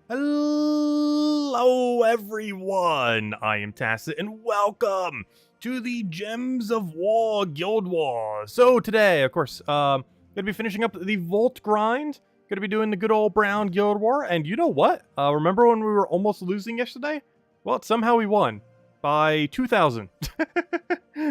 Hello, everyone. I am Tacit, and welcome to the Gems of War Guild Wars. So today, of course, gonna be finishing up the Vault grind. Gonna be doing the good old Brown Guild War, and you know what? Remember when we were almost losing yesterday? Well, somehow we won by 2,000.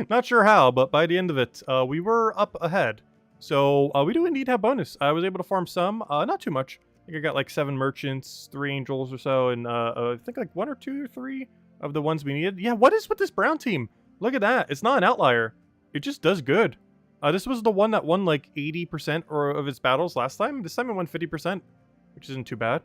Not sure how, but by the end of it, we were up ahead. So we do indeed have bonus. I was able to farm some, not too much. I think I got like 7 merchants, 3 angels or so, and I think like 1 or 2 or 3 of the ones we needed. Yeah, what is with this brown team? Look at that. It's not an outlier. It just does good. This was the one that won like 80% of its battles last time. This time it won 50%, which isn't too bad.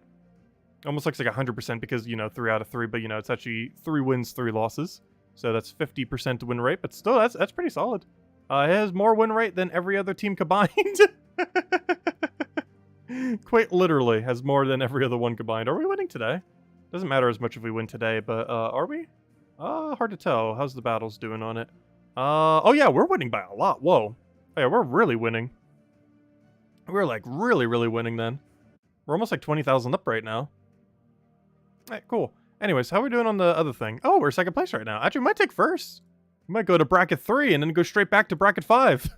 Almost looks like 100% because, you know, 3 out of 3, but, you know, it's actually 3 wins, 3 losses. So that's 50% win rate, but still, that's pretty solid. It has more win rate than every other team combined. Quite literally has more than every other one combined. Are we winning today? Doesn't matter as much if we win today, but are we? Hard to tell. How's the battles doing on it? Oh yeah, we're winning by a lot. Whoa. Oh, yeah, we're really winning. We're like really winning then. We're almost like 20,000 up right now. Alright, cool. Anyways, how are we doing on the other thing? Oh, we're second place right now. Actually, we might take first. We might go to bracket 3 and then go straight back to bracket 5.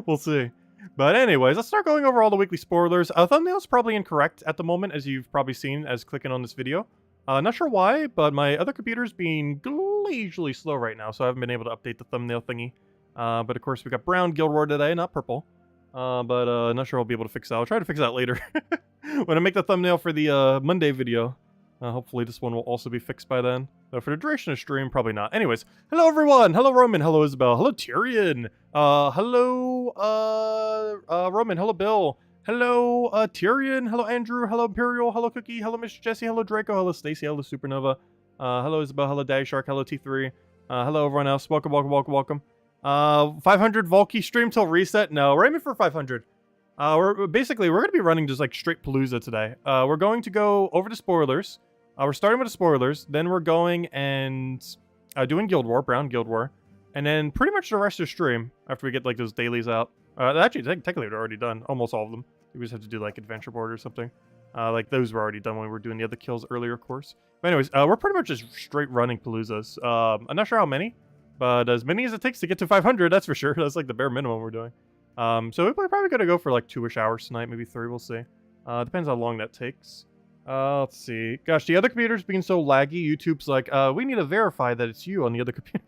We'll see. But anyways, let's start going over all the weekly spoilers. Thumbnail's probably incorrect at the moment, as you've probably seen as clicking on this video. Not sure why, but my other computer's being glacially slow right now, so I haven't been able to update the thumbnail thingy. But of course, we got Brown Guild War today, not purple. But not sure I'll be able to fix that. I'll try to fix that later. When I make the thumbnail for the Monday video. Hopefully this one will also be fixed by then. Though for the duration of stream, probably not. Anyways, hello everyone! Hello Roman, hello Isabel, hello Tyrion! Hello, Roman, hello Bill, hello, Tyrion, hello Andrew, hello Imperial, hello Cookie, hello Mr. Jesse, hello Draco, hello Stacy, hello Supernova, hello Isabel, hello Daddy Shark, hello T3, hello everyone else, welcome. 500 Volky stream till reset? No, we're aiming for 500. We're gonna be running just like straight Palooza today. We're going to go over the spoilers. We're starting with the spoilers, then we're going and doing Guild War, Brown Guild War, and then pretty much the rest of the stream after we get like those dailies out. Actually, technically they're already done, almost all of them. We just have to do like Adventure Board or something. Like those were already done when we were doing the other kills earlier, of course. But anyways, we're pretty much just straight running Paloozas. I'm not sure how many, but as many as it takes to get to 500, that's for sure. That's like the bare minimum we're doing. So we're probably gonna go for like 2-ish hours tonight, maybe 3, we'll see. Depends how long that takes. Let's see. Gosh, the other computer's being so laggy, YouTube's like, we need to verify that it's you on the other computer.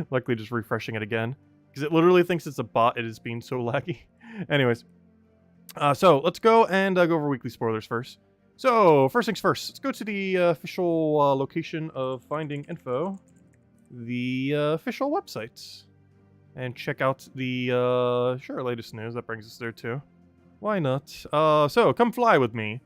Likely just refreshing it again. Because it literally thinks it's a bot, it is being so laggy. Anyways. So, let's go and go over weekly spoilers first. So, first things first, let's go to the official location of finding info. The official website. And check out the, latest news. That brings us there too. Why not? So, come fly with me.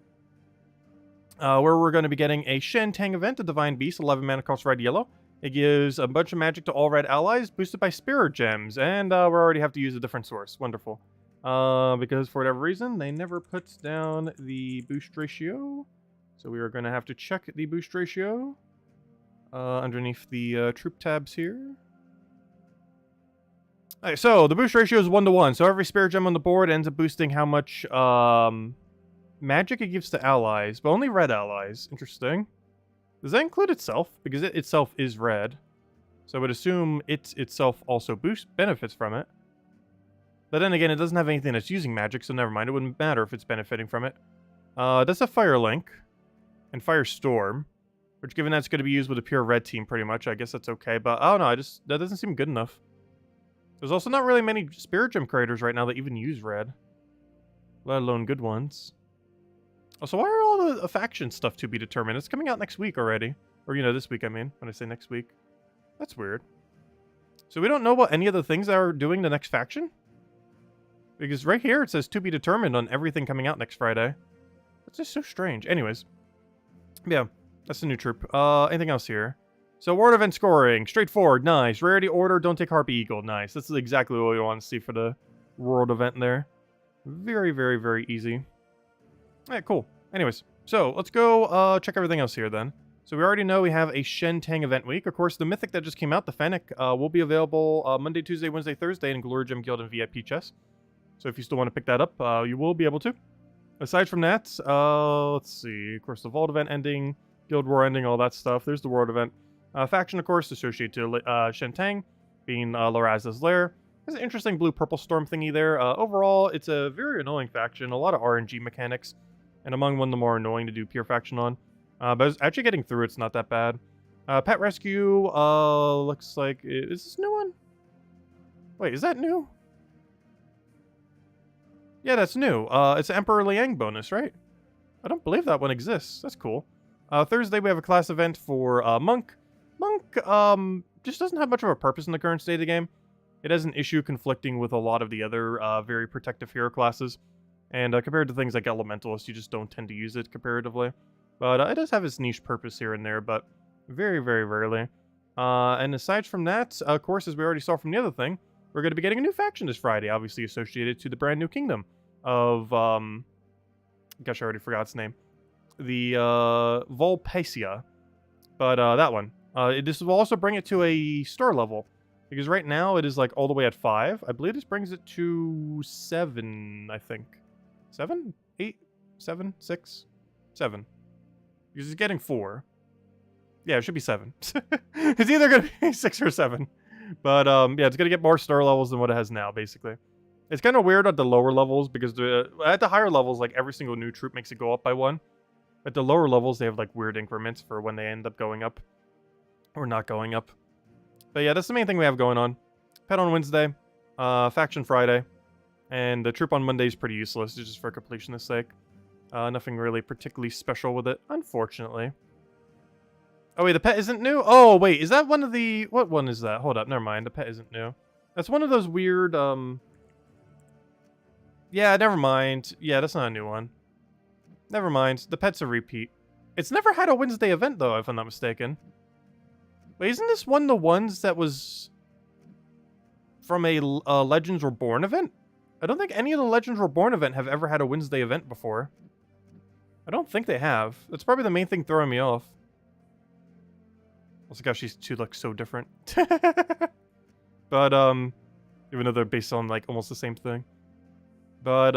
Where we're going to be getting a Shen Tang event, a Divine Beast, 11 mana cost red yellow. It gives a bunch of magic to all red allies, boosted by Spirit Gems. And we already have to use a different source. Wonderful. Because for whatever reason, they never put down the boost ratio. So we are going to have to check the boost ratio underneath the troop tabs here. Alright, so the boost ratio is 1-to-1. So every Spirit Gem on the board ends up boosting how much magic it gives to allies, but only red allies. Interesting. Does that include itself? Because it itself is red. So I would assume it itself also benefits from it. But then again, it doesn't have anything that's using magic, so never mind. It wouldn't matter if it's benefiting from it. That's a Fire Link and Firestorm, which given that's going to be used with a pure red team pretty much, I guess that's okay. But I don't know, that doesn't seem good enough. There's also not really many Spirit Gem creators right now that even use red. Let alone good ones. Also, why are all the faction stuff to be determined? It's coming out next week already. Or, you know, this week, I mean, when I say next week. That's weird. So we don't know about any of the things that are doing the next faction? Because right here it says to be determined on everything coming out next Friday. That's just so strange. Anyways. Yeah, that's the new troop. Anything else here? So, World event scoring. Straightforward. Nice. Rarity order. Don't take Harpy Eagle. Nice. This is exactly what we want to see for the World event there. Very easy. Alright, cool. Anyways, so let's go check everything else here then. So we already know we have a Shen Tang event week. Of course, the Mythic that just came out, the Fennec, will be available Monday, Tuesday, Wednesday, Thursday in Glory Gem Guild and VIP chess. So if you still want to pick that up, you will be able to. Aside from that, let's see. Of course, the Vault event ending, Guild War ending, all that stuff. There's the World event. Faction, of course, associated to Shentang, being Laraz's lair. There's an interesting blue-purple storm thingy there. Overall, it's a very annoying faction. A lot of RNG mechanics, and among one of the more annoying to do pure faction on. But actually getting through it's not that bad. Pet Rescue, looks like... Is this a new one? Wait, is that new? Yeah, that's new. It's an Emperor Liang bonus, right? I don't believe that one exists. That's cool. Thursday, we have a class event for Monk. Monk, just doesn't have much of a purpose in the current state of the game. It has an issue conflicting with a lot of the other very protective hero classes. And compared to things like Elementalist, you just don't tend to use it comparatively. But it does have its niche purpose here and there, but very, very rarely. And aside from that, of course, as we already saw from the other thing, we're going to be getting a new faction this Friday, obviously associated to the brand new kingdom of, gosh, I already forgot its name. The Volpacia. But that one. This will also bring it to a star level. Because right now it is like all the way at 5. I believe this brings it to 7, I think. 7? 8? 7? 6? 7. Because it's getting 4. Yeah, it should be 7. It's either going to be 6 or 7. But, yeah, it's going to get more star levels than what it has now, basically. It's kind of weird at the lower levels, because at the higher levels, like, every single new troop makes it go up by 1. At the lower levels, they have, like, weird increments for when they end up going up. Or not going up. But yeah, that's the main thing we have going on. Pet on Wednesday. Faction Friday. And the troop on Monday is pretty useless, it's just for completionist sake. Nothing really particularly special with it, unfortunately. Oh wait, the pet isn't new? Oh wait, is that one of the... What one is that? Hold up, never mind, the pet isn't new. That's one of those weird, Yeah, never mind. Yeah, that's not a new one. Never mind, the pet's a repeat. It's never had a Wednesday event though, if I'm not mistaken. Wait, isn't this one of the ones that was... from a Legends Reborn event? I don't think any of the Legends Reborn event have ever had a Wednesday event before. I don't think they have. That's probably the main thing throwing me off. Also, gosh, these two look so different. But, even though they're based on, like, almost the same thing. But,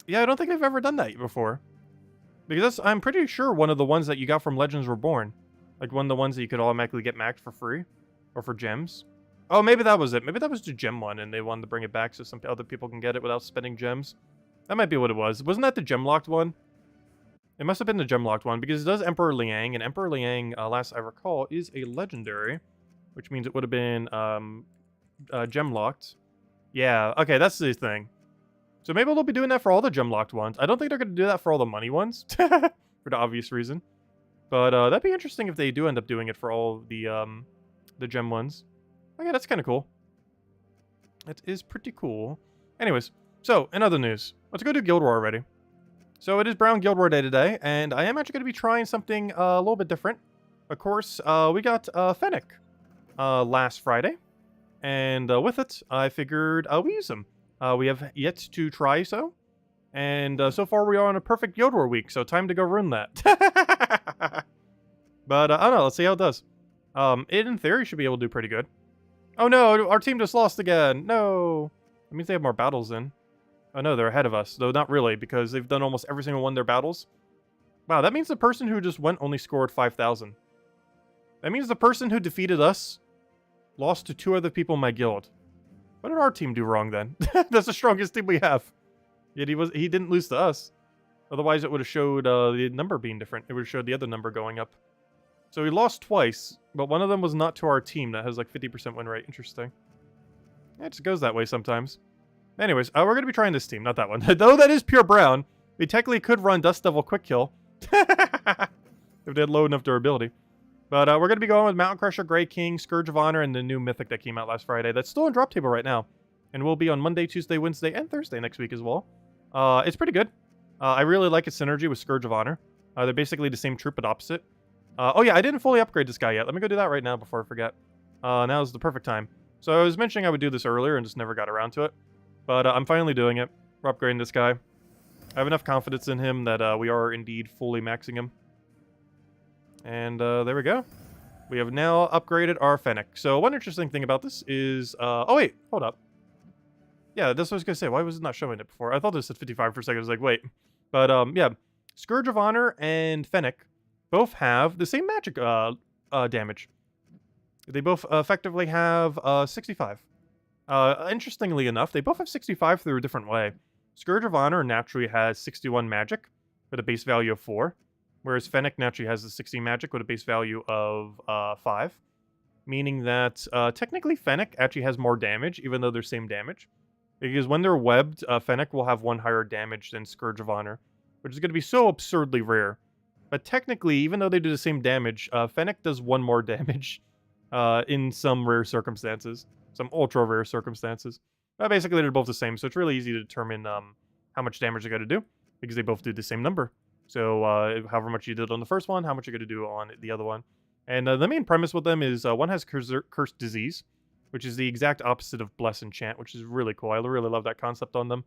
yeah, I don't think I've ever done that before. Because that's, I'm pretty sure, one of the ones that you got from Legends Reborn. Like, one of the ones that you could automatically get maxed for free. Or for gems. Oh, maybe that was it. Maybe that was the gem one, and they wanted to bring it back so some other people can get it without spending gems. That might be what it was. Wasn't that the gem-locked one? It must have been the gem-locked one, because it does Emperor Liang, and Emperor Liang, last I recall, is a legendary. Which means it would have been, gem-locked. Yeah, okay, that's the thing. So maybe they'll be doing that for all the gem-locked ones. I don't think they're going to do that for all the money ones. For the obvious reason. But, that'd be interesting if they do end up doing it for all the gem ones. Okay, that's kind of cool. That is pretty cool. Anyways, so, in other news, let's go do Guild War already. So, it is Brown Guild War Day today, and I am actually going to be trying something a little bit different. Of course, we got Fennec last Friday, and with it, I figured we use him. We have yet to try so, and so far we are on a perfect Guild War week, so time to go ruin that. But, I don't know, let's see how it does. It, in theory, should be able to do pretty good. Oh no, our team just lost again. No. That means they have more battles in. Oh no, they're ahead of us. Though not really, because they've done almost every single one of their battles. Wow, that means the person who just went only scored 5,000. That means the person who defeated us lost to 2 other people in my guild. What did our team do wrong then? That's the strongest team we have. Yet he didn't lose to us. Otherwise it would have showed the number being different. It would have showed the other number going up. So we lost twice, but one of them was not to our team that has like 50% win rate. Interesting. Yeah, it just goes that way sometimes. Anyways, we're going to be trying this team, not that one. Though that is pure brown, we technically could run Dust Devil Quick Kill. If they had low enough durability. But we're going to be going with Mountain Crusher, Grey King, Scourge of Honor, and the new Mythic that came out last Friday. That's still on drop table right now. And will be on Monday, Tuesday, Wednesday, and Thursday next week as well. It's pretty good. I really like its synergy with Scourge of Honor. They're basically the same troop but opposite. Oh yeah, I didn't fully upgrade this guy yet. Let me go do that right now before I forget. Now is the perfect time. So I was mentioning I would do this earlier and just never got around to it. But I'm finally doing it. We're upgrading this guy. I have enough confidence in him that we are indeed fully maxing him. And there we go. We have now upgraded our Fennec. So one interesting thing about this is... oh wait, hold up. Yeah, that's what I was gonna say. Why was it not showing it before? I thought this said 55 for a second. I was like, wait. But yeah, Scourge of Honor and Fennec both have the same magic damage. They both effectively have 65. Interestingly enough, they both have 65 through a different way. Scourge of Honor naturally has 61 magic with a base value of 4, whereas Fennec naturally has the 60 magic with a base value of 5. Meaning that technically Fennec actually has more damage, even though they're same damage. Because when they're webbed, Fennec will have 1 higher damage than Scourge of Honor, which is going to be so absurdly rare. But technically, even though they do the same damage, Fennec does 1 more damage in some rare circumstances. Some ultra rare circumstances. Basically, they're both the same, so it's really easy to determine how much damage they're going to do, because they both do the same number. So however much you did on the first one, how much you're going to do on the other one. And the main premise with them is one has Cursed Disease, which is the exact opposite of Bless Enchant, which is really cool. I really love that concept on them.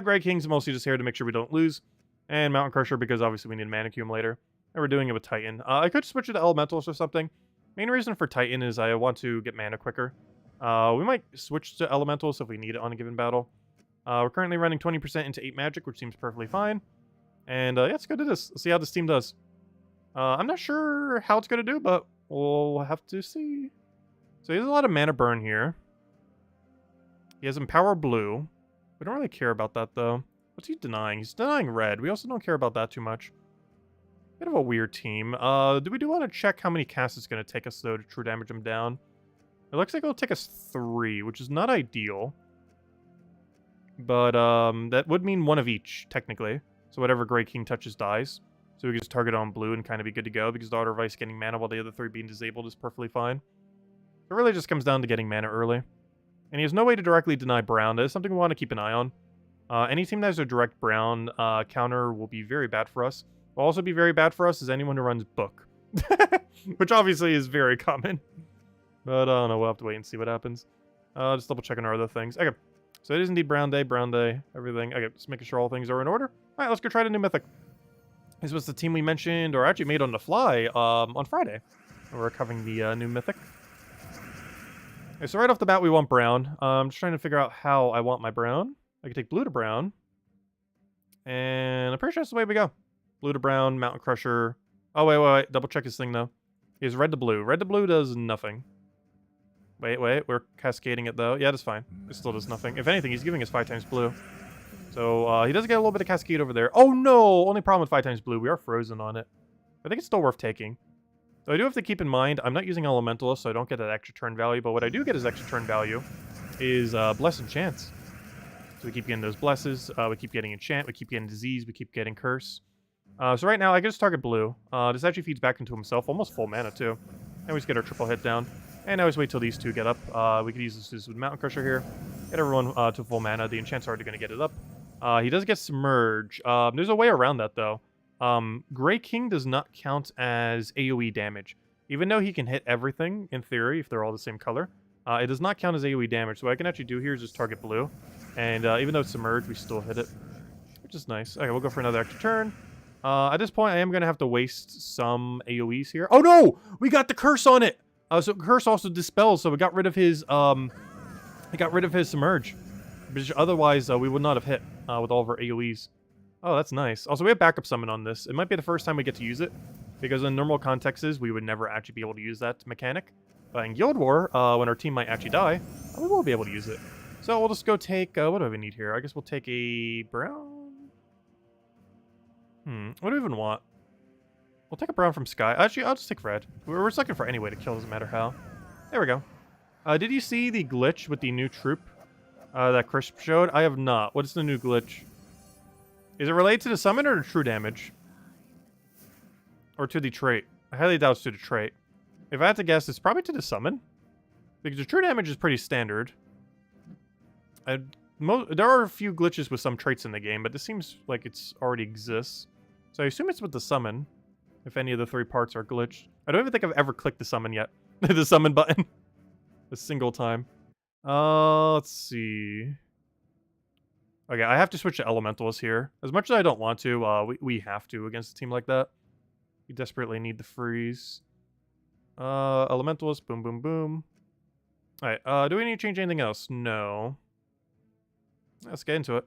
Grey King's mostly just here to make sure we don't lose. And Mountain Crusher because obviously we need a mana accumulator. And we're doing it with Titan. I could switch it to Elementals or something. Main reason for Titan is I want to get mana quicker. We might switch to Elementals if we need it on a given battle. We're currently running 20% into 8 magic, which seems perfectly fine. And yeah, let's go to this. Let's see how this team does. I'm not sure how it's going to do, but we'll have to see. So he has a lot of mana burn here. He has Empower Blue. We don't really care about that, though. What's he denying? He's denying red. We also don't care about that too much. Bit of a weird team. Do we want to check how many casts it's going to take us, though, to true damage him down? It looks like it'll take us 3, which is not ideal. But that would mean 1 of each, technically. So whatever Grey King touches dies. So we can just target on blue and kind of be good to go, because Daughter of Ice getting mana while the other 3 being disabled is perfectly fine. It really just comes down to getting mana early. And he has no way to directly deny brown. That is something we want to keep an eye on. Any team that has a direct brown counter will be very bad for us. Will also be very bad for us is anyone who runs Book. Which obviously is very common. But I don't know, we'll have to wait and see what happens. Just double checking our other things. Okay, so it is indeed brown day, everything. Okay, just making sure all things are in order. Alright, let's go try the new mythic. This was the team we mentioned, or actually made on the fly, on Friday. We're covering the new mythic. Okay, so right off the bat we want brown. I'm just trying to figure out how I want my brown. I can take blue to brown. And I'm pretty sure that's the way we go. Blue to brown, Mountain Crusher. Oh, wait. Double check his thing, though. He has red to blue. Red to blue does nothing. Wait. We're cascading it, though. Yeah, that's fine. It still does nothing. If anything, he's giving us 5 times blue. So, he does get a little bit of cascade over there. Oh, no! Only problem with 5 times blue. We are frozen on it. I think it's still worth taking. So I do have to keep in mind, I'm not using Elementalist, so I don't get that extra turn value. But what I do get as extra turn value is Bless and Chance. So we keep getting those Blesses. We keep getting Enchant. We keep getting Disease. We keep getting Curse. So right now, I can just target blue. This actually feeds back into himself. Almost full mana, too. And we just get our triple hit down. And I always wait till these 2 get up. We could use this with Mountain Crusher here. Get everyone to full mana. The enchant's already going to get it up. He does get Submerge. There's a way around that, though. Grey King does not count as AoE damage. Even though he can hit everything, in theory, if they're all the same color, it does not count as AoE damage. So what I can actually do here is just target blue. And even though it's Submerged, we still hit it. Which is nice. Okay, we'll go for another extra turn. At this point, I am going to have to waste some AoEs here. Oh, no! We got the Curse on it! So Curse also dispels, so we got rid of his, Submerge. Which otherwise, we would not have hit with all of our AoEs. Oh, that's nice. Also, we have backup summon on this. It might be the first time we get to use it, because in normal contexts, we would never actually be able to use that mechanic. But in Guild War, when our team might actually die, we will be able to use it. So we'll just go take, what do we need here? I guess we'll take a brown? What do we even want? We'll take a brown from Sky. Actually, I'll just take red. We're just looking for any way to kill, doesn't matter how. There we go. Did you see the glitch with the new troop that Chris showed? I have not. What is the new glitch? Is it related to the summon or to true damage? Or to the trait? I highly doubt it's to the trait. If I had to guess, it's probably to the summon. Because the true damage is pretty standard. There are a few glitches with some traits in the game, but this seems like it's already exists. So I assume it's with the summon, if any of the 3 parts are glitched. I don't even think I've ever clicked the summon yet. The summon button. A single time. Let's see. Okay, I have to switch to Elementalist here. As much as I don't want to, we have to against a team like that. We desperately need the freeze. Elementalist, boom, boom, boom. Alright, do we need to change anything else? No. Let's get into it.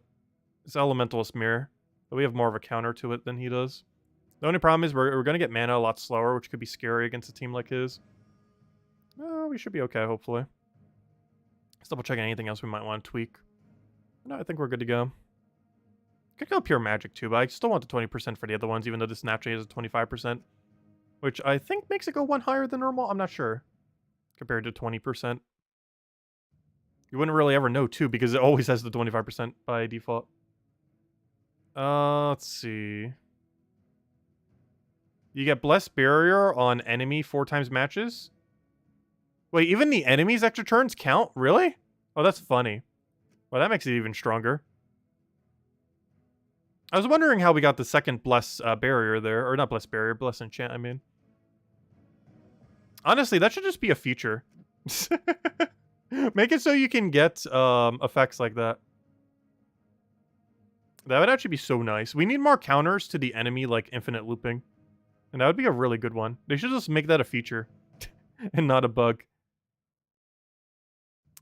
It's Elementalist Mirror, but we have more of a counter to it than he does. The only problem is we're going to get mana a lot slower, which could be scary against a team like his. Oh, we should be okay, hopefully. Let's double check anything else we might want to tweak. No, I think we're good to go. Could go pure magic too, but I still want the 20% for the other ones, even though this naturally has a 25%. Which I think makes it go one higher than normal. I'm not sure. Compared to 20%. You wouldn't really ever know too, because it always has the 25% by default. Let's see. You get Blessed Barrier on enemy 4 times matches? Wait, even the enemy's extra turns count? Really? Oh, that's funny. Well, that makes it even stronger. I was wondering how we got the second Bless Barrier there. Or not Bless Barrier, Bless Enchant, I mean. Honestly, that should just be a feature. Make it so you can get effects like that. That would actually be so nice. We need more counters to the enemy, like infinite looping. And that would be a really good one. They should just make that a feature. And not a bug.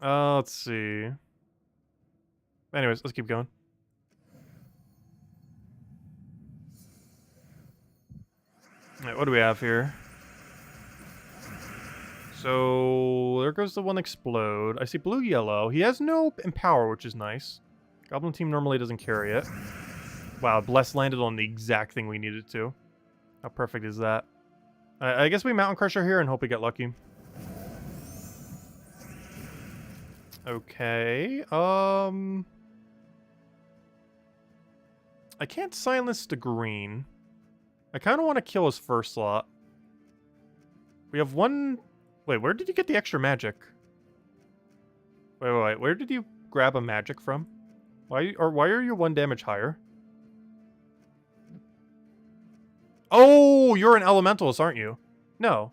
Let's see. Anyways, let's keep going. Alright, what do we have here? So, there goes the one explode. I see blue-yellow. He has no empower, which is nice. Goblin team normally doesn't carry it. Wow, Bless landed on the exact thing we needed to. How perfect is that? I guess we Mountain Crusher here and hope we get lucky. Okay, I can't silence the green. I kind of want to kill his first slot. We have one... Wait, where did you get the extra magic? Wait. Where did you grab a magic from? Why are you 1 damage higher? Oh, you're an elementalist, aren't you? No.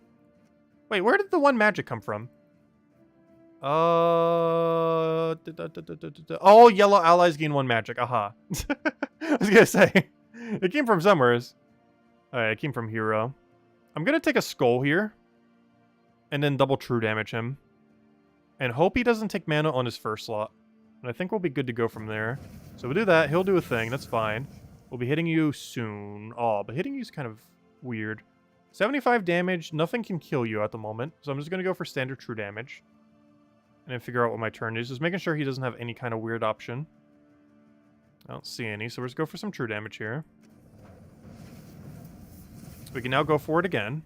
Wait, where did the 1 magic come from? Oh, yellow allies gain 1 magic. Aha. I was gonna say. It came from somewhere. Alright, it came from hero. I'm gonna take a skull here. And then double true damage him. And hope he doesn't take mana on his first slot. And I think we'll be good to go from there. So we'll do that. He'll do a thing. That's fine. We'll be hitting you soon. Oh, but hitting you is kind of weird. 75 damage. Nothing can kill you at the moment. So I'm just going to go for standard true damage. And then figure out what my turn is. Just making sure he doesn't have any kind of weird option. I don't see any. So we'll just go for some true damage here. We can now go for it again.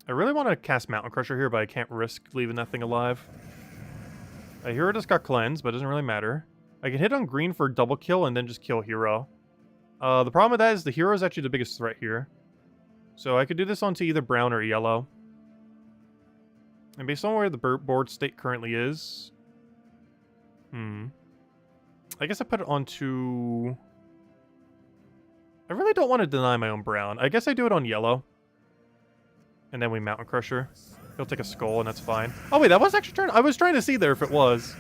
I really want to cast Mountain Crusher here, but I can't risk leaving that thing alive. Hero just got cleansed, but it doesn't really matter. I can hit on green for a double kill and then just kill hero. The problem with that is the hero is actually the biggest threat here. So I could do this onto either brown or yellow. And based on where the board state currently is... I guess I put it onto... I really don't want to deny my own brown. I guess I do it on yellow. And then we Mountain Crusher. He'll take a skull, and that's fine. Oh, wait, that was actually turn. I was trying to see there if it was.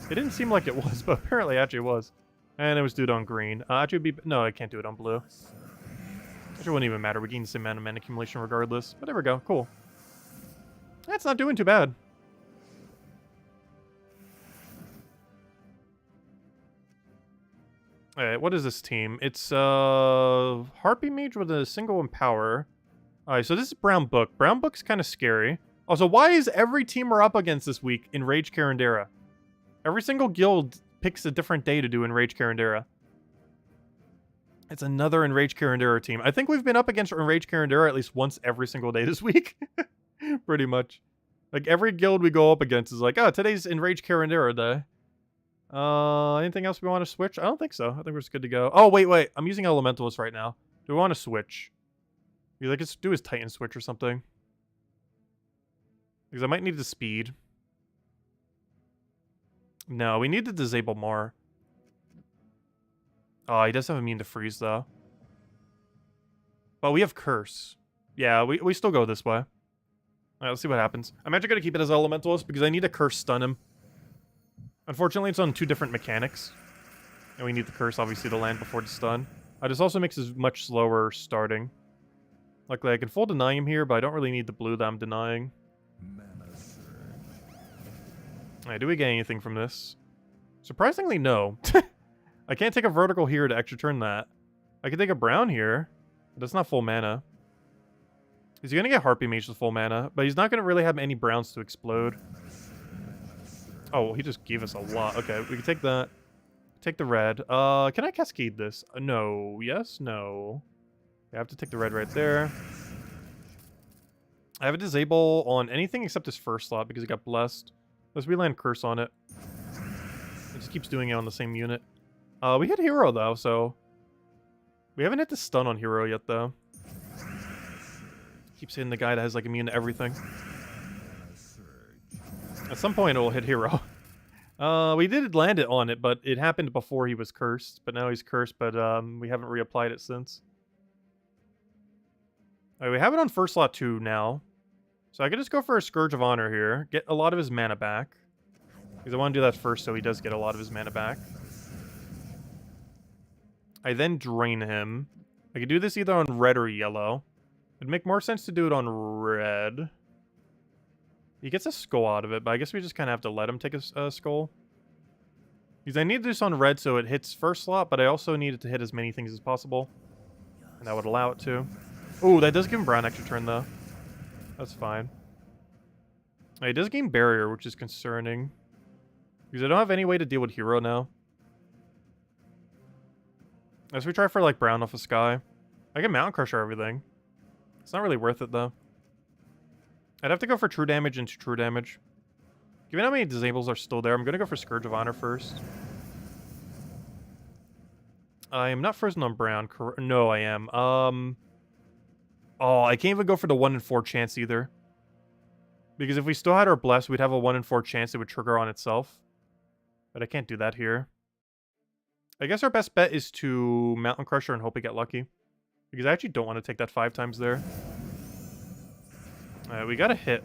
It didn't seem like it was, but apparently actually it was. And it was do it on green. Actually, no, I can't do it on blue. Actually, wouldn't even matter. We gain the same amount of mana accumulation regardless. But there we go. Cool. That's not doing too bad. Alright, what is this team? It's Harpy Mage with a single Empower. Alright, so this is Brown Book. Brown Book's kind of scary. Also, why is every team we're up against this week Enraged Carandera? Every single guild picks a different day to do Enraged Carandera. It's another Enraged Carandera team. I think we've been up against Enraged Carandera at least once every single day this week. Pretty much. Like, every guild we go up against is like, oh, today's Enraged Carandera day. Anything else we want to switch? I don't think so. I think we're just good to go. Oh, wait. I'm using Elementalist right now. Do we want to switch? Let's do his Titan switch or something. Because I might need the speed. No, we need to disable more. Oh, he does have immune to freeze, though. But we have Curse. Yeah, we still go this way. Alright, let's see what happens. I'm actually going to keep it as Elementalist because I need a Curse stun him. Unfortunately, it's on 2 different mechanics. And we need the Curse, obviously, to land before the stun. This also makes us much slower starting. Luckily, I can full deny him here, but I don't really need the blue that I'm denying. Alright, do we get anything from this? Surprisingly, no. I can't take a vertical here to extra turn that. I can take a brown here, but that's not full mana. He's gonna get Harpy Mage with full mana, but he's not gonna really have any browns to explode. Oh, he just gave us a lot. Okay, we can take that. Take the red. Can I cascade this? No. Yes? No. I have to take the red right there. I have a disable on anything except his first slot because he got blessed. Let's reland Curse on it. It just keeps doing it on the same unit. We hit Hero, though, so... We haven't hit the stun on Hero yet, though. Keeps hitting the guy that has, like, immune to everything. At some point, it will hit Hero. We did land it on it, but it happened before he was cursed. But now he's cursed, but we haven't reapplied it since. Alright, we have it on first slot 2 now. So I could just go for a Scourge of Honor here. Get a lot of his mana back. Because I want to do that first so he does get a lot of his mana back. I then drain him. I could do this either on red or yellow. It'd make more sense to do it on red. He gets a skull out of it, but I guess we just kind of have to let him take a skull. Because I need this on red so it hits first slot, but I also need it to hit as many things as possible. And that would allow it to. Ooh, that does give him brown extra turn, though. That's fine. It does gain barrier, which is concerning. Because I don't have any way to deal with Hero now. As we try for, like, brown off of Sky. I can Mountain Crusher everything. It's not really worth it, though. I'd have to go for true damage into true damage. Given how many disables are still there, I'm going to go for Scourge of Honor first. I am not frozen on brown. No, I am. Oh, I can't even go for the 1 in 4 chance either. Because if we still had our Bless, we'd have a 1 in 4 chance it would trigger on itself. But I can't do that here. I guess our best bet is to Mountain Crusher and hope we get lucky. Because I actually don't want to take that 5 times there. Alright, we got a hit.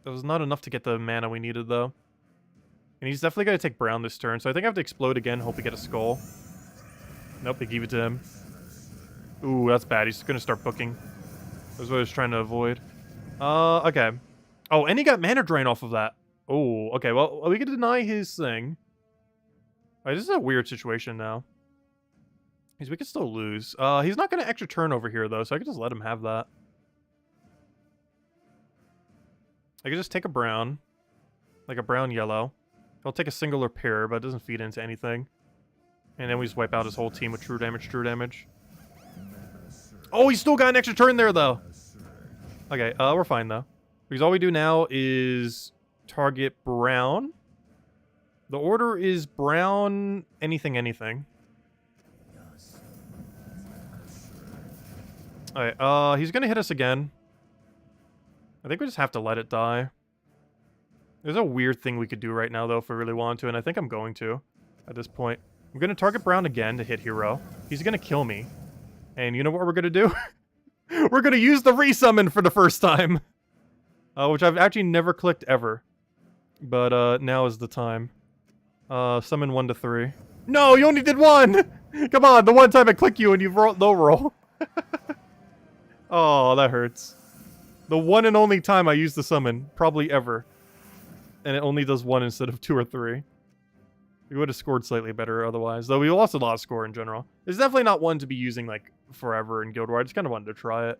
That was not enough to get the mana we needed, though. And he's definitely going to take brown this turn, so I think I have to explode again, hope we get a skull. Nope, they gave it to him. Ooh, that's bad. He's going to start booking. That's what I was trying to avoid. Okay. Oh, and he got mana drain off of that. Oh, okay, well, we can deny his thing. Alright, this is a weird situation now. Because we could still lose. He's not going to extra turn over here, though, so I could just let him have that. I could just take a brown. Like a brown-yellow. He'll take a singular pair, but it doesn't feed into anything. And then we just wipe out his whole team with true damage, true damage. Oh, he's still got an extra turn there, though! Okay, we're fine, though. Because all we do now is target brown. The order is brown, anything, anything. Alright, he's gonna hit us again. I think we just have to let it die. There's a weird thing we could do right now, though, if we really want to, and I think I'm going to at this point. I'm going to target brown again to hit Hero. He's going to kill me. And you know what we're going to do? We're going to use the resummon for the first time. Which I've actually never clicked ever. But now is the time. Summon 1 to 3. No, you only did 1! Come on, the one time I click you and you low roll. Oh, that hurts. The one and only time I use the summon, probably ever. And it only does 1 instead of 2 or 3. We would have scored slightly better otherwise, though we lost a lot of score in general. It's definitely not one to be using, like, forever in Guild War. I just kind of wanted to try it.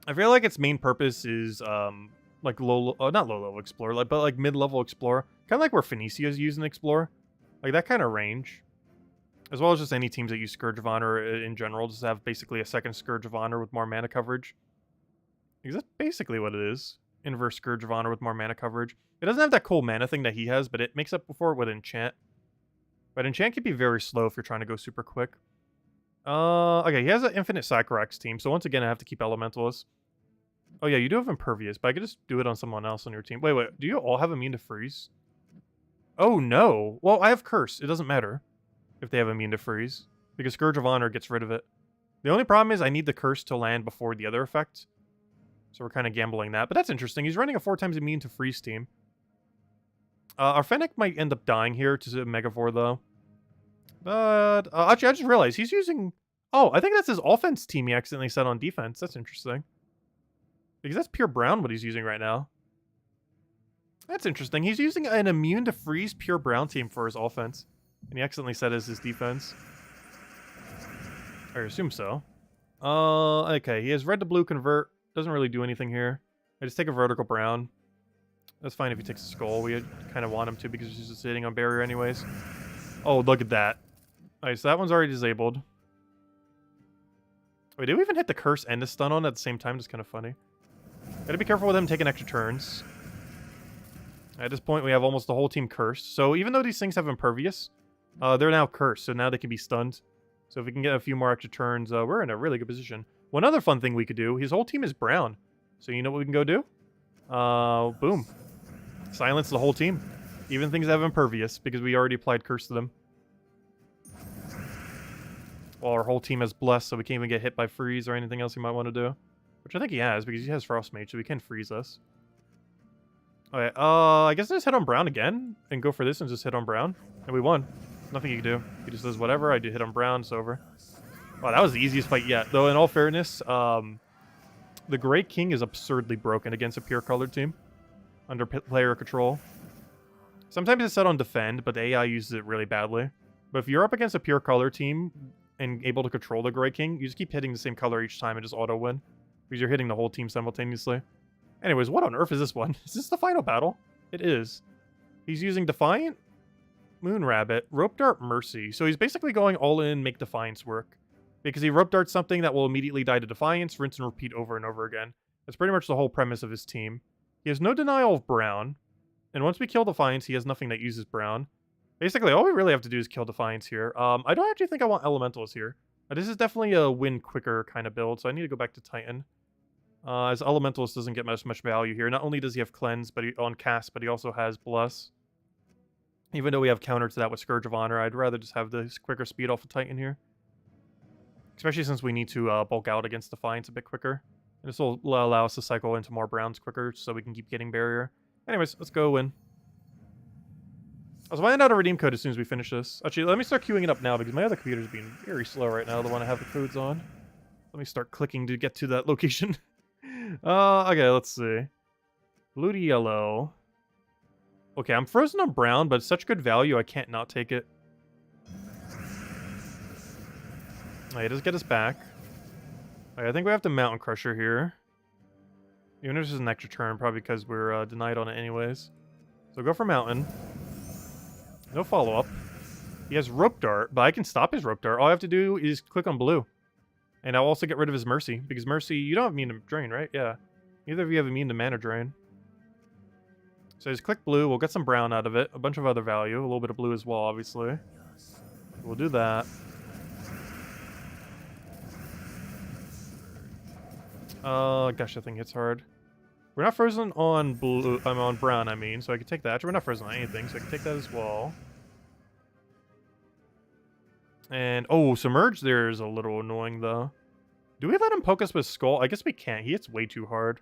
I feel like its main purpose is, like, not low-level Explorer, like, but, like, mid-level Explorer. Kind of like where Phoenicia's using Explorer. Like, that kind of range. As well as just any teams that use Scourge of Honor in general, just have basically a second Scourge of Honor with more mana coverage. Because that's basically what it is. Inverse Scourge of Honor with more mana coverage. It doesn't have that cool mana thing that he has, but it makes up for it with Enchant. But Enchant can be very slow if you're trying to go super quick. Okay, he has an Infinite Sycorax team, so once again I have to keep Elementalists. Oh yeah, you do have Impervious, but I could just do it on someone else on your team. Wait, do you all have Immune to Freeze? Oh no! Well, I have Curse. It doesn't matter if they have Immune to Freeze, because Scourge of Honor gets rid of it. The only problem is I need the Curse to land before the other effect. So we're kind of gambling that. But that's interesting. He's running a 4 times Immune to Freeze team. Our Fennec might end up dying here to Megavore, though. But, actually, I just realized he's using... Oh, I think that's his offense team he accidentally set on defense. That's interesting. Because that's pure brown what he's using right now. That's interesting. He's using an immune to freeze pure brown team for his offense. And he accidentally set as his defense. I assume so. Okay. He has red to blue convert. Doesn't really do anything here. I just take a vertical brown. That's fine if he takes a skull. We kind of want him to because he's just sitting on barrier anyways. Oh, look at that. Alright, so that one's already disabled. Wait, did we even hit the curse and the stun on at the same time? That's kind of funny. Gotta be careful with him taking extra turns. At this point, we have almost the whole team cursed. So even though these things have impervious, they're now cursed, so now they can be stunned. So if we can get a few more extra turns, we're in a really good position. One other fun thing we could do, his whole team is brown. So you know what we can go do? Boom. Silence the whole team. Even things that have impervious, because we already applied curse to them. Well, our whole team has blessed, so we can't even get hit by freeze or anything else he might want to do. Which I think he has, because he has Frost Mage, so he can freeze us. Okay, I guess I just hit on brown again, and go for this and just hit on brown. And we won. Nothing you can do. He just does whatever, I do hit on brown, it's over. Wow, that was the easiest fight yet. Though, in all fairness, the Grey King is absurdly broken against a pure colored team. Under player control. Sometimes it's set on defend, but the AI uses it really badly. But if you're up against a pure color team and able to control the Grey King, you just keep hitting the same color each time and just auto-win. Because you're hitting the whole team simultaneously. Anyways, what on earth is this one? Is this the final battle? It is. He's using Defiant, Moon Rabbit, Rope Dart, Mercy. So he's basically going all in, make Defiance work. Because he Rope Darts something that will immediately die to Defiance, rinse and repeat over and over again. That's pretty much the whole premise of his team. He has no denial of brown. And once we kill Defiance, he has nothing that uses brown. Basically, all we really have to do is kill Defiance here. I don't actually think I want Elementals here. This is definitely a win quicker kind of build, so I need to go back to Titan. As Elementalist doesn't get much value here. Not only does he have Cleanse on cast, but he also has Bless. Even though we have counter to that with Scourge of Honor, I'd rather just have this quicker speed off of Titan here. Especially since we need to bulk out against Defiance a bit quicker. And this will allow us to cycle into more browns quicker, so we can keep getting barrier. Anyways, let's go win. I'll find out a redeem code as soon as we finish this. Actually, let me start queuing it up now, because my other computer's being very slow right now, the one I have the codes on. Let me start clicking to get to that location. Okay, let's see. Blue to yellow. Okay, I'm frozen on brown, but it's such good value, I can't not take it. It does get us back. I think we have to Mountain Crusher here. Even if this is an extra turn, probably because we're denied on it anyways. So go for Mountain. No follow-up. He has Rope Dart, but I can stop his Rope Dart. All I have to do is click on blue. And I'll also get rid of his Mercy, because Mercy, you don't have immune to drain, right? Yeah. Neither of you have immune to mana drain. So just click blue, we'll get some brown out of it, a bunch of other value, a little bit of blue as well, obviously. We'll do that. Gosh, that thing hits hard. We're not frozen on blue, I'm on brown, I mean, so I can take that. Actually, we're not frozen on anything, so I can take that as well. And, oh, Submerge there is a little annoying, though. Do we let him poke us with Skull? I guess we can't. He hits way too hard.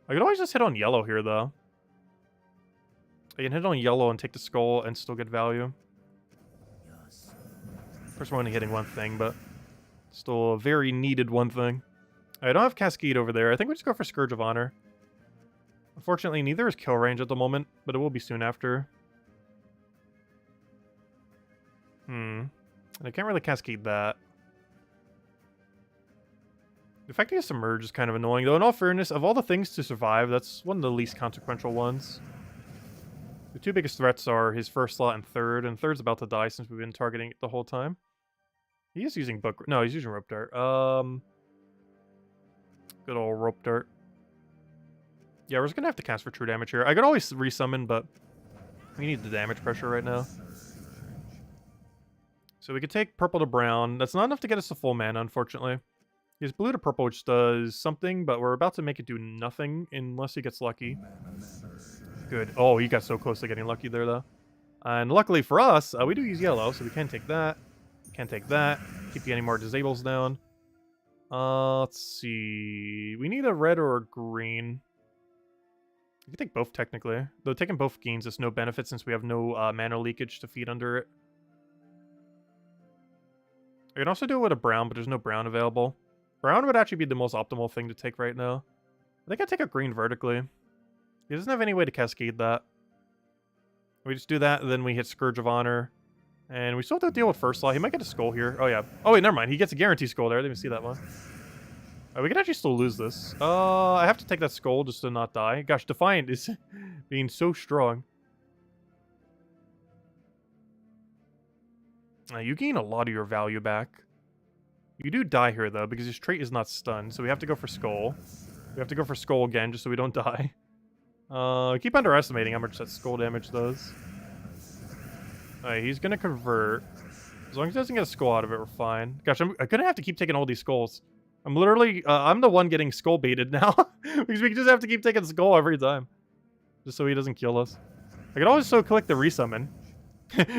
I could always just hit on yellow here, though. I can hit on yellow and take the Skull and still get value. First, we're only hitting one thing, but still a very needed one thing. I don't have Cascade over there. I think we just go for Scourge of Honor. Unfortunately, neither is kill range at the moment, but it will be soon after. And I can't really Cascade that. The fact he has Submerge is kind of annoying, though. In all fairness, of all the things to survive, that's one of the least consequential ones. The two biggest threats are his first slot and third's about to die since we've been targeting it the whole time. He is using Book... No, he's using Rope Dart. Good old Rope Dart. Yeah, we're just gonna have to cast for true damage here. I could always resummon, but we need the damage pressure right now. So we could take purple to brown. That's not enough to get us to full mana, unfortunately. He has blue to purple, which does something, but we're about to make it do nothing unless he gets lucky. Good. Oh, he got so close to getting lucky there, though. And luckily for us, we do use yellow, so we can take that. Can't take that. Keep getting more disables down. Let's see. We need a red or a green. We can take both, technically. Though taking both gains us no benefit since we have no mana leakage to feed under it. I can also do it with a brown, but there's no brown available. Brown would actually be the most optimal thing to take right now. I think I'd take a green vertically. He doesn't have any way to cascade that. We just do that, and then we hit Scourge of Honor. And we still have to deal with First Law. He might get a skull here. Oh, yeah. Oh, wait, never mind. He gets a guarantee skull there. I didn't even see that one. We could actually still lose this. I have to take that skull just to not die. Gosh, Defiant is being so strong. You gain a lot of your value back. You do die here, though, because his trait is not stunned. So we have to go for skull. We have to go for skull again, just so we don't die. Keep underestimating how much that skull damage does. Alright, he's gonna convert. As long as he doesn't get a skull out of it, we're fine. Gosh, I'm gonna have to keep taking all these skulls. I'm literally, I'm the one getting skull baited now. Because we just have to keep taking skull every time. Just so he doesn't kill us. I could also click the resummon.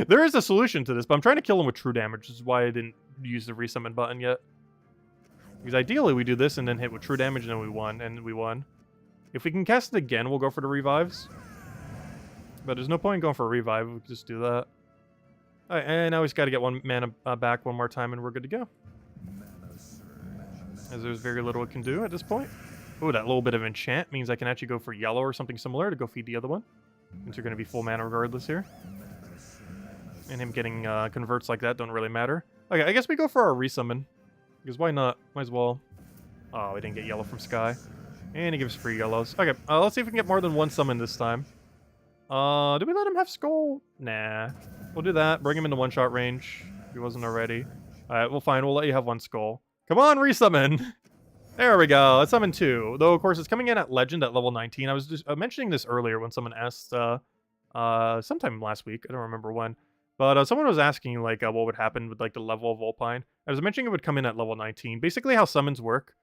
There is a solution to this, but I'm trying to kill him with true damage, which is why I didn't use the resummon button yet. Because ideally we do this and then hit with true damage and then we won, If we can cast it again, we'll go for the revives. But there's no point in going for a revive, we can just do that. Alright, and now we just gotta get one mana back one more time and we're good to go. As there's very little it can do at this point. Oh, that little bit of enchant means I can actually go for yellow or something similar to go feed the other one. Since you're gonna be full mana regardless here. And him getting converts like that don't really matter. Okay, I guess we go for our resummon. Because why not? Might as well. Oh, we didn't get yellow from Sky. And he gives free yellows. Okay, let's see if we can get more than one summon this time. Did we let him have skull? Nah. We'll do that. Bring him into one-shot range. If he wasn't already. Alright, well fine. We'll let you have one skull. Come on, resummon! There we go. Let's summon 2. Though, of course, it's coming in at Legend at level 19. I was just mentioning this earlier when someone asked, sometime last week. I don't remember when. But someone was asking, like, what would happen with, like, the level of Vulpine. I was mentioning it would come in at level 19. Basically, how summons work,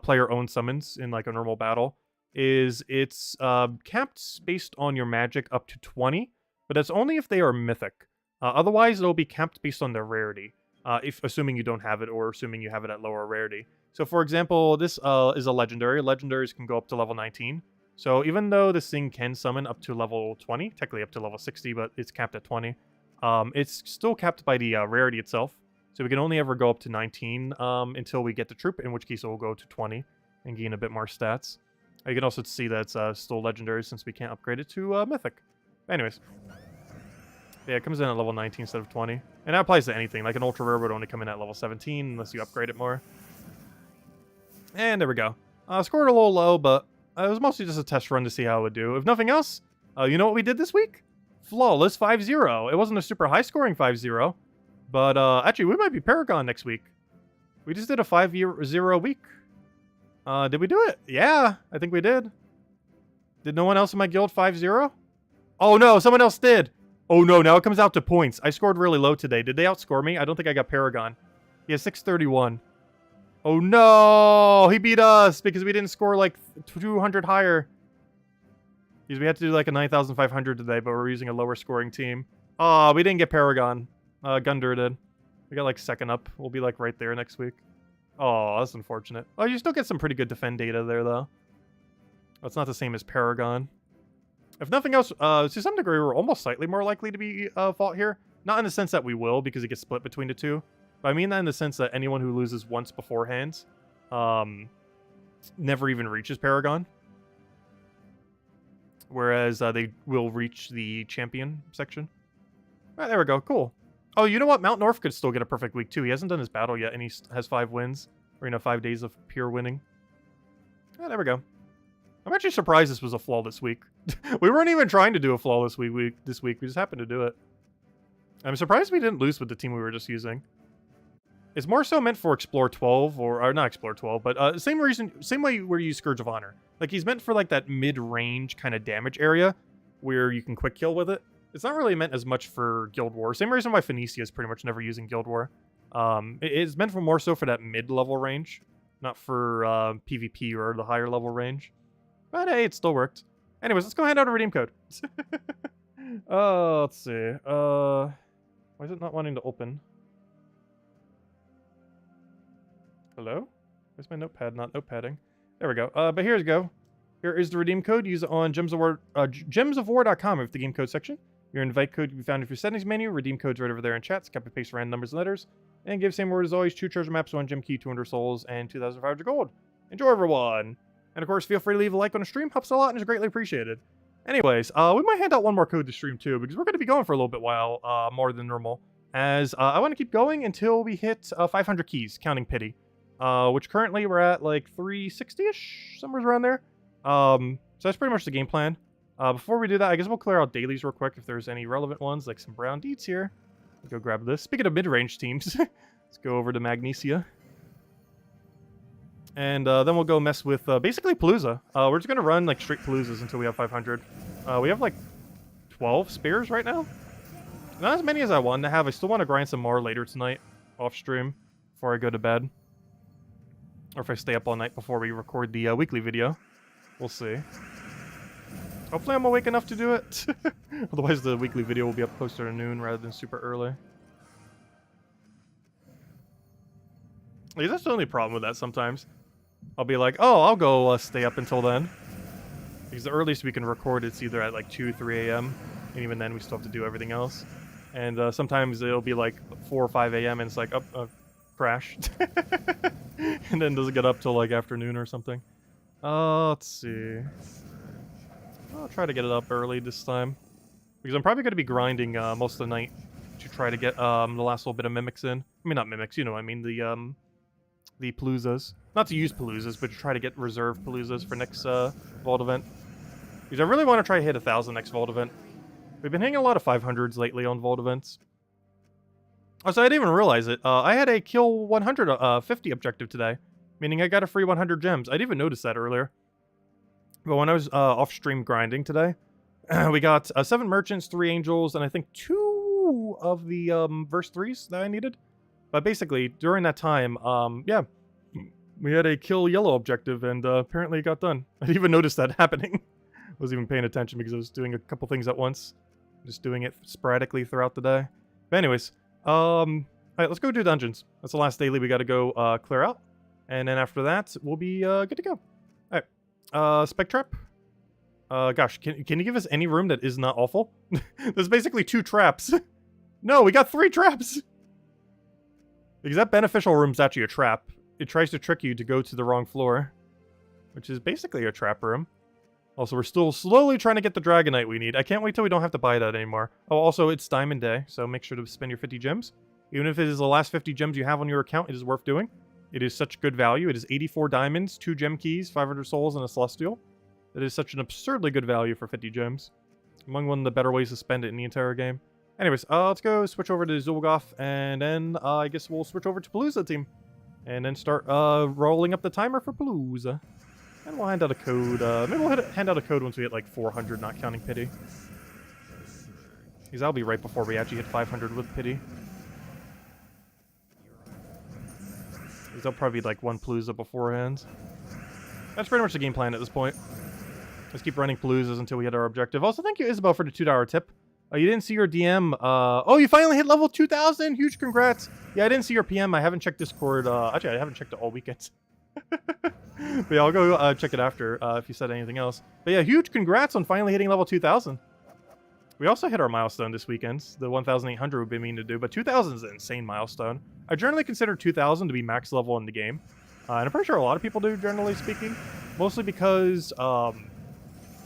player-owned summons in, like, a normal battle, is it's capped based on your magic up to 20, but that's only if they are mythic. Otherwise, it'll be capped based on their rarity, if assuming you don't have it or assuming you have it at lower rarity. So, for example, this is a legendary. Legendaries can go up to level 19. So, even though this thing can summon up to level 20, technically up to level 60, but it's capped at 20, it's still capped by the rarity itself. So we can only ever go up to 19 until we get the troop, in which case it will go to 20 and gain a bit more stats. You can also see that it's still legendary since we can't upgrade it to mythic. Anyways. Yeah, it comes in at level 19 instead of 20. And that applies to anything. Like an ultra rare would only come in at level 17 unless you upgrade it more. And there we go. Scored a little low, but it was mostly just a test run to see how it would do. If nothing else, you know what we did this week? Flawless 5-0. It wasn't a super high scoring 5-0. But actually, we might be Paragon next week. We just did a 5-0 week. Did we do it? Yeah, I think we did. Did no one else in my guild 5-0? Oh no, someone else did. Oh no, now it comes out to points. I scored really low today. Did they outscore me? I don't think I got Paragon. He has 631. Oh no, he beat us because we didn't score like 200 higher. Because we had to do like a 9,500 today, but we're using a lower scoring team. Oh, we didn't get Paragon. Gundur did. We got like second up. We'll be like right there next week. Oh, that's unfortunate. Oh, you still get some pretty good defend data there, though. That's not the same as Paragon. If nothing else, to some degree, we're almost slightly more likely to be fought here. Not in the sense that we will, because it gets split between the two. But I mean that in the sense that anyone who loses once beforehand never even reaches Paragon. Whereas they will reach the champion section. All right, there we go. Cool. Oh, you know what? Mount North could still get a perfect week, too. He hasn't done his battle yet, and he has 5 wins. Or, 5 days of pure winning. Oh, there we go. I'm actually surprised this was a flawless week. We weren't even trying to do a flawless week this week. We just happened to do it. I'm surprised we didn't lose with the team we were just using. It's more so meant for Explore 12, or not Explore 12, but same way where you use Scourge of Honor. Like, he's meant for, like, that mid-range kind of damage area where you can quick kill with it. It's not really meant as much for Guild War. Same reason why Phoenicia is pretty much never using Guild War. It's meant for more so for that mid-level range, not for PvP or the higher level range. But hey, it still worked. Anyways, let's go hand out a redeem code. Let's see. Why is it not wanting to open? Hello? Where's my notepad not notepadding? There we go. But here we go. Here is the redeem code. Use it on gemsofwar.com with the game code section. Your invite code can be found in your settings menu. Redeem code's right over there in chat. Copy paste random numbers and letters. And give same word as always: 2 treasure maps, 1 gem key, 200 souls, and 2,500 gold. Enjoy, everyone! And of course, feel free to leave a like on the stream. Helps a lot and is greatly appreciated. Anyways, we might hand out one more code to stream too, because we're going to be going for a little bit while, more than normal. As I want to keep going until we hit 500 keys, counting pity. Which currently we're at like 360-ish, somewhere around there. So that's pretty much the game plan. Before we do that, I guess we'll clear out dailies real quick if there's any relevant ones, like some brown deeds here. Let's go grab this. Speaking of mid-range teams, let's go over to Magnesia. And then we'll go mess with basically Palooza. We're just going to run like straight Paloozas until we have 500. We have like 12 spares right now. Not as many as I wanted to have. I still want to grind some more later tonight off stream before I go to bed. Or if I stay up all night before we record the weekly video. We'll see. Hopefully I'm awake enough to do it. Otherwise the weekly video will be up closer to noon rather than super early. Like, that's the only problem with that sometimes. I'll be like, oh, I'll go stay up until then. Because the earliest we can record it's either at like 2, 3 a.m. And even then we still have to do everything else. And sometimes it'll be like 4 or 5 a.m. and it's like, crash. And then doesn't get up till like afternoon or something. Let's see. I'll try to get it up early this time. Because I'm probably going to be grinding most of the night to try to get the last little bit of mimics in. I mean, not mimics, you know what I mean, the Paloozas. Not to use Paloozas, but to try to get reserve Paloozas for next Vault event. Because I really want to try to hit 1,000 next Vault event. We've been hitting a lot of 500s lately on Vault events. Also, I didn't even realize it. I had a kill 150 objective today. Meaning I got a free 100 gems. I didn't even notice that earlier. But when I was off-stream grinding today, we got 7 merchants, 3 angels, and I think 2 of the verse 3s that I needed. But basically, during that time, yeah, we had a kill yellow objective, and apparently it got done. I didn't even notice that happening. I wasn't even paying attention because I was doing a couple things at once. Just doing it sporadically throughout the day. But anyways, alright, let's go do dungeons. That's the last daily we gotta go clear out. And then after that, we'll be good to go. Alright, Spec Trap. Gosh, can you give us any room that is not awful? There's basically 2 traps. No, we got 3 traps! Because that beneficial room's actually a trap. It tries to trick you to go to the wrong floor. Which is basically a trap room. Also, we're still slowly trying to get the Dragonite we need. I can't wait till we don't have to buy that anymore. Oh, also, it's Diamond Day, so make sure to spend your 50 gems. Even if it is the last 50 gems you have on your account, it is worth doing. It is such good value. It is 84 diamonds, 2 gem keys, 500 souls, and a celestial. It is such an absurdly good value for 50 gems. Among one of the better ways to spend it in the entire game. Anyways, let's go switch over to Zul'Goth, and then I guess we'll switch over to Palooza team. And then start rolling up the timer for Palooza. And we'll hand out a code. Maybe we'll hand out a code once we hit like 400, not counting pity. Because that'll be right before we actually hit 500 with pity. Because there'll probably be like 1 Palooza beforehand. That's pretty much the game plan at this point. Let's keep running Paloozas until we hit our objective. Also, thank you, Isabel, for the $2 tip. You didn't see your DM. Oh, you finally hit level 2,000! Huge congrats! Yeah, I didn't see your PM. I haven't checked Discord. Actually, I haven't checked it all weekend. But yeah, I'll go check it after if you said anything else. But yeah, huge congrats on finally hitting level 2,000. We also hit our milestone this weekend. The 1,800 we've been meaning to do, but 2,000 is an insane milestone. I generally consider 2,000 to be max level in the game. And I'm pretty sure a lot of people do, generally speaking. Mostly because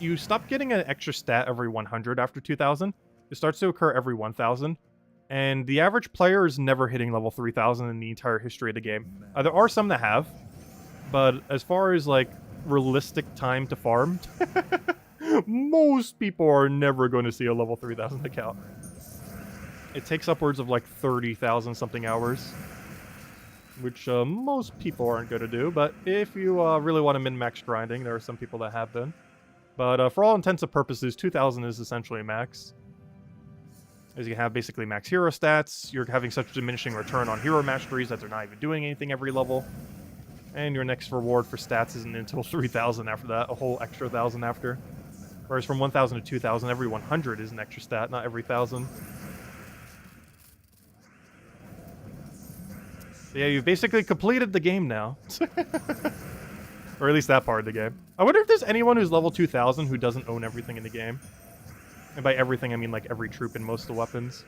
you stop getting an extra stat every 100 after 2,000. It starts to occur every 1,000. And the average player is never hitting level 3,000 in the entire history of the game. There are some that have. But as far as, like, realistic time to farm, most people are never going to see a level 3,000 account. It takes upwards of, like, 30,000 something hours. Which most people aren't going to do. But if you really want to min-max grinding, there are some people that have been. But for all intents and purposes, 2,000 is essentially max. As you have basically max hero stats, you're having such diminishing return on hero masteries that they're not even doing anything every level. And your next reward for stats isn't until 3,000 after that, a whole extra 1,000 after. Whereas from 1,000 to 2,000, every 100 is an extra stat, not every 1,000. So yeah, you've basically completed the game now. Or at least that part of the game. I wonder if there's anyone who's level 2,000 who doesn't own everything in the game. And by everything, I mean like every troop and most of the weapons.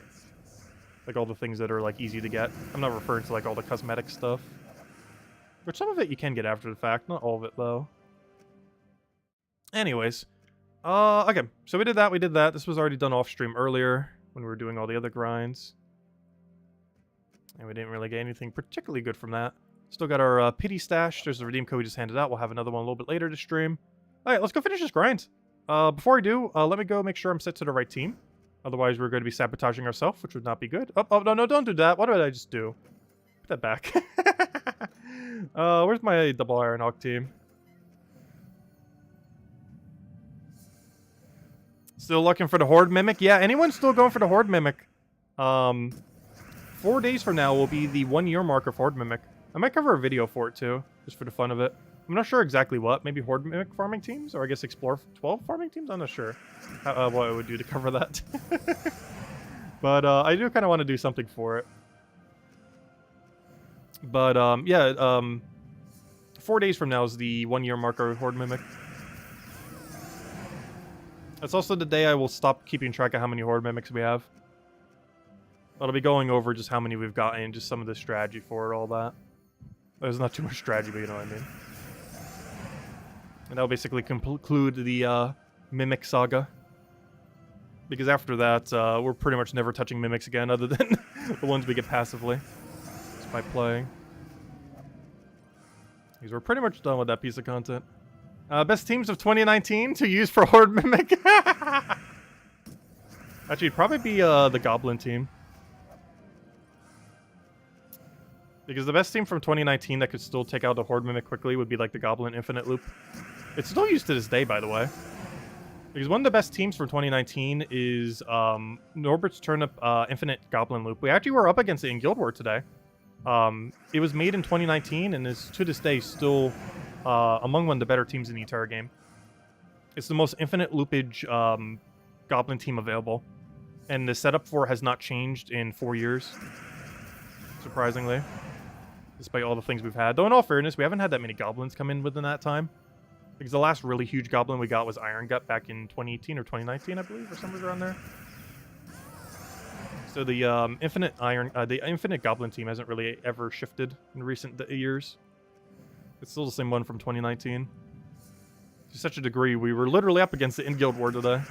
Like all the things that are like easy to get. I'm not referring to like all the cosmetic stuff. Which some of it you can get after the fact, not all of it though. Anyways. Okay. So we did that. This was already done off stream earlier when we were doing all the other grinds. And we didn't really get anything particularly good from that. Still got our pity stash. There's the redeem code we just handed out. We'll have another one a little bit later to stream. Alright, let's go finish this grind. Before I do, let me go make sure I'm set to the right team. Otherwise, we're going to be sabotaging ourselves, which would not be good. Oh, no, don't do that. What did I just do? Put that back. Where's my double Iron Hawk team? Still looking for the Horde Mimic? Yeah, anyone's still going for the Horde Mimic. 4 days from now will be the 1 year mark of Horde Mimic. I might cover a video for it too, just for the fun of it. I'm not sure exactly what. Maybe Horde Mimic farming teams? Or I guess Explore 12 farming teams? I'm not sure what I would do to cover that. But I do kind of want to do something for it. But yeah, 4 days from now is the 1 year marker of Horde Mimic. That's also the day I will stop keeping track of how many Horde Mimics we have. I'll be going over just how many we've gotten and just some of the strategy for it, all that. There's not too much strategy, but you know what I mean. And that'll basically conclude the Mimic saga. Because after that, we're pretty much never touching Mimics again, other than the ones we get passively. Just by playing. Because we're pretty much done with that piece of content. Best teams of 2019 to use for Horde Mimic. Actually, it'd probably be the Goblin team. Because the best team from 2019 that could still take out the Horde Mimic quickly would be like the Goblin Infinite Loop. It's still used to this day, by the way. Because one of the best teams from 2019 is Norbert's Turnip Infinite Goblin Loop. We actually were up against it in Guild War today. It was made in 2019 and is to this day still among one of the better teams in the entire game. It's the most infinite loopage Goblin team available. And the setup for it has not changed in 4 years. Surprisingly. Despite all the things we've had. Though in all fairness, we haven't had that many Goblins come in within that time. Because the last really huge Goblin we got was Iron Gut back in 2018 or 2019, I believe, or somewhere around there. So the Infinite Goblin team hasn't really ever shifted in recent years. It's still the same one from 2019. To such a degree, we were literally up against it in Guild War today.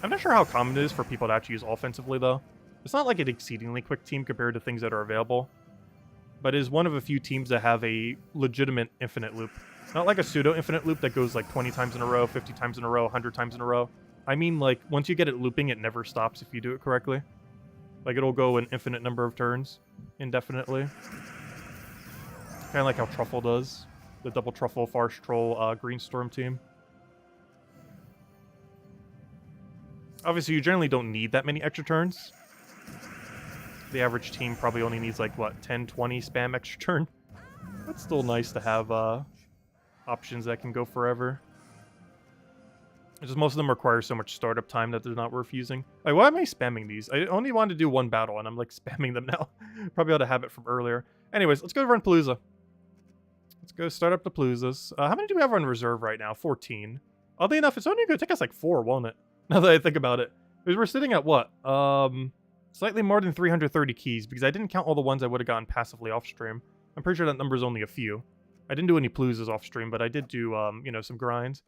I'm not sure how common it is for people to actually use offensively, though. It's not like an exceedingly quick team compared to things that are available. But it is one of a few teams that have a legitimate infinite loop. Not like a pseudo-infinite loop that goes like 20 times in a row, 50 times in a row, 100 times in a row. I mean, like, once you get it looping, it never stops if you do it correctly. Like, it'll go an infinite number of turns, indefinitely. Kind of like how Truffle does. The double Truffle, Farce Troll, Green Storm team. Obviously, you generally don't need that many extra turns. The average team probably only needs, like, what, 10, 20 spam extra turn? It's still nice to have options that can go forever. It's just most of them require so much startup time that they're not worth using. Like, why am I spamming these? I only wanted to do one battle, and I'm, like, spamming them now. Probably ought to have it from earlier. Anyways, let's go run Palooza. Let's go start up the Paloozas. How many do we have on reserve right now? 14. Oddly enough, it's only going to take us, like, 4, won't it? Now that I think about it. Because we're sitting at what? Slightly more than 330 keys, because I didn't count all the ones I would have gotten passively off stream. I'm pretty sure that number is only a few. I didn't do any Paloozas off stream, but I did do, you know, some grinds.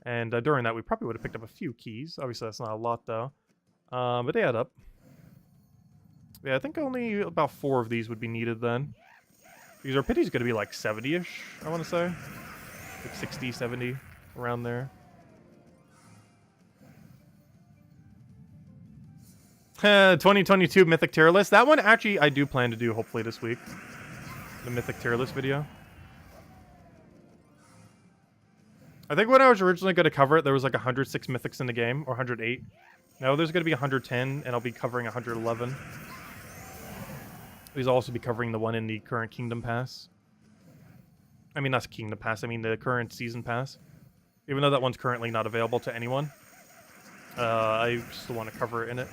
And during that, we probably would have picked up a few keys. Obviously, that's not a lot, though. But they add up. Yeah, I think only about 4 of these would be needed then. Because our pity's going to be like 70-ish, I want to say. Like 60, 70, around there. 2022 Mythic Tier List. That one, actually, I do plan to do, hopefully, this week. The Mythic Tier List video. I think when I was originally going to cover it, there was like 106 Mythics in the game, or 108. Now there's going to be 110, and I'll be covering 111. We'll also be covering the one in the current Kingdom Pass. I mean, not Kingdom Pass, I mean the current Season Pass. Even though that one's currently not available to anyone. I still want to cover it in it.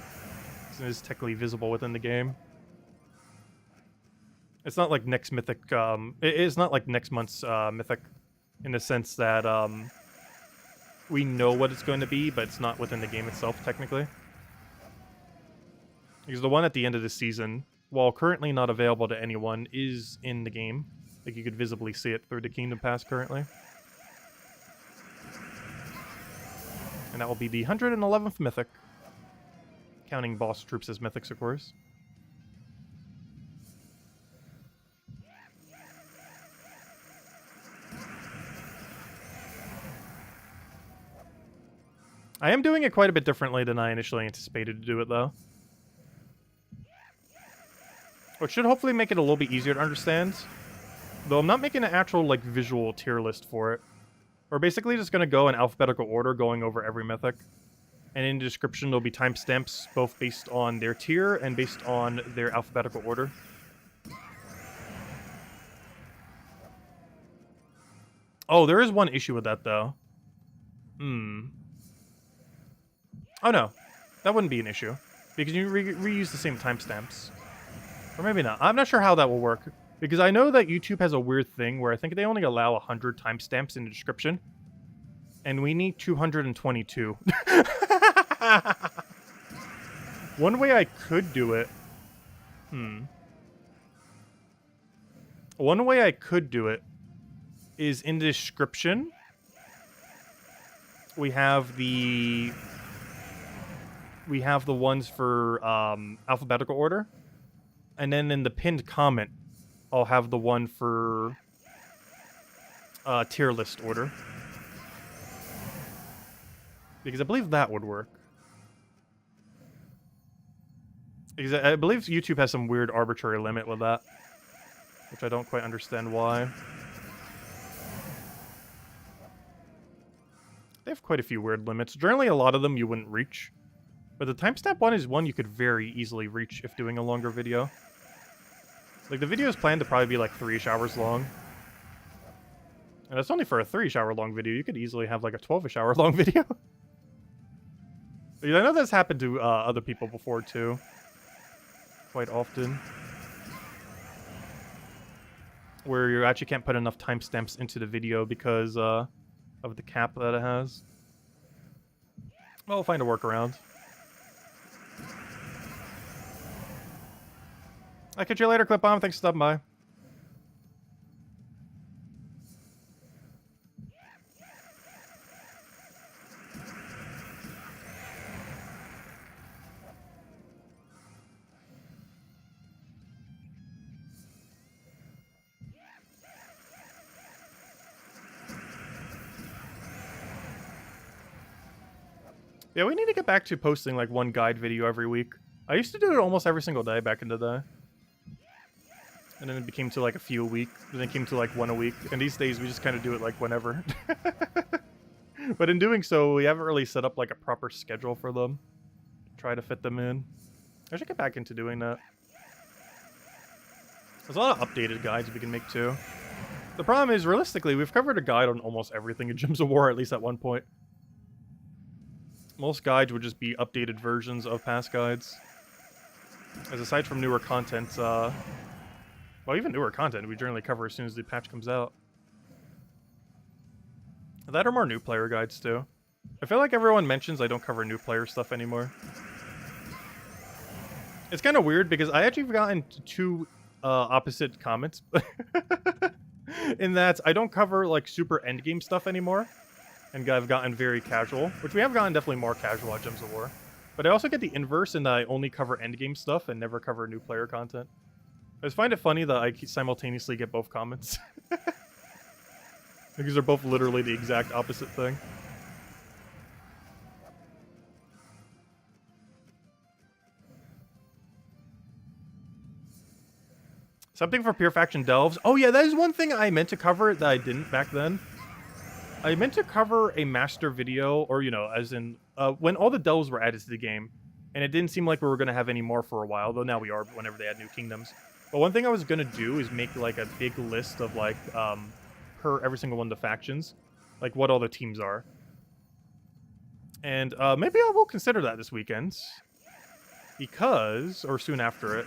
It is technically visible within the game. It's not like next Mythic, it is not like next month's Mythic. In the sense that we know what it's going to be, but it's not within the game itself, technically. Because the one at the end of the season, while currently not available to anyone, is in the game. Like, you could visibly see it through the Kingdom Pass currently. And that will be the 111th mythic. Counting boss troops as mythics, of course. I am doing it quite a bit differently than I initially anticipated to do it, though. Which should hopefully make it a little bit easier to understand. Though I'm not making an actual, like, visual tier list for it. We're basically just going to go in alphabetical order, going over every mythic. And in the description, there'll be timestamps, both based on their tier and based on their alphabetical order. Oh, there is one issue with that, though. Oh, no. That wouldn't be an issue. Because you reuse the same timestamps. Or maybe not. I'm not sure how that will work. Because I know that YouTube has a weird thing where I think they only allow 100 timestamps in the description. And we need 222. One way I could do it... One way I could do it is in the description. We have the ones for alphabetical order. And then in the pinned comment, I'll have the one for tier list order. Because I believe that would work. Because I believe YouTube has some weird arbitrary limit with that. Which I don't quite understand why. They have quite a few weird limits. Generally, a lot of them you wouldn't reach. But the timestamp one is one you could very easily reach if doing a longer video. Like, the video is planned to probably be like 3-ish hours long. And that's only for a 3-ish hour long video. You could easily have like a 12-ish hour long video. I know that's happened to other people before too. Quite often. Where you actually can't put enough timestamps into the video because of the cap that it has. Well, we'll find a workaround. I'll catch you later, Clip Bomb. Thanks for stopping by. Yeah, we need to get back to posting like one guide video every week. I used to do it almost every single day back in the day. And then it became to like a few a week. Then it came to like one a week. And these days we just kind of do it like whenever. But in doing so, we haven't really set up like a proper schedule for them. Try to fit them in. I should get back into doing that. There's a lot of updated guides we can make too. The problem is, realistically, we've covered a guide on almost everything in Gems of War, at least at one point. Most guides would just be updated versions of past guides. As aside from newer content, well, even newer content we generally cover as soon as the patch comes out. That or more new player guides, too. I feel like everyone mentions I don't cover new player stuff anymore. It's kind of weird, because I actually have gotten two opposite comments. In that, I don't cover, like, super endgame stuff anymore. And I've gotten very casual, which we have gotten definitely more casual at Gems of War. But I also get the inverse in that I only cover endgame stuff and never cover new player content. I just find it funny that I simultaneously get both comments. Because they're both literally the exact opposite thing. Something for Pure Faction Delves. Oh yeah, that is one thing I meant to cover that I didn't back then. I meant to cover a master video, or, you know, as in, when all the delves were added to the game, and it didn't seem like we were going to have any more for a while, though now we are whenever they add new kingdoms. But one thing I was going to do is make, like, a big list of, like, per every single one of the factions, like, what all the teams are. And, maybe I will consider that this weekend. Because, or soon after it,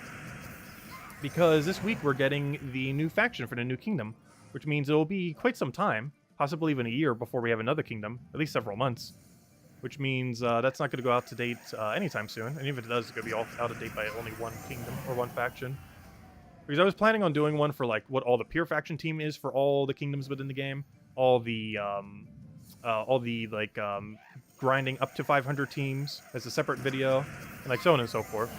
because this week we're getting the new faction for the new kingdom, which means it will be quite some time. Possibly even a year before we have another kingdom, at least several months. Which means that's not going to go out to date anytime soon. And even if it does, it's going to be out of date by only one kingdom or one faction. Because I was planning on doing one for like what all the Pure Faction team is for all the kingdoms within the game, all the grinding up to 500 teams as a separate video, and like so on and so forth.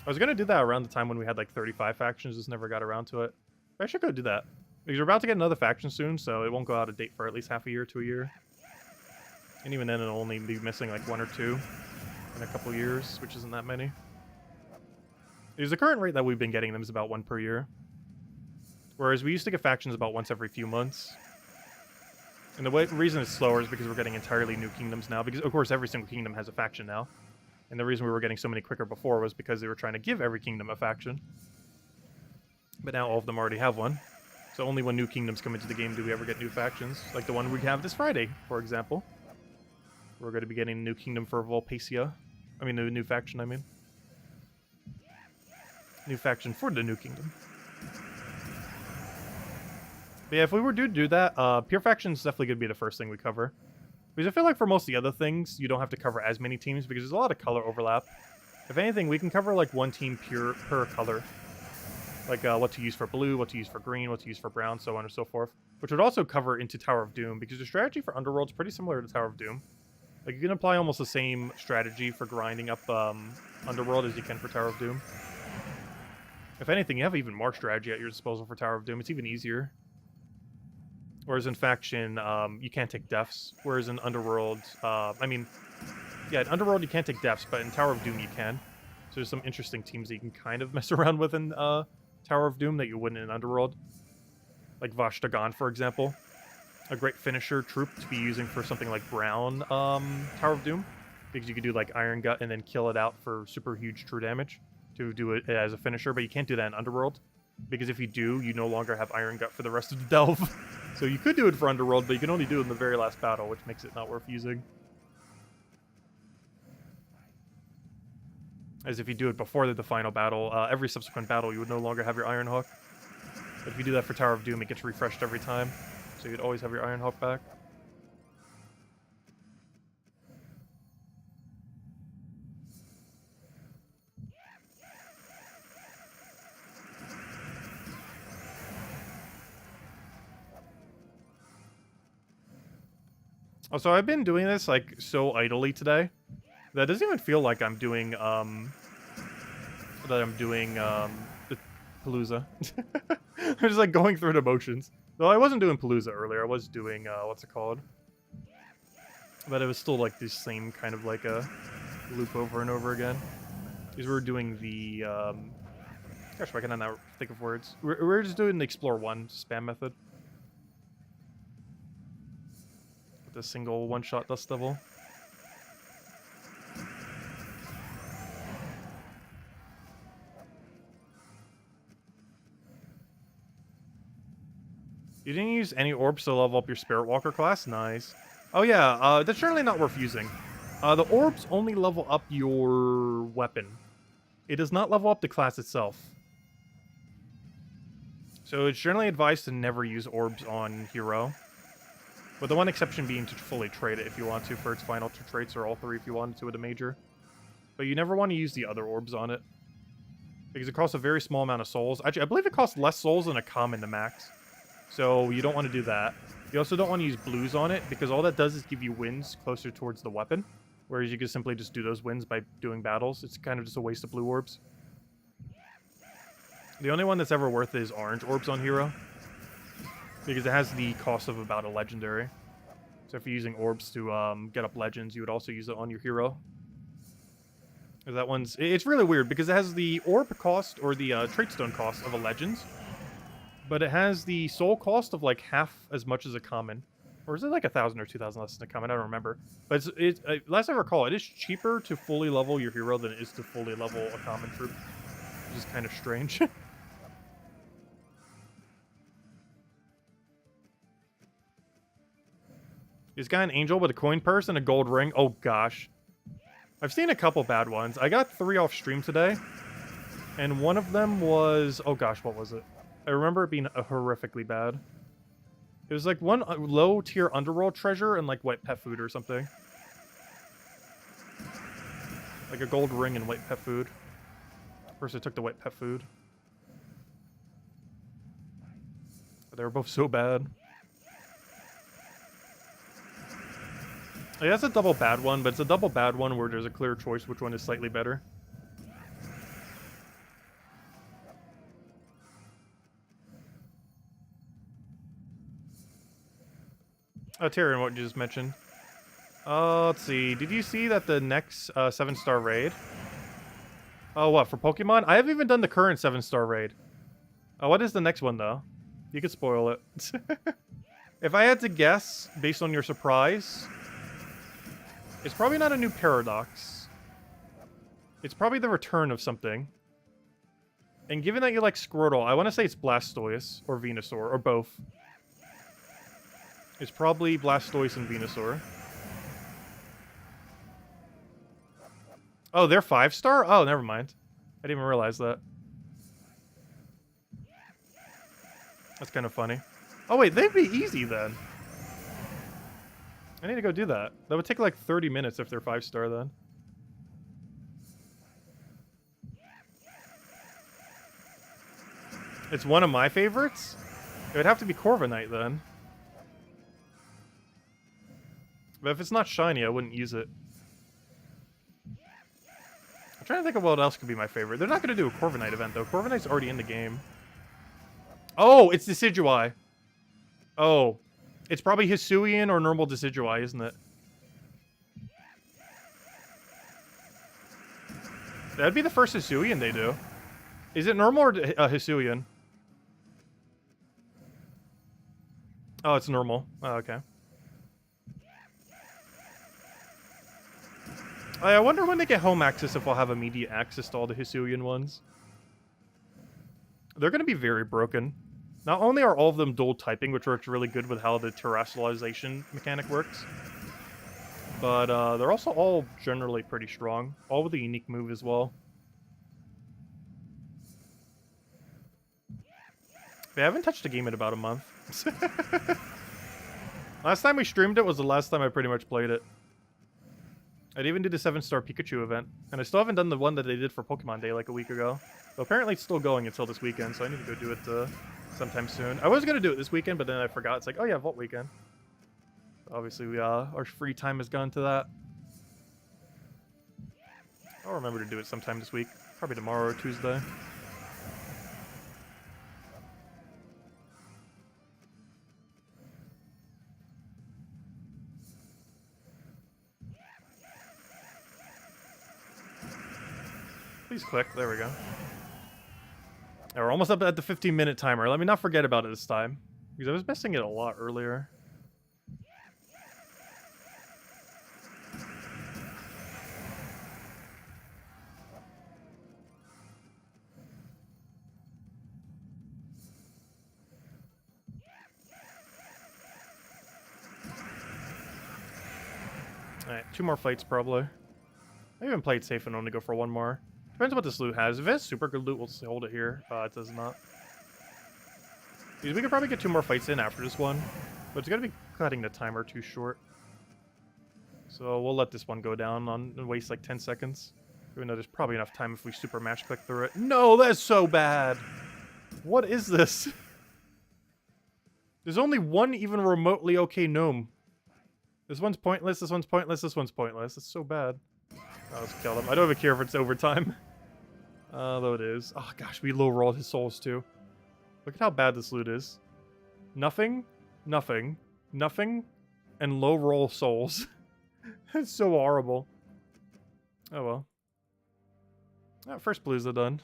I was gonna do that around the time when we had like 35 factions, just never got around to it. But I should go do that. Because we're about to get another faction soon, so it won't go out of date for at least half a year to a year. And even then, it'll only be missing like 1 or 2 in a couple years, which isn't that many. Because the current rate that we've been getting them is about 1 per year. Whereas we used to get factions about once every few months. And the reason it's slower is because we're getting entirely new kingdoms now. Because, of course, every single kingdom has a faction now. And the reason we were getting so many quicker before was because they were trying to give every kingdom a faction. But now all of them already have one. So only when new kingdoms come into the game do we ever get new factions. Like the one we have this Friday, for example. We're going to be getting a new kingdom for Volpacia. I mean, the new faction, I mean. New faction for the new kingdom. But yeah, if we were to do that, pure faction is definitely going to be the first thing we cover. Because I feel like for most of the other things, you don't have to cover as many teams because there's a lot of color overlap. If anything, we can cover like 1 team pure per color. Like what to use for blue, what to use for green, what to use for brown, so on and so forth. Which would also cover into Tower of Doom, because the strategy for Underworld is pretty similar to Tower of Doom. Like, you can apply almost the same strategy for grinding up Underworld as you can for Tower of Doom. If anything, you have even more strategy at your disposal for Tower of Doom. It's even easier. Whereas in Faction, you can't take deaths. Whereas in Underworld, in Underworld you can't take deaths, but in Tower of Doom you can. So there's some interesting teams that you can kind of mess around with in Tower of Doom that you wouldn't in Underworld. Like Vashtagan, for example. A great finisher troop to be using for something like Brown Tower of Doom. Because you could do like Iron Gut and then kill it out for super huge true damage to do it as a finisher, but you can't do that in Underworld. Because if you do, you no longer have Iron Gut for the rest of the delve. So you could do it for Underworld, but you can only do it in the very last battle, which makes it not worth using. As if you do it before the final battle, every subsequent battle you would no longer have your Iron Hook. But if you do that for Tower of Doom, it gets refreshed every time. So you'd always have your Iron Hook back. Also, I've been doing this, like, so idly today that it doesn't even feel like I'm doing, the Palooza. I'm just, like, going through the motions. Though I wasn't doing Palooza earlier, I was doing, what's it called? But it was still, like, the same kind of, like, a loop over and over again. Because we were doing the, gosh, I cannot think of words. We're just doing the Explore 1 spam method. The single one-shot Dust Devil. You didn't use any orbs to level up your Spirit Walker class? Nice. Oh yeah, that's generally not worth using. The orbs only level up your weapon. It does not level up the class itself. So it's generally advised to never use orbs on Hero. With the one exception being to fully trade it if you want to for its final 2 traits, or all 3 if you wanted to at a major. But you never want to use the other orbs on it. Because it costs a very small amount of souls. Actually, I believe it costs less souls than a common to max. So you don't want to do that. You also don't want to use blues on it, because all that does is give you wins closer towards the weapon. Whereas you can simply just do those wins by doing battles. It's kind of just a waste of blue orbs. The only one that's ever worth it is orange orbs on Hero. Because it has the cost of about a legendary. So if you're using orbs to get up legends, you would also use it on your hero. That one's... It's really weird because it has the orb cost, or the trait stone cost of a legends. But it has the soul cost of like half as much as a common. Or is it like 1,000 or 2,000 less than a common? I don't remember. But last I recall, it is cheaper to fully level your hero than it is to fully level a common troop. Which is kind of strange. He's got an angel with a coin purse and a gold ring. Oh, gosh. I've seen a couple bad ones. I got 3 off stream today. And one of them was... Oh, gosh, what was it? I remember it being horrifically bad. It was like one low-tier underworld treasure and like white pet food or something. Like a gold ring and white pet food. First I took the white pet food. But they were both so bad. Yeah, that's a double bad one, but it's a double bad one where there's a clear choice which one is slightly better. Oh, Tyrion, what you just mentioned. Let's see. Did you see that the next 7-star raid? Oh, what, for Pokemon? I haven't even done the current 7-star raid. Oh, what is the next one, though? You could spoil it. If I had to guess, based on your surprise, it's probably not a new Paradox. It's probably the return of something. And given that you like Squirtle, I want to say it's Blastoise or Venusaur, or both. It's probably Blastoise and Venusaur. Oh, they're 5-star? Oh, never mind. I didn't even realize that. That's kind of funny. Oh, wait, they'd be easy then. I need to go do that. That would take like 30 minutes if they're 5-star then. It's one of my favorites? It would have to be Corviknight then. But if it's not shiny, I wouldn't use it. I'm trying to think of what else could be my favorite. They're not going to do a Corviknight event, though. Corviknight's already in the game. Oh, it's Decidueye. Oh. It's probably Hisuian or normal Decidueye, isn't it? That'd be the first Hisuian they do. Is it normal or Hisuian? Oh, it's normal. Oh, okay. I wonder when they get home access if I'll have immediate access to all the Hisuian ones. They're going to be very broken. Not only are all of them dual typing, which works really good with how the terrestrialization mechanic works, but they're also all generally pretty strong. All with a unique move as well. I haven't touched a game in about a month. Last time we streamed it was the last time I pretty much played it. I didn't even do the 7-star Pikachu event, and I still haven't done the one that they did for Pokemon Day like a week ago. So apparently it's still going until this weekend, so I need to go do it sometime soon. I was going to do it this weekend, but then I forgot. It's like, oh yeah, Vault Weekend. Obviously, our free time has gone to that. I'll remember to do it sometime this week. Probably tomorrow or Tuesday. Please click. There we go. Yeah, we're almost up at the 15-minute timer. Let me not forget about it this time, because I was missing it a lot earlier. Alright, 2 more fights probably. I even played safe and only go for 1 more. Depends what this loot has. If it has super good loot, we'll hold it here. It does not. Because we could probably get 2 more fights in after this one. But it's going to be cutting the timer too short. So we'll let this one go down and waste like 10 seconds. Even though there's probably enough time if we super match click through it. No, that's so bad! What is this? There's only one even remotely okay gnome. This one's pointless, this one's pointless, this one's pointless. It's so bad. Oh, let's kill him. I don't even care if it's overtime. Though it is. Oh gosh, we low rolled his souls too. Look at how bad this loot is. Nothing, nothing, nothing, and low roll souls. It's so horrible. Oh well. First Palooza done.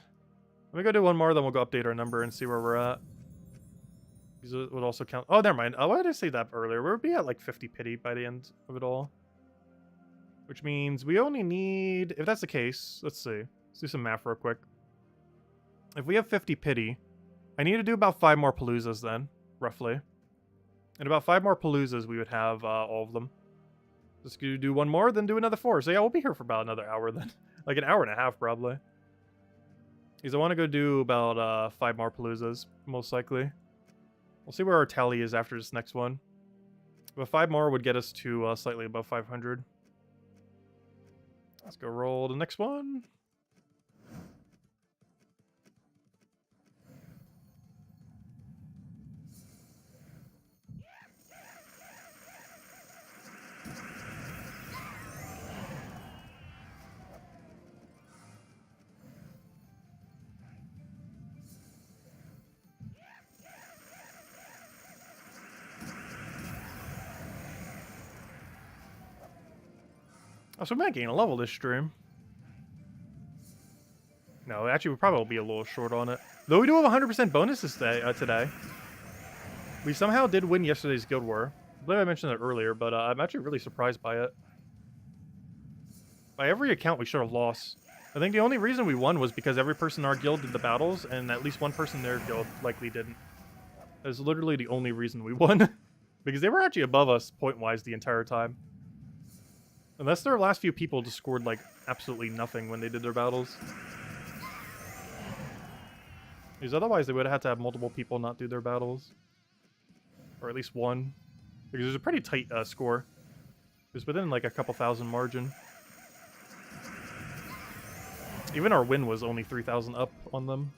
Let me go do 1 more, then we'll go update our number and see where we're at. Because it would also count. Oh, never mind. Why did I say that earlier? We'll be at like 50 pity by the end of it all. Which means we only need... If that's the case, let's see. Let's do some math real quick. If we have 50 pity, I need to do about 5 more Paloozas then, roughly. And about 5 more Paloozas, we would have all of them. Just do 1 more, then do another 4. So yeah, we'll be here for about another hour then. Like an hour and a half, probably. Because I want to go do about 5 more Paloozas, most likely. We'll see where our tally is after this next one. But 5 more would get us to slightly above 500. Let's go roll the next one. Oh, so we might gain a level this stream. No, actually, we probably will be a little short on it. Though we do have 100% bonuses today. We somehow did win yesterday's Guild War. I believe I mentioned it earlier, but I'm actually really surprised by it. By every account, we should have lost. I think the only reason we won was because every person in our guild did the battles, and at least one person in their guild likely didn't. That's literally the only reason we won. Because they were actually above us point-wise the entire time. Unless their last few people just scored, like, absolutely nothing when they did their battles. Because otherwise they would have had to have multiple people not do their battles. Or at least one. Because there's a pretty tight score. It was within, like, a couple thousand margin. Even our win was only 3,000 up on them.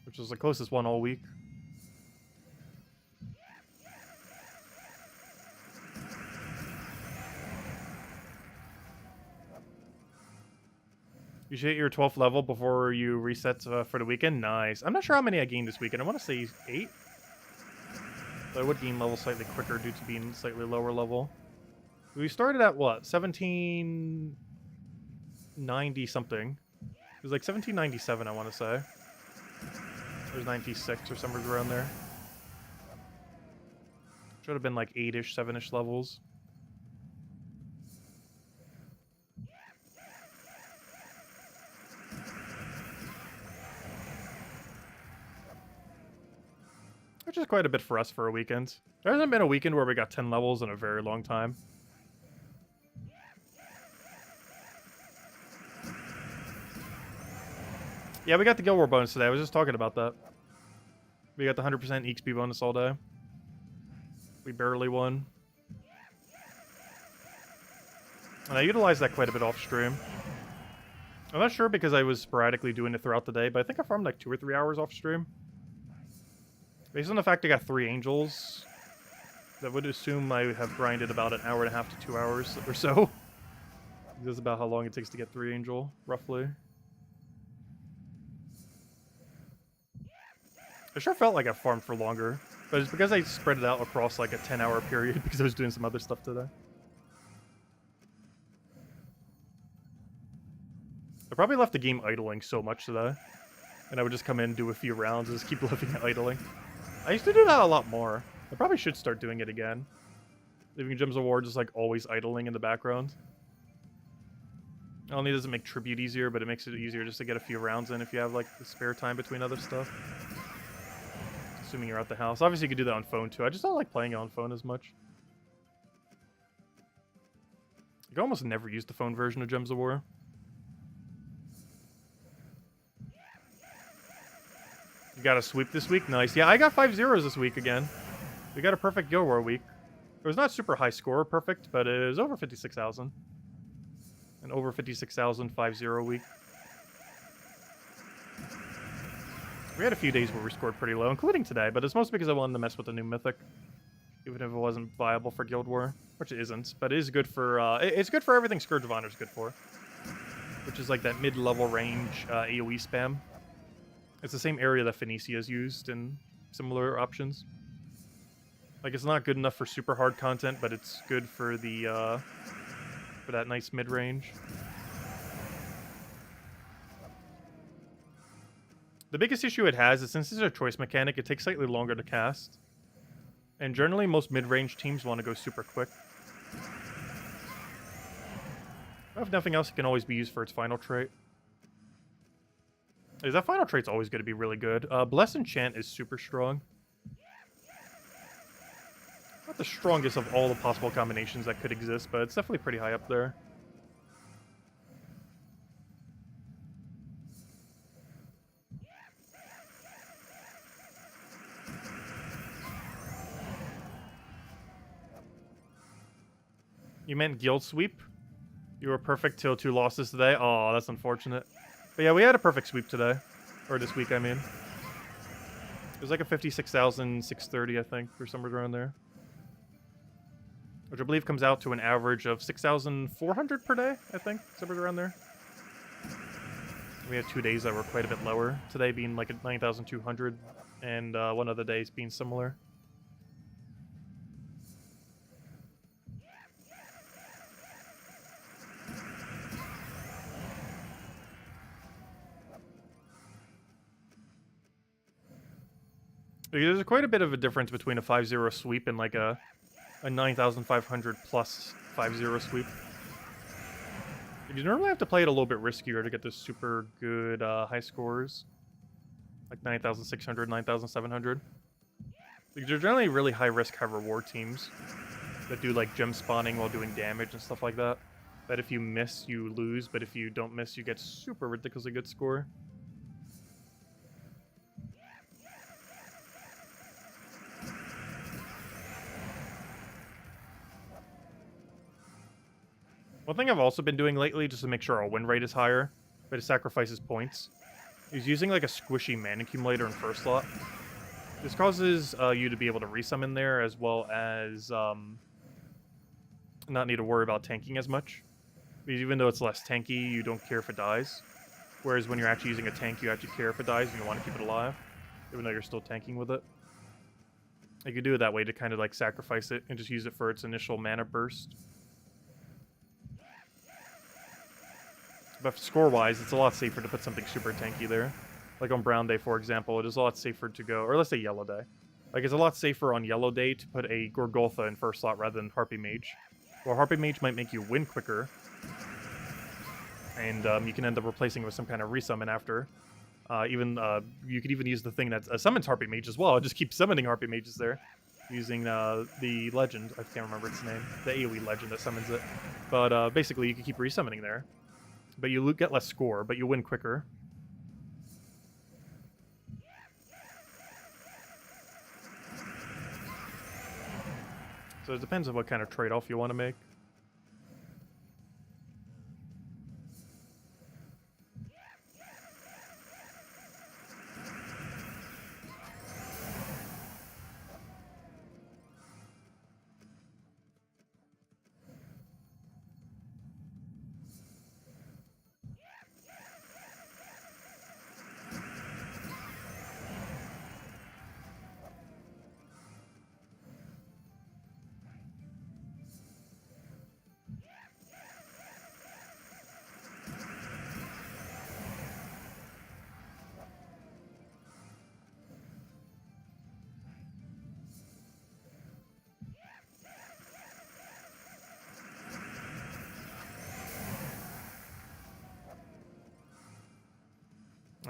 Which was the closest one all week. You should hit your 12th level before you reset for the weekend. Nice. I'm not sure how many I gained this weekend. I want to say 8. But I would gain level slightly quicker due to being slightly lower level. We started at what? 1790 something. It was like 1797, I want to say. It was 96 or somewhere around there. Should have been like 8-ish, 7-ish levels. Which is quite a bit for us for a weekend. There hasn't been a weekend where we got 10 levels in a very long time. Yeah, we got the Guild War bonus today. I was just talking about that. We got the 100% EXP bonus all day. We barely won. And I utilized that quite a bit off stream. I'm not sure because I was sporadically doing it throughout the day, but I think I farmed like 2 or 3 hours off stream. Based on the fact I got 3 angels, that would assume I have grinded about an hour and a half to 2 hours or so. That's about how long it takes to get 3 angel, roughly. I sure felt like I farmed for longer, but it's because I spread it out across like a 10-hour period because I was doing some other stuff today. I probably left the game idling so much today, and I would just come in, do a few rounds, and just keep leaving it idling. I used to do that a lot more. I probably should start doing it again. Leaving Gems of War just like always idling in the background. Not only does it make tribute easier, but it makes it easier just to get a few rounds in if you have like the spare time between other stuff. Assuming you're at the house. Obviously you could do that on phone too. I just don't like playing it on phone as much. I can almost never use the phone version of Gems of War. You got a sweep this week? Nice. Yeah, I got 5 zeros this week again. We got a perfect Guild War week. It was not super high score perfect, but it was over 56,000. An over 56,000 5-0 week. We had a few days where we scored pretty low, including today, but it's mostly because I wanted to mess with the new mythic. Even if it wasn't viable for Guild War, which it isn't, but it is good for, it's good for everything Scourge of Honor is good for. Which is like that mid-level range AoE spam. It's the same area that Phoenicia's used in similar options. Like, it's not good enough for super hard content, but it's good for the, for that nice mid-range. The biggest issue it has is since it's a choice mechanic, it takes slightly longer to cast. And generally, most mid-range teams want to go super quick. If nothing else, it can always be used for its final trait. That final trait's always going to be really good. Bless Enchant is super strong. Not the strongest of all the possible combinations that could exist, but it's definitely pretty high up there. You meant guild sweep? You were perfect till 2 losses today? Oh, that's unfortunate. But yeah, we had a perfect sweep today. Or this week, I mean. It was like a 56,630, I think, or somewhere around there. Which I believe comes out to an average of 6,400 per day, I think, somewhere around there. We had 2 days that were quite a bit lower. Today being like at 9,200, and one of the days being similar. There's quite a bit of a difference between a 5-0 sweep and like a 9,500 plus 5-0 sweep. You normally have to play it a little bit riskier to get the super good high scores. Like 9,600, 9,700. They're generally really high risk, high reward teams that do like gem spawning while doing damage and stuff like that. That if you miss, you lose, but if you don't miss, you get super ridiculously good score. One thing I've also been doing lately, just to make sure our win rate is higher, but it sacrifices points, is using like a squishy mana accumulator in first slot. This causes you to be able to resummon there, as well as not need to worry about tanking as much. Because even though it's less tanky, you don't care if it dies. Whereas when you're actually using a tank, you actually care if it dies and you want to keep it alive, even though you're still tanking with it. You could do it that way to kind of like sacrifice it and just use it for its initial mana burst. But score-wise, it's a lot safer to put something super tanky there. Like on Brown Day, for example, it is a lot safer to go... Or let's say Yellow Day. Like, it's a lot safer on Yellow Day to put a Gorgoltha in first slot rather than Harpy Mage. Well, Harpy Mage might make you win quicker. And you can end up replacing it with some kind of resummon after. You could even use the thing that summons Harpy Mage as well. Just keep summoning Harpy Mages there. Using the legend. I can't remember its name. The AoE legend that summons it. But basically, you can keep resummoning there. But you get less score, but you win quicker. So it depends on what kind of trade-off you want to make.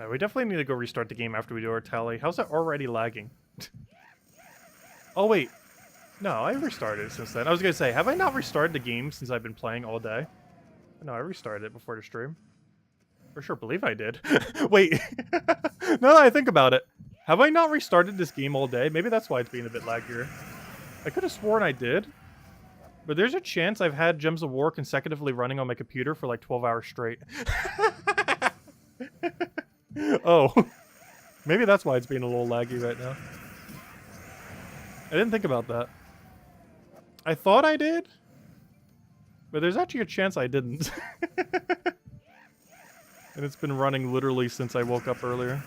We definitely need to go restart the game after we do our tally. How's that already lagging? Oh, wait. No, I restarted since then. I was going to say, have I not restarted the game since I've been playing all day? No, I restarted it before the stream. For sure believe I did. Wait. Now that I think about it, have I not restarted this game all day? Maybe that's why it's being a bit laggier. I could have sworn I did. But there's a chance I've had Gems of War consecutively running on my computer for like 12 hours straight. Oh. Maybe that's why it's being a little laggy right now. I didn't think about that. I thought I did. But there's actually a chance I didn't. And it's been running literally since I woke up earlier.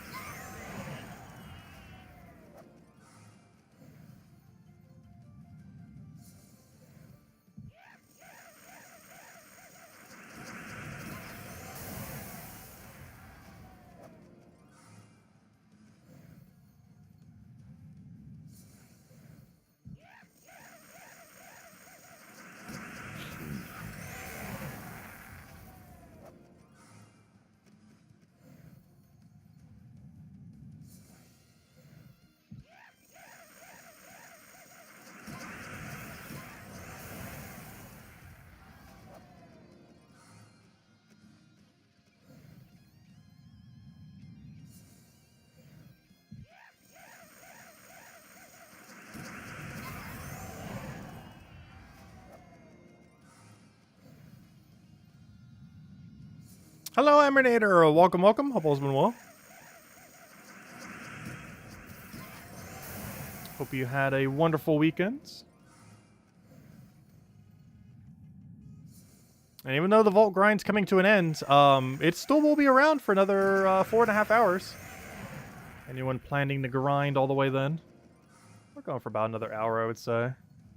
Hello, Emernator. Welcome, welcome. Hope all's been well. Hope you had a wonderful weekend. And even though the vault grind's coming to an end, it still will be around for another 4.5 hours. Anyone planning to grind all the way then? We're going for about another hour, I would say.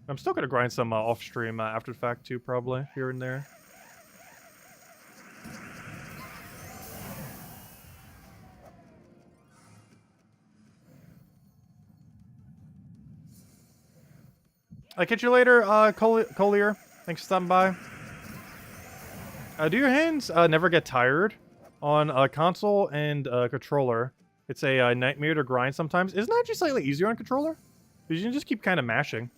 I'm still going to grind some off-stream after the fact too, probably, here and there. I'll catch you later, Collier. Thanks for stopping by. Do your hands never get tired on a console and controller? It's a nightmare to grind sometimes. Isn't that just slightly easier on controller? Because you can just keep kind of mashing.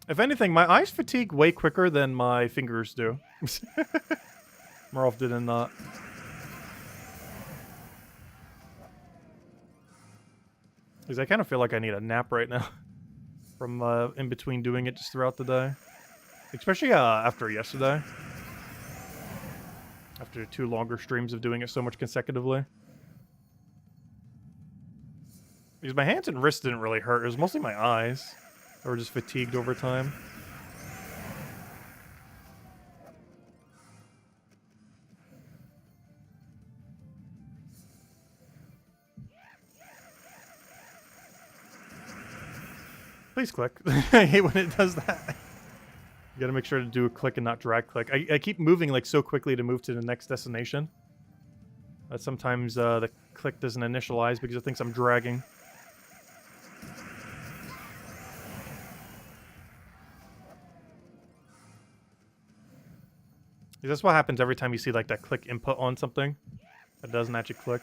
If anything, my eyes fatigue way quicker than my fingers do. More often than not. Because I kind of feel like I need a nap right now. From in between doing it just throughout the day. Especially after yesterday. After 2 longer streams of doing it so much consecutively. Because my hands and wrists didn't really hurt. It was mostly my eyes. That were just fatigued over time. Please click. I hate when it does that. You gotta make sure to do a click and not drag click. I keep moving like so quickly to move to the next destination. That sometimes the click doesn't initialize because it thinks I'm dragging. That's what happens every time you see like that click input on something. It doesn't actually click.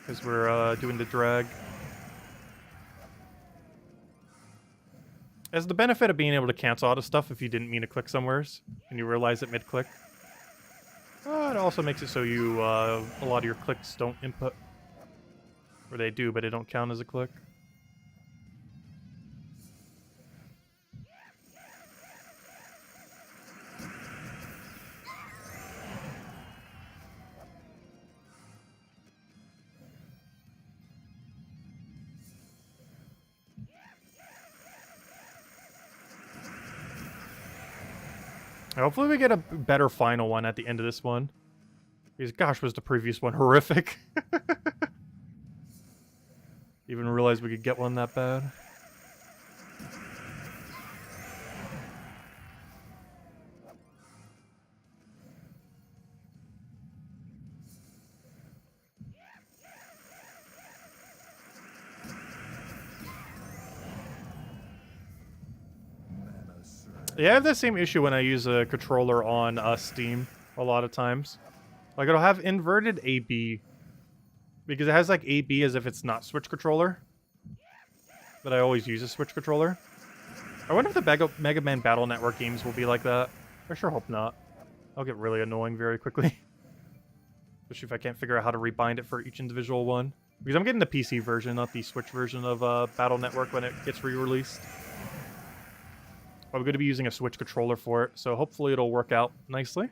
Because we're doing the drag. As the benefit of being able to cancel out of stuff if you didn't mean to click somewheres and you realize it mid-click. It also makes it so you, a lot of your clicks don't input. Or they do, but they don't count as a click. Hopefully we get a better final one at the end of this one. Because gosh, was the previous one horrific. Even realized we could get one that bad. Yeah, I have the same issue when I use a controller on Steam a lot of times. Like, it'll have inverted AB. Because it has, like, AB as if it's not Switch controller. But I always use a Switch controller. I wonder if the Mega Man Battle Network games will be like that. I sure hope not. I'll get really annoying very quickly. Especially if I can't figure out how to rebind it for each individual one. Because I'm getting the PC version, not the Switch version of Battle Network when it gets re-released. I'm going to be using a Switch controller for it, so hopefully it'll work out nicely.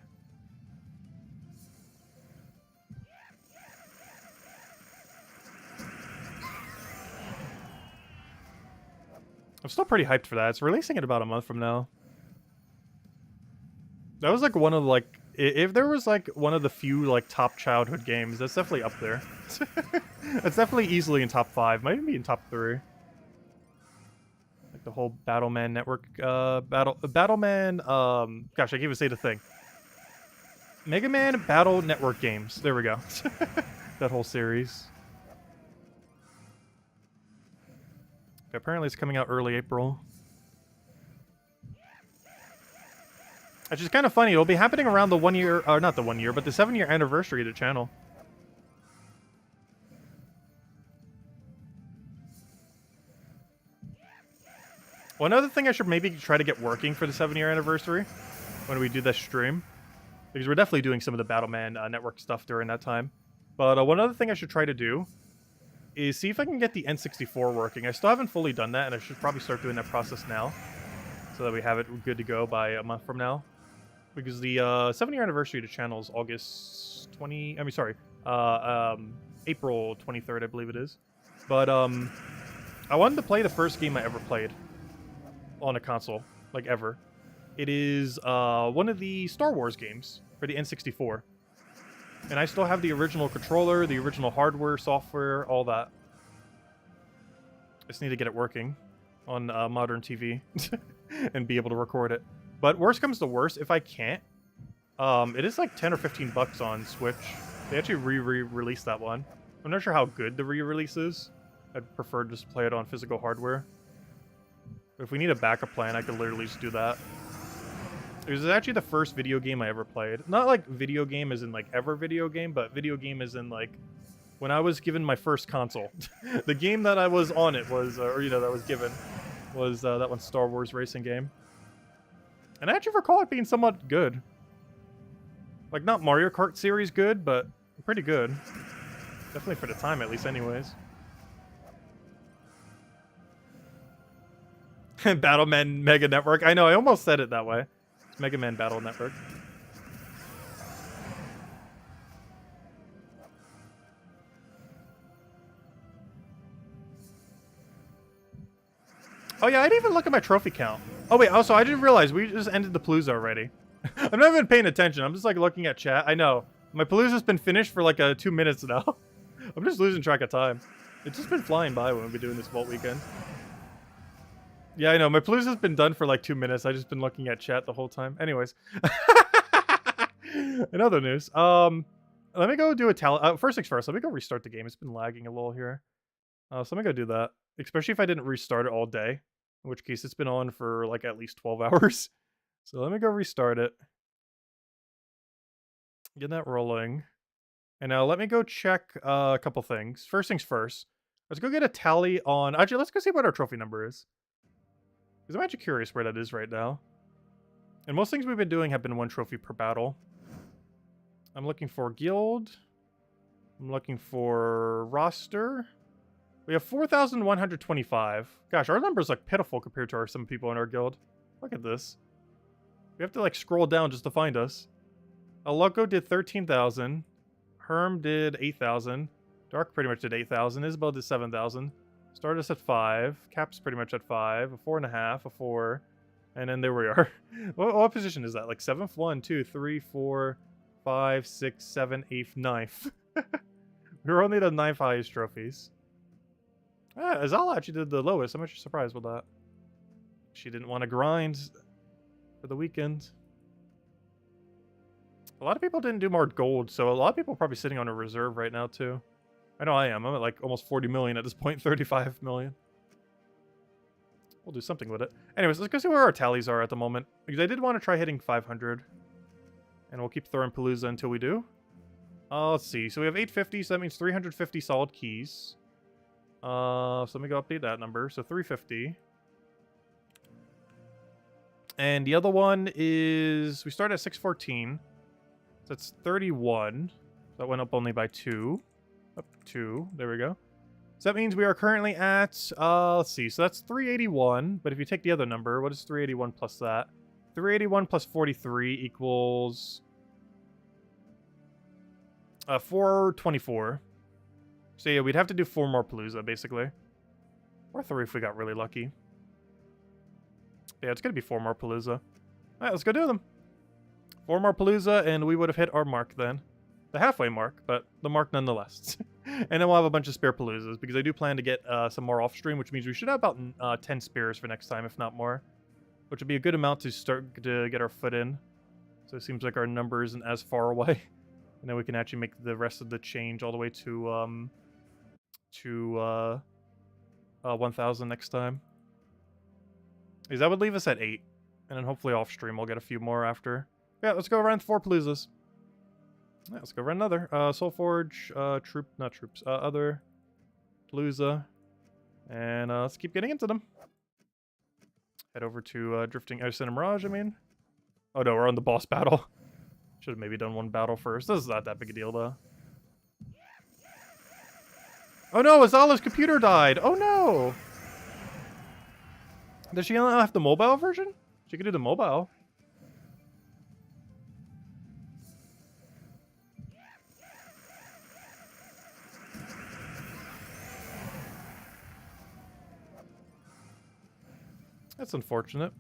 I'm still pretty hyped for that. It's releasing in about a month from now. That was like one of like, if there was like one of the few like top childhood games, that's definitely up there. That's definitely easily in top 5, might even be in top 3. Like the whole Battleman Network, Battleman, gosh, I can't even say the thing. Mega Man Battle Network games. There we go. That whole series. Apparently it's coming out early April. Which is kind of funny. It'll be happening around the 1 year, or not the 1 year, but the 7-year anniversary of the channel. One other thing I should maybe try to get working for the 7-year anniversary when we do this stream, because we're definitely doing some of the Battleman Network stuff during that time. But one other thing I should try to do is see if I can get the N64 working. I still haven't fully done that, and I should probably start doing that process now, so that we have it good to go by a month from now. Because the 7-year anniversary of the channel is August 20. I mean, sorry, April 23rd, I believe it is. But I wanted to play the first game I ever played on a console, like ever. It is one of the Star Wars games for the N64. And I still have the original controller, the original hardware, software, all that. I just need to get it working on modern TV and be able to record it. But worst comes to worst, if I can't, it is like 10 or 15 bucks on Switch They actually re-released that one. I'm not sure how good the re-release is. I'd prefer to just play it on physical hardware. But if we need a backup plan, I could literally just do that. It was actually the first video game I ever played. Not like video game as in like ever video game, but video game as in like when I was given my first console. The game that I was on it was, or you know, that was given was that one Star Wars racing game. And I actually recall it being somewhat good. Like not Mario Kart series good, but pretty good. Definitely for the time at least anyways. Battleman Mega Network. I know, I almost said it that way. It's Mega Man Battle Network. Oh yeah, I didn't even look at my trophy count. Oh wait, also I didn't realize we just ended the Palooza already. I'm not even paying attention. I'm just like looking at chat. I know. My Palooza's been finished for like 2 minutes now. I'm just losing track of time. It's just been flying by when we've been doing this Vault weekend. Yeah, I know. My Palooza's been done for like 2 minutes. I've just been looking at chat the whole time. Anyways. In other news, let me go do a tally. First things first, let me go restart the game. It's been lagging a little here. So let me go do that. Especially if I didn't restart it all day. In which case, it's been on for like at least 12 hours. So let me go restart it. Get that rolling. And now let me go check a couple things. First things first. Let's go get a tally on... Actually, let's go see what our trophy number is. Because I'm actually curious where that is right now. And most things we've been doing have been 1 trophy per battle. I'm looking for guild. I'm looking for roster. We have 4,125. Gosh, our number's like pitiful compared to some people in our guild. Look at this. We have to like scroll down just to find us. Aloko did 13,000. Herm did 8,000. Dark pretty much did 8,000. Isabel did 7,000. Stardust at 5. Cap's pretty much at 5. A 4.5. A 4. And then there we are. What position is that? Like 7th? 1, 2, 3, 4, 5, 6, 7, 8th, 9th. We were only the 9th highest trophies. Azala actually did the lowest. I'm actually surprised with that. She didn't want to grind for the weekend. A lot of people didn't do more gold, so a lot of people are probably sitting on a reserve right now, too. I know I am. I'm at like almost 40 million at this point, 35 million. We'll do something with it. Anyways, let's go see where our tallies are at the moment. Because I did want to try hitting 500. And we'll keep throwing Palooza until we do. Let's see. So we have 850, so that means 350 solid keys. So let me go update that number. So 350. And the other one is... We start at 614. So that's 31. That went up only by 2. Up 2. There we go. So that means we are currently at... let's see. So that's 381. But if you take the other number, what is 381 plus that? 381 plus 43 equals... 424. So yeah, we'd have to do 4 more Palooza, basically. Or 3 if we got really lucky. Yeah, it's going to be 4 more Palooza. Alright, let's go do them. 4 more Palooza, and we would have hit our mark then. The halfway mark, but the mark nonetheless. And then we'll have a bunch of spare Paloozas, because I do plan to get some more off-stream, which means we should have about 10 spares for next time, if not more. Which would be a good amount to start to get our foot in. So it seems like our number isn't as far away. And then we can actually make the rest of the change all the way to 1,000 next time. Because that would leave us at 8. And then hopefully off-stream we'll get a few more after. Yeah, let's go run 4 Paloozas. Yeah, let's go run another. Soulforge, other Palooza. And let's keep getting into them. Head over to Drifting Ice and Mirage, I mean. Oh no, we're on the boss battle. Should have maybe done 1 battle first. This is not that big a deal, though. Oh no, Azala's computer died! Oh no! Does she not have the mobile version? She could do the mobile. That's unfortunate.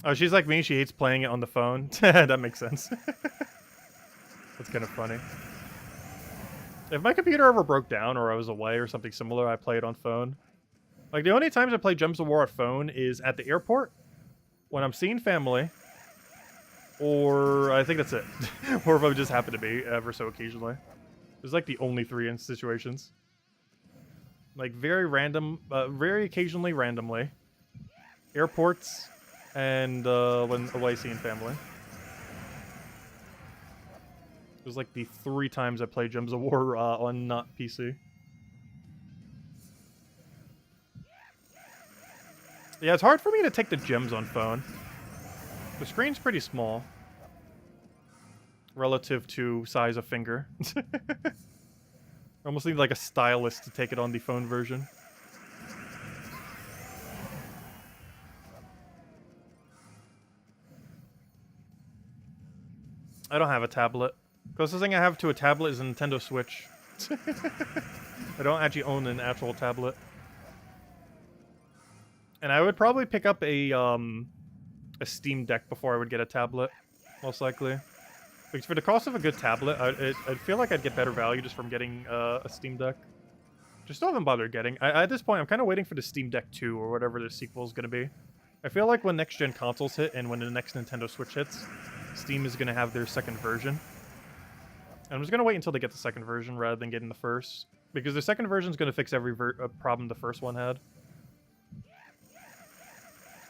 Oh, she's like me. She hates playing it on the phone. That makes sense. That's kind of funny. If my computer ever broke down or I was away or something similar, I play it on phone. Like, the only times I play Gems of War on phone is at the airport, when I'm seeing family, or I think that's it. Or if I just happen to be, ever so occasionally. There's like the only 3 situations. Like, very random, very occasionally randomly. Airports, and when away seeing family. There's like the 3 times I play Gems of War on not PC. Yeah, it's hard for me to take the gems on phone. The screen's pretty small. Relative to size of finger. Almost need like a stylus to take it on the phone version. I don't have a tablet. Closest thing I have to a tablet is a Nintendo Switch. I don't actually own an actual tablet. And I would probably pick up a Steam Deck before I would get a tablet, most likely. Because for the cost of a good tablet, I'd feel like I'd get better value just from getting a Steam Deck. Just still haven't bothered getting. At this point, I'm kind of waiting for the Steam Deck 2 or whatever the sequel is going to be. I feel like when next-gen consoles hit and when the next Nintendo Switch hits, Steam is going to have their second version. And I'm just going to wait until they get the second version rather than getting the first. Because the second version is going to fix every problem the first one had.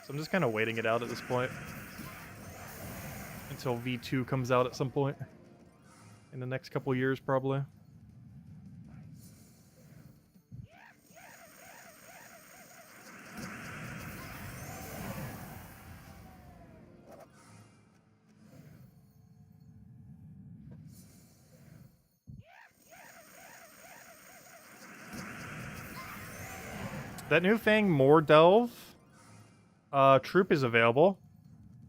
So I'm just kind of waiting it out at this point. Until V2 comes out at some point. In the next couple years, probably. That new thing, More Delve, troop is available.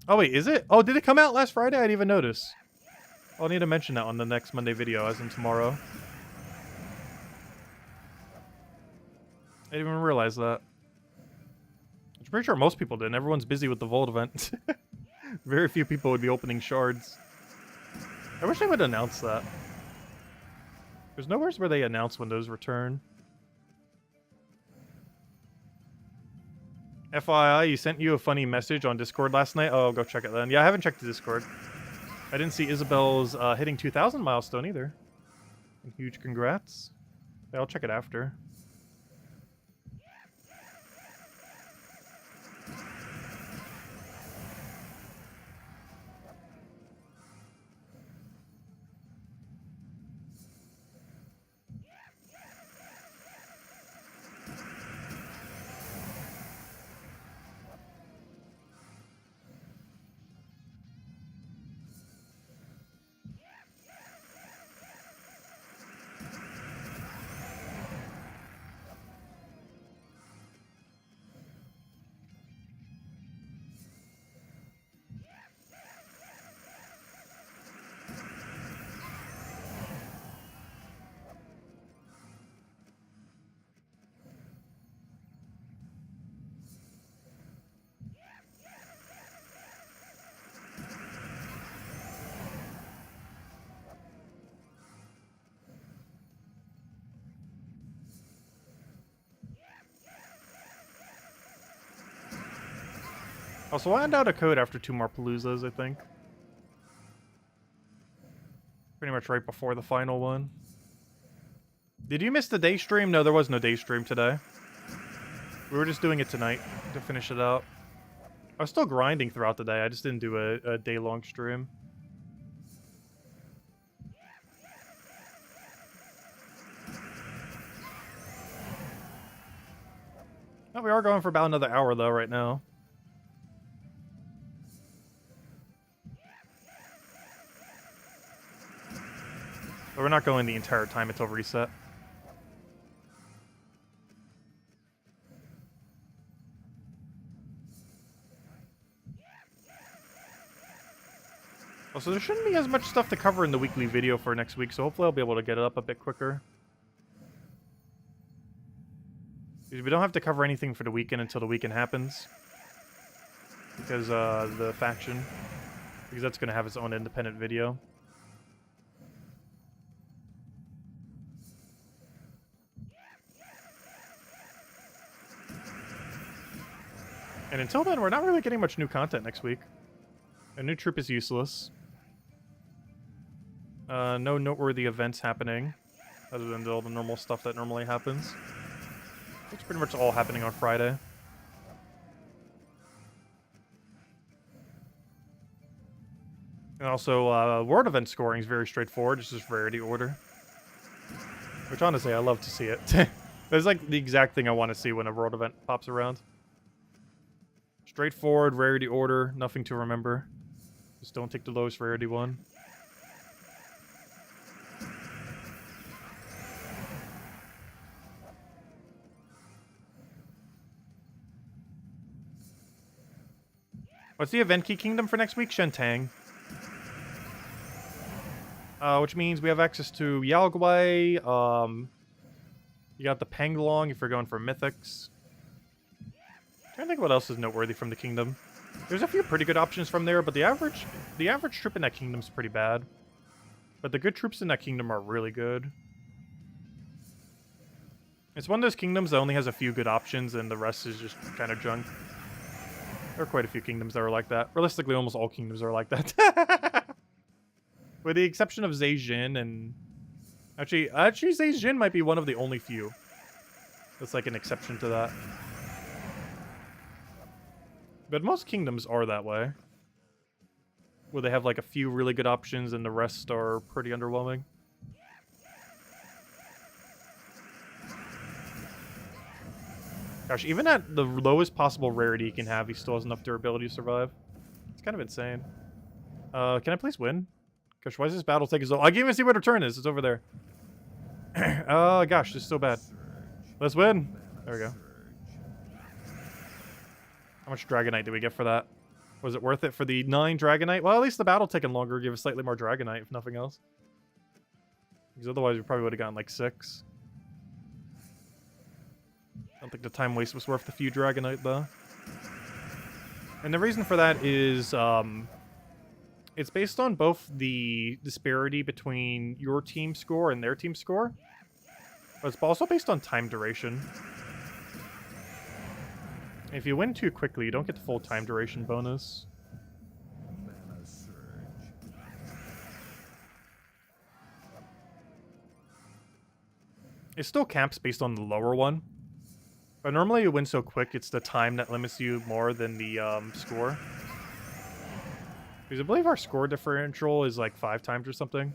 Oh wait, is it? Oh, did it come out last Friday? I didn't even notice. I'll need to mention that on the next Monday video, as in tomorrow. I didn't even realize that. I'm pretty sure most people didn't. Everyone's busy with the Vault event. Very few people would be opening shards. I wish they would announce that. There's nowhere where they announce when those return. FYI, you sent you a funny message on Discord last night. Oh, go check it then. Yeah, I haven't checked the Discord. I didn't see Isabel's hitting 2,000 milestone either. And huge congrats. Yeah, I'll check it after. Also, I'll hand out a code after 2 more Paloozas, I think. Pretty much right before the final one. Did you miss the day stream? No, there was no day stream today. We were just doing it tonight to finish it out. I was still grinding throughout the day. I just didn't do a day-long stream. Oh, we are going for about another hour, though, right now. But we're not going the entire time until reset. Also, there shouldn't be as much stuff to cover in the weekly video for next week, so hopefully I'll be able to get it up a bit quicker. Because we don't have to cover anything for the weekend until the weekend happens. Because, the faction. Because that's going to have its own independent video. And until then, we're not really getting much new content next week. A new troop is useless. No noteworthy events happening, other than all the normal stuff that normally happens. It's pretty much all happening on Friday. And also, world event scoring is very straightforward. It's just rarity order. Which, honestly, I love to see it. That's like the exact thing I want to see when a world event pops around. Straightforward, rarity order, nothing to remember. Just don't take the lowest rarity one. What's the event key kingdom for next week? Shentang. Which means we have access to Yalgwei. You got the Penglong if you're going for Mythics. I'm trying to think what else is noteworthy from the kingdom. There's a few pretty good options from there, but the average troop in that kingdom is pretty bad. But the good troops in that kingdom are really good. It's one of those kingdoms that only has a few good options and the rest is just kind of junk. There are quite a few kingdoms that are like that. Realistically, almost all kingdoms are like that. With the exception of Zhejian and... Actually, Zhejian might be one of the only few. That's like an exception to that. But most kingdoms are that way. Where they have like a few really good options and the rest are pretty underwhelming. Gosh, even at the lowest possible rarity he can have, he still has enough durability to survive. It's kind of insane. Can I please win? Gosh, why does this battle take so long? I can't even see where the turn is. It's over there. Gosh, this is so bad. Let's win. There we go. How much Dragonite did we get for that? Was it worth it for the 9 Dragonite? Well, at least the battle taking longer give us slightly more Dragonite, if nothing else. Because otherwise we probably would have gotten like 6. I don't think the time waste was worth the few Dragonite, though. And the reason for that is, it's based on both the disparity between your team score and their team score, but it's also based on time duration. If you win too quickly, you don't get the full time duration bonus. It still caps based on the lower one. But normally you win so quick, it's the time that limits you more than the score. Because I believe our score differential is like 5 times or something.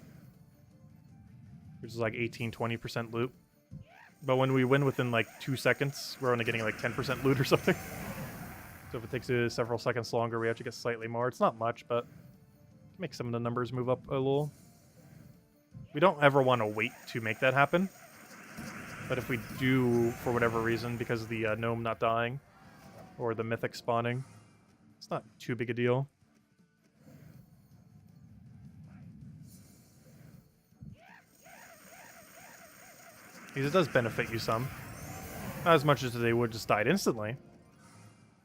Which is like 18-20% loot. But when we win within like 2 seconds, we're only getting like 10% loot or something. So if it takes several seconds longer, we actually get slightly more. It's not much, but it makes some of the numbers move up a little. We don't ever want to wait to make that happen. But if we do, for whatever reason, because of the gnome not dying, or the mythic spawning, it's not too big a deal. Because it does benefit you some. Not as much as they would just died instantly.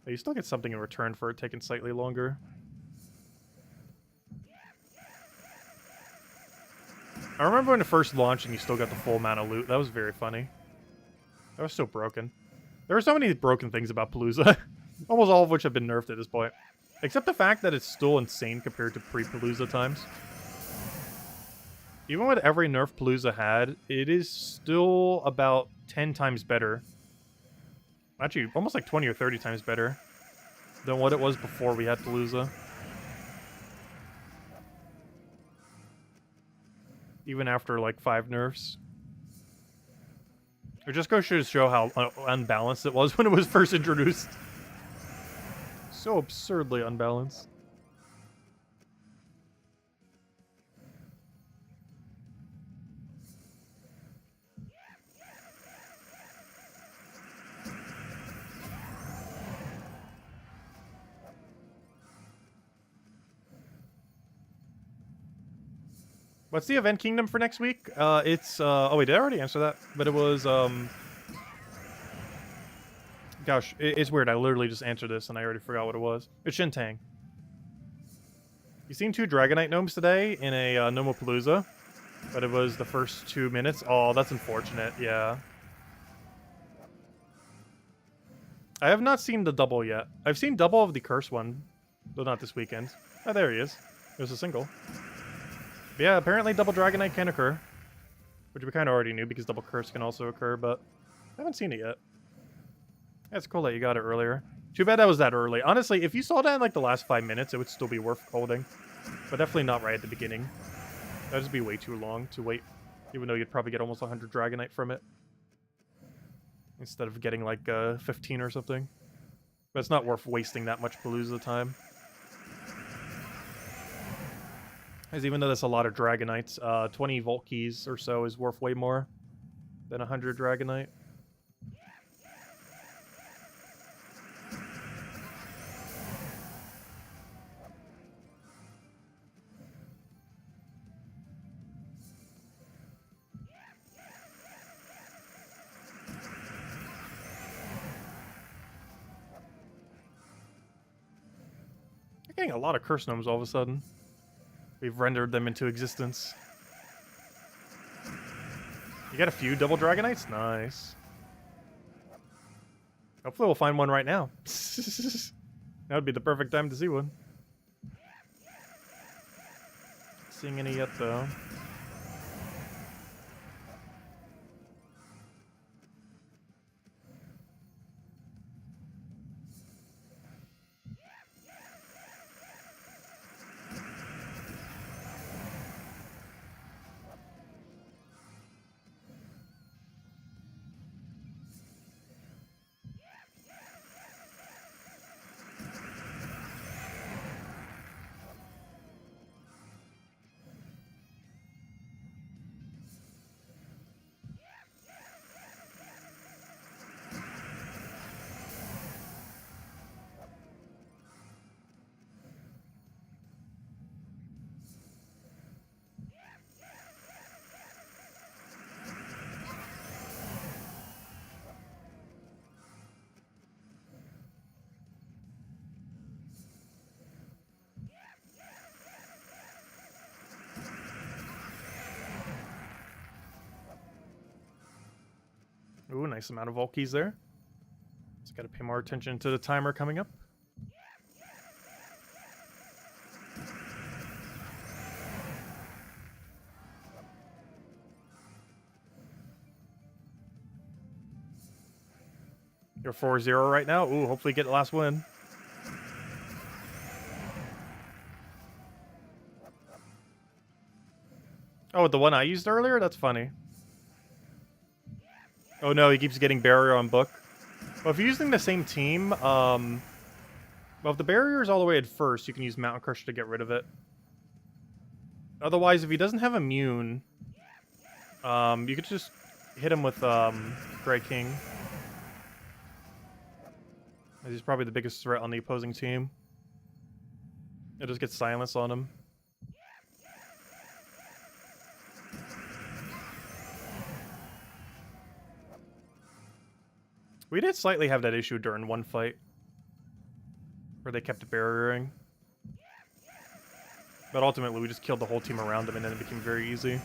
But you still get something in return for it taking slightly longer. I remember when it first launched and you still got the full amount of loot. That was very funny. That was so broken. There are so many broken things about Palooza. Almost all of which have been nerfed at this point. Except the fact that it's still insane compared to pre-Palooza times. Even with every nerf Palooza had, it is still about 10 times better. Actually, almost like 20 or 30 times better than what it was before we had Palooza. Even after like 5 nerfs. It just goes to show how unbalanced it was when it was first introduced. So absurdly unbalanced. What's the event kingdom for next week? It's, oh wait, did I already answer that? But it was, gosh, it's weird. I literally just answered this and I already forgot what it was. It's Shentang. You seen 2 Dragonite Gnomes today in a Gnomopalooza, but it was the first 2 minutes. Oh, that's unfortunate, yeah. I have not seen the double yet. I've seen double of the curse one, though not this weekend. Oh, there he is. There's a single. But yeah, apparently double Dragonite can occur, which we kind of already knew because double curse can also occur, but I haven't seen it yet. That's cool that you got it earlier. Too bad that was that early. Honestly, if you saw that in like the last 5 minutes, it would still be worth holding. But definitely not right at the beginning. That would just be way too long to wait. Even though you'd probably get almost 100 Dragonite from it. Instead of getting like 15 or something. But it's not worth wasting that much Palooza time. Because even though that's a lot of Dragonites, 20 Volt Keys or so is worth way more than 100 Dragonite. Getting a lot of Curse Gnomes all of a sudden. We've rendered them into existence. You got a few double Dragonites? Nice. Hopefully we'll find one right now. That would be the perfect time to see one. Not seeing any yet though. Ooh, nice amount of Volkeys there. Just gotta pay more attention to the timer coming up. You're 4-0 right now. Ooh, hopefully get the last win. Oh, the one I used earlier? That's funny. Oh no, he keeps getting barrier on book. Well, if you're using the same team, well, if the barrier is all the way at first, you can use Mountain Crusher to get rid of it. Otherwise, if he doesn't have immune, you could just hit him with Grey King. He's probably the biggest threat on the opposing team. It just gets silence on him. We did slightly have that issue during one fight, where they kept barriering. But ultimately, we just killed the whole team around him, and then it became very easy.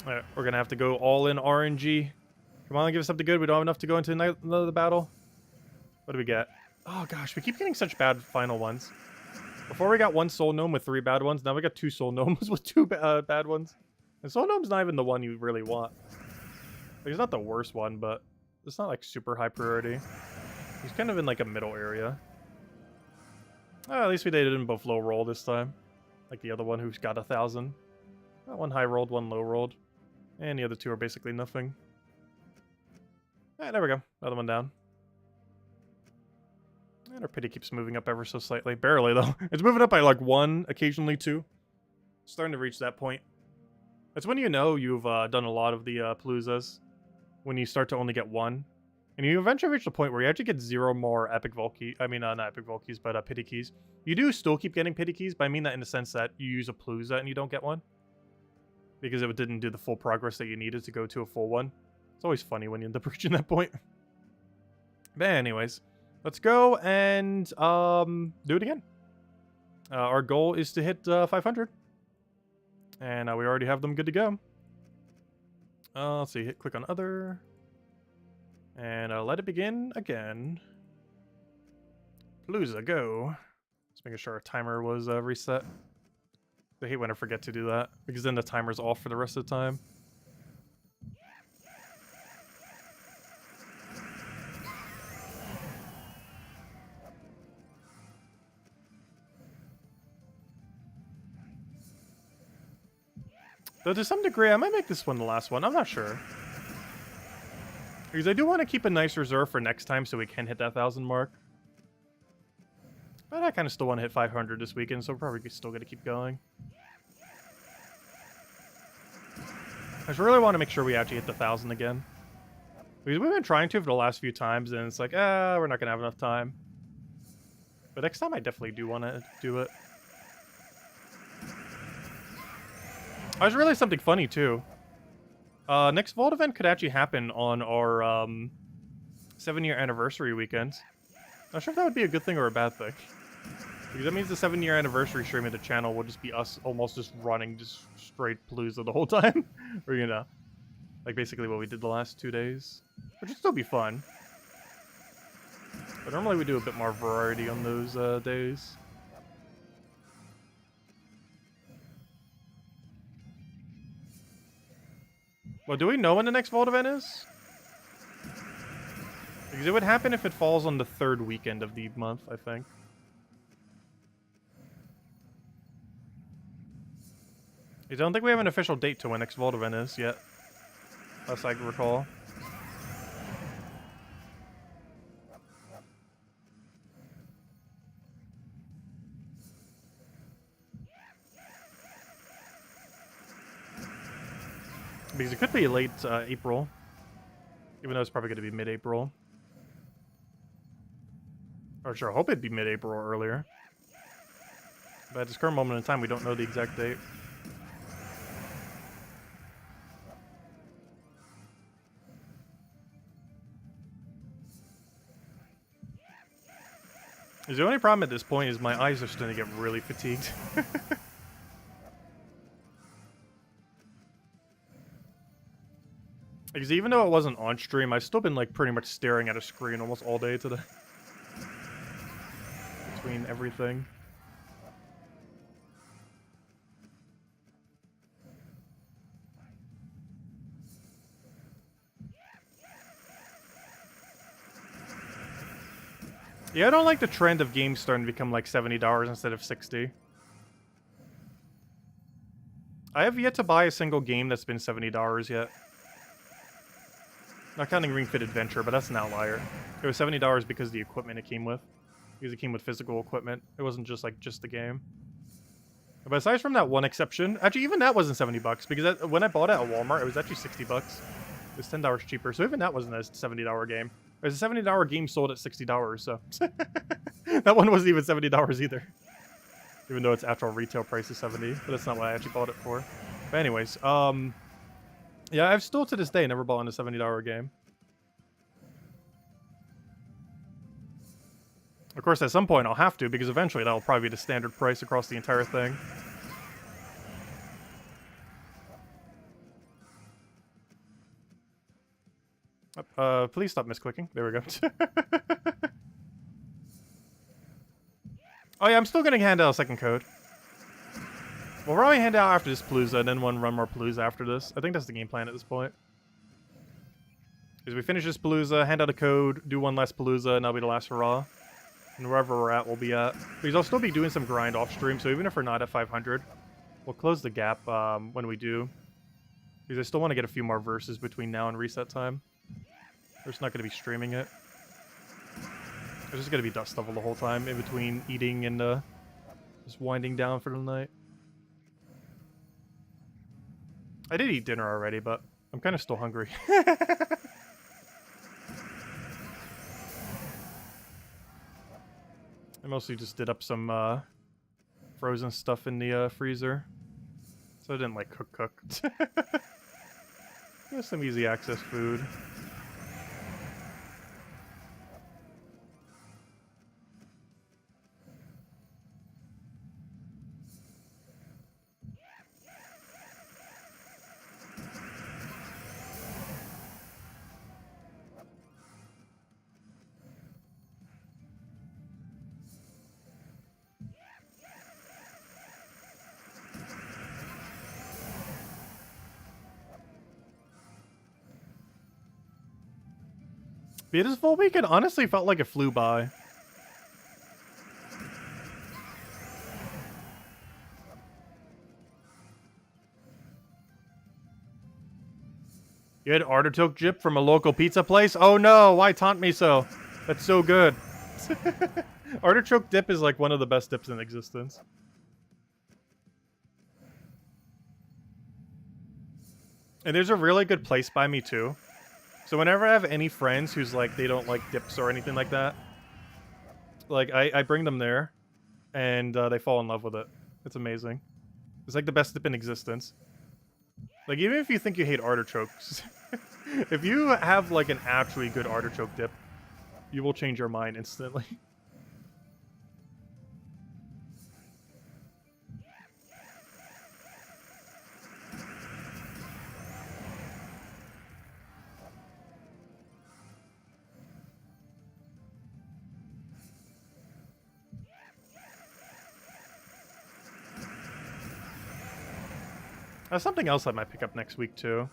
Alright, we're gonna have to go all in RNG. Come on, give us something good. We don't have enough to go into another battle. What do we get? Oh gosh, we keep getting such bad final ones. Before we got one Soul Gnome with 3 bad ones, now we got 2 Soul Gnomes with 2 bad ones. And Soul Gnome's not even the one you really want. Like, it's not the worst one, but it's not like super high priority. He's kind of in like a middle area. Oh, at least we didn't both low roll this time. Like the other one who's got 1,000. That one high rolled, one low rolled. And the other 2 are basically nothing. Alright, there we go. Another one down. And our pity keeps moving up ever so slightly. Barely, though. It's moving up by, like, 1, occasionally 2. Starting to reach that point. That's when you know you've done a lot of the Paloozas. When you start to only get 1. And you eventually reach the point where you actually get 0 more Epic Volkey. I mean, not Epic Volkeys, but Pity Keys. You do still keep getting Pity Keys, but I mean that in the sense that you use a Palooza and you don't get one. Because it didn't do the full progress that you needed to go to a full one. It's always funny when you end up reaching that point. But anyways... Let's go and do it again. Our goal is to hit 500. And we already have them good to go. Let's see, click on other. And let it begin again. Palooza, go. Just making sure our timer was reset. I hate when I forget to do that, because then the timer's off for the rest of the time. Though to some degree, I might make this one the last one. I'm not sure. Because I do want to keep a nice reserve for next time so we can hit that 1,000 mark. But I kind of still want to hit 500 this weekend, so we're probably still going to keep going. I just really want to make sure we actually hit the 1,000 again. Because we've been trying to for the last few times, and it's like, we're not going to have enough time. But next time I definitely do want to do it. There's really something funny, too. Next Vault event could actually happen on our 7-year anniversary weekend. Not sure if that would be a good thing or a bad thing. Because that means the 7-year anniversary stream of the channel will just be us almost just running just straight Palooza the whole time. Or, you know, like basically what we did the last 2 days. Which would still be fun. But normally we do a bit more variety on those days. Well, do we know when the next Vault event is? Because it would happen if it falls on the 3rd weekend of the month, I think. I don't think we have an official date to when next Vault event is yet. Unless I can recall. Because it could be late April. Even though it's probably going to be mid-April. Or sure, I hope it'd be mid-April or earlier. But at this current moment in time, we don't know the exact date. The only problem at this point is my eyes are starting to get really fatigued. Because even though it wasn't on stream, I've still been like pretty much staring at a screen almost all day today. Between everything. Yeah, I don't like the trend of games starting to become like $70 instead of $60. I have yet to buy a single game that's been $70 yet. Not counting Ring Fit Adventure, but that's an outlier. It was $70 because of the equipment it came with. Because it came with physical equipment. It wasn't just like just the game. But aside from that one exception, actually even that wasn't $70 because when I bought it at Walmart, it was actually $60. It was $10 cheaper, so even that wasn't a $70 game. It was a $70 game sold at $60, so that one wasn't even $70 either. Even though its actual retail price is $70, but that's not what I actually bought it for. But anyways, yeah, I've still to this day never bought a $70 game. Of course, at some point I'll have to, because eventually that'll probably be the standard price across the entire thing. Please stop misclicking. There we go. Oh yeah, I'm still gonna hand out a second code. We'll probably hand out after this Palooza, and then run more Palooza after this. I think that's the game plan at this point. As we finish this Palooza, hand out a code, do one last Palooza, and that'll be the last hurrah. And wherever we're at, we'll be at. Because I'll still be doing some grind off stream, so even if we're not at 500, we'll close the gap when we do. Because I still want to get a few more verses between now and reset time. We're just not going to be streaming it. There's just going to be dust level the whole time in between eating and just winding down for the night. I did eat dinner already, but I'm kind of still hungry. I mostly just did up some frozen stuff in the freezer. So I didn't like cook. Just some easy access food. Yeah, this full weekend honestly felt like it flew by. You had artichoke dip from a local pizza place? Oh no, why taunt me so? That's so good. Artichoke dip is like one of the best dips in existence. And there's a really good place by me too. So whenever I have any friends who's like, they don't like dips or anything like that, like I bring them there and they fall in love with it. It's amazing. It's like the best dip in existence. Like, even if you think you hate artichokes, if you have, like, an actually good artichoke dip, you will change your mind instantly. That's something else I might pick up next week, too.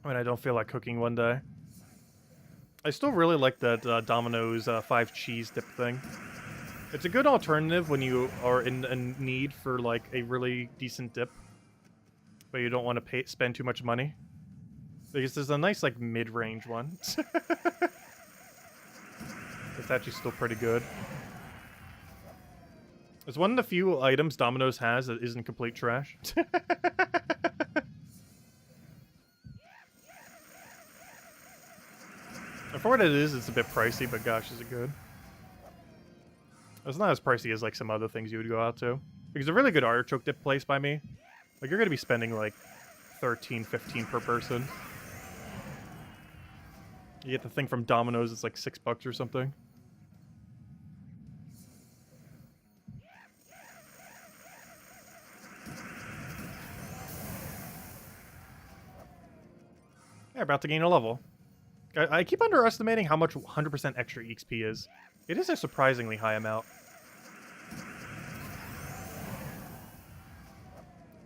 When I don't feel like cooking one day. I still really like that Domino's 5 cheese dip thing. It's a good alternative when you are in need for, like, a really decent dip. But you don't want to spend too much money. Because there's a nice, like, mid-range one. It's actually still pretty good. It's one of the few items Domino's has that isn't complete trash. For what it is, it's a bit pricey, but gosh, is it good. It's not as pricey as like some other things you would go out to. Because a really good artichoke dip place by me, like you're going to be spending like 13, 15 per person. You get the thing from Domino's, it's like $6 or something. Yeah, about to gain a level. I keep underestimating how much 100% extra XP is. It is a surprisingly high amount.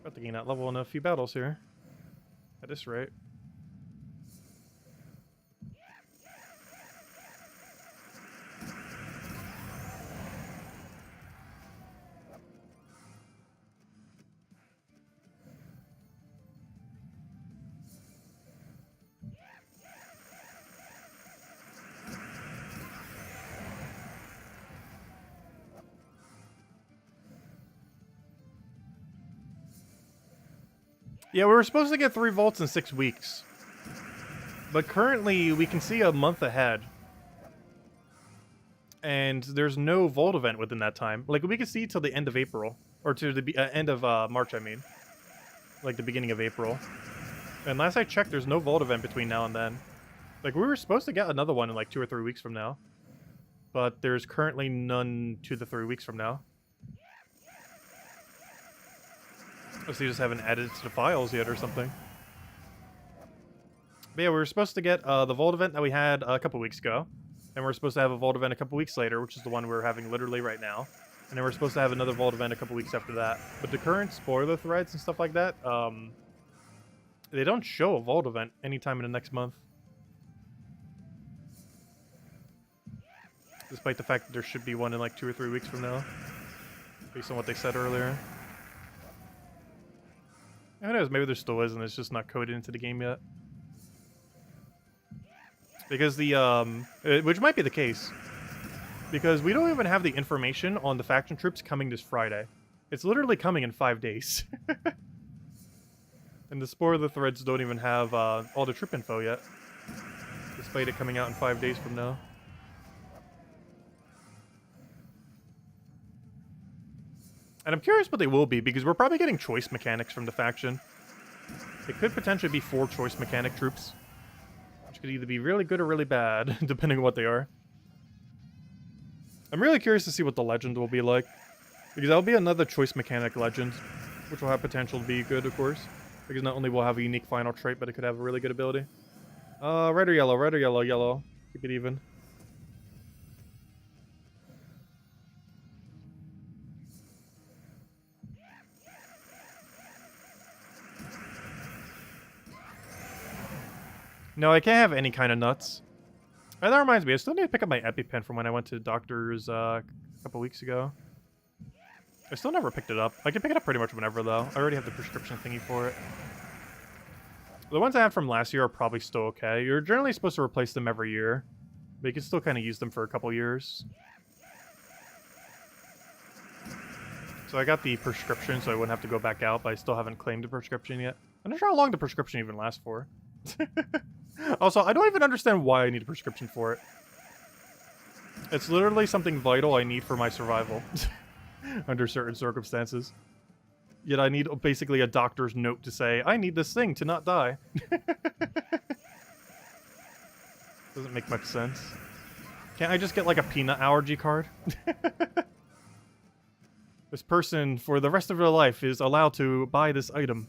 About to gain that level in a few battles here. At this rate. Yeah, we were supposed to get 3 volts in 6 weeks. But currently, we can see a month ahead. And there's no Volt event within that time. Like, we can see till the end of April. Or to the end of March, I mean. Like, the beginning of April. And last I checked, there's no Volt event between now and then. Like, we were supposed to get another one in, like, 2 or 3 weeks from now. But there's currently none 2 to 3 weeks from now. So you just haven't added it to the files yet or something. But yeah, we were supposed to get the Volt event that we had a couple weeks ago. And we're supposed to have a Volt event a couple weeks later, which is the one we're having literally right now. And then we're supposed to have another Volt event a couple weeks after that. But the current spoiler threads and stuff like that, they don't show a Volt event anytime in the next month. Despite the fact that there should be one in like 2 or 3 weeks from now. Based on what they said earlier. Who knows, maybe there still isn't, it's just not coded into the game yet. Because the, which might be the case. Because we don't even have the information on the faction troops coming this Friday. It's literally coming in 5 days. And the spoiler threads don't even have all the troop info yet. Despite it coming out in 5 days from now. And I'm curious what they will be, because we're probably getting choice mechanics from the faction. It could potentially be 4 choice mechanic troops. Which could either be really good or really bad, depending on what they are. I'm really curious to see what the legend will be like. Because that'll be another choice mechanic legend. Which will have potential to be good, of course. Because not only will it have a unique final trait, but it could have a really good ability. Red or yellow, red or yellow, yellow. Keep it even. No, I can't have any kind of nuts. And that reminds me, I still need to pick up my EpiPen from when I went to the doctor's a couple weeks ago. I still never picked it up. I can pick it up pretty much whenever, though. I already have the prescription thingy for it. The ones I have from last year are probably still okay. You're generally supposed to replace them every year, but you can still kind of use them for a couple years. So I got the prescription, so I wouldn't have to go back out, but I still haven't claimed the prescription yet. I'm not sure how long the prescription even lasts for. Also, I don't even understand why I need a prescription for it. It's literally something vital I need for my survival. Under certain circumstances. Yet I need basically a doctor's note to say, I need this thing to not die. Doesn't make much sense. Can't I just get like a peanut allergy card? This person, for the rest of their life, is allowed to buy this item.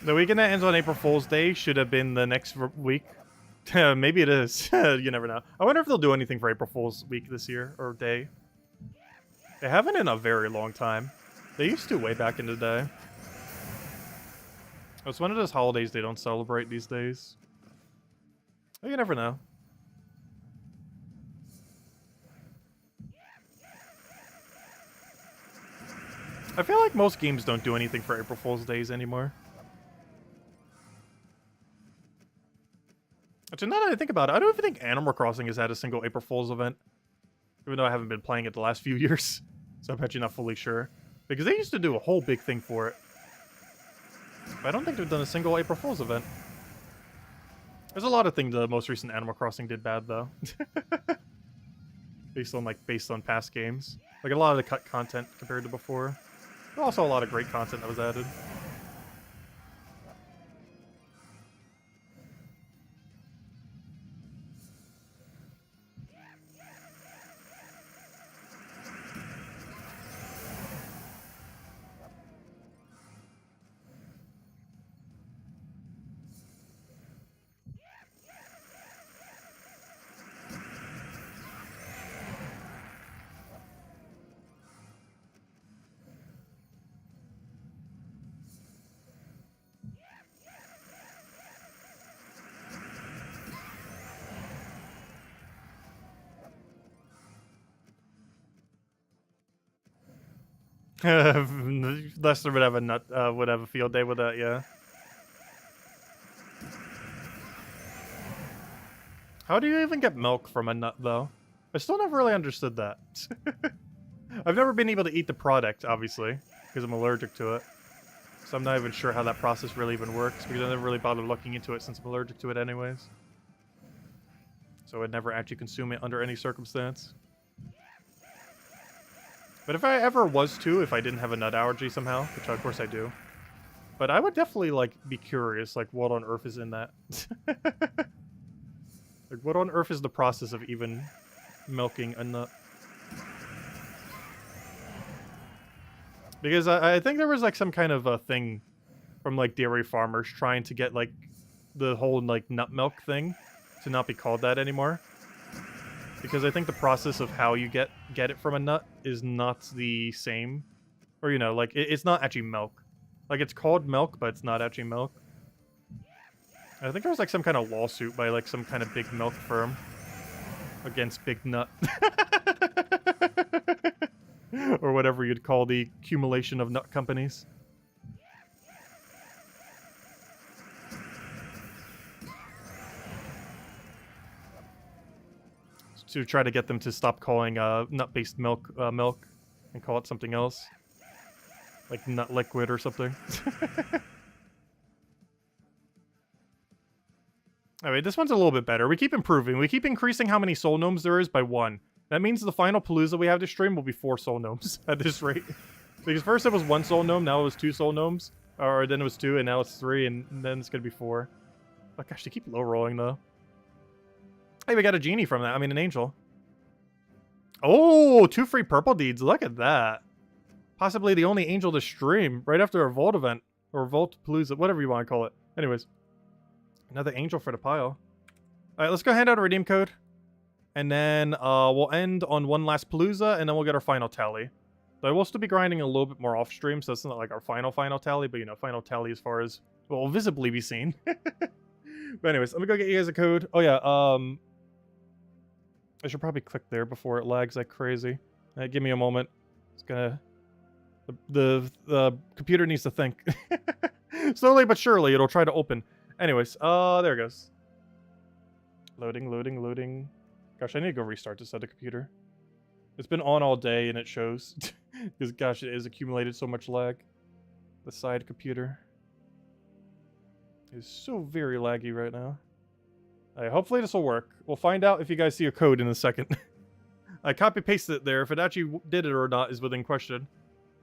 The weekend that ends on April Fool's Day should have been the next week. Maybe it is. You never know. I wonder if they'll do anything for April Fool's week this year, or day. They haven't in a very long time. They used to way back in the day. It's one of those holidays they don't celebrate these days. You never know. I feel like most games don't do anything for April Fool's Days anymore. Actually, now that I think about it, I don't even think Animal Crossing has had a single April Fool's event. Even though I haven't been playing it the last few years. So I'm actually not fully sure. Because they used to do a whole big thing for it. But I don't think they've done a single April Fool's event. There's a lot of things the most recent Animal Crossing did bad, though. based on past games. Like, a lot of the cut content compared to before. But also a lot of great content that was added. Lester would have a field day with that, yeah. How do you even get milk from a nut, though? I still never really understood that. I've never been able to eat the product, obviously, because I'm allergic to it. So I'm not even sure how that process really even works, because I never really bothered looking into it since I'm allergic to it anyways. So I'd never actually consume it under any circumstance. But if I ever was to, if I didn't have a nut allergy somehow, which of course I do, but I would definitely, like, be curious, like, what on earth is in that? Like, what on earth is the process of even milking a nut? Because I think there was, like, some kind of a thing from, like, dairy farmers trying to get, like, the whole, like, nut milk thing to not be called that anymore. Because I think the process of how you get it from a nut is not the same. Or, you know, like, it's not actually milk. Like, it's called milk, but it's not actually milk. I think there was, like, some kind of lawsuit by, like, some kind of big milk firm against Big Nut. Or whatever you'd call the accumulation of nut companies. To try to get them to stop calling nut-based milk milk and call it something else. Like nut liquid or something. Alright, this one's a little bit better. We keep improving. We keep increasing how many soul gnomes there is by 1. That means the final Palooza we have to stream will be 4 soul gnomes at this rate. Because first it was 1 soul gnome, now it was 2 soul gnomes. Or then it was 2, and now it's 3, and then it's gonna be 4. Oh gosh, they keep low rolling though. Hey, we got a genie from that. I mean, an angel. Oh, 2 free purple deeds. Look at that. Possibly the only angel to stream right after a Vault event. Or Vault Palooza, whatever you want to call it. Anyways. Another angel for the pile. Alright, let's go hand out a redeem code. And then we'll end on one last Palooza, and then we'll get our final tally. So I will still be grinding a little bit more off stream, so it's not like our final tally, but you know, final tally as far as what will visibly be seen. But anyways, let me go get you guys a code. Oh yeah, I should probably click there before it lags like crazy. Give me a moment. It's gonna... The computer needs to think. Slowly but surely, it'll try to open. Anyways, there it goes. Loading. Gosh, I need to go restart this other computer. It's been on all day and it shows. Because gosh, it has accumulated so much lag. The side computer is so very laggy right now. Hopefully this will work. We'll find out if you guys see a code in a second. I copy-pasted it there. If it actually did it or not is within question.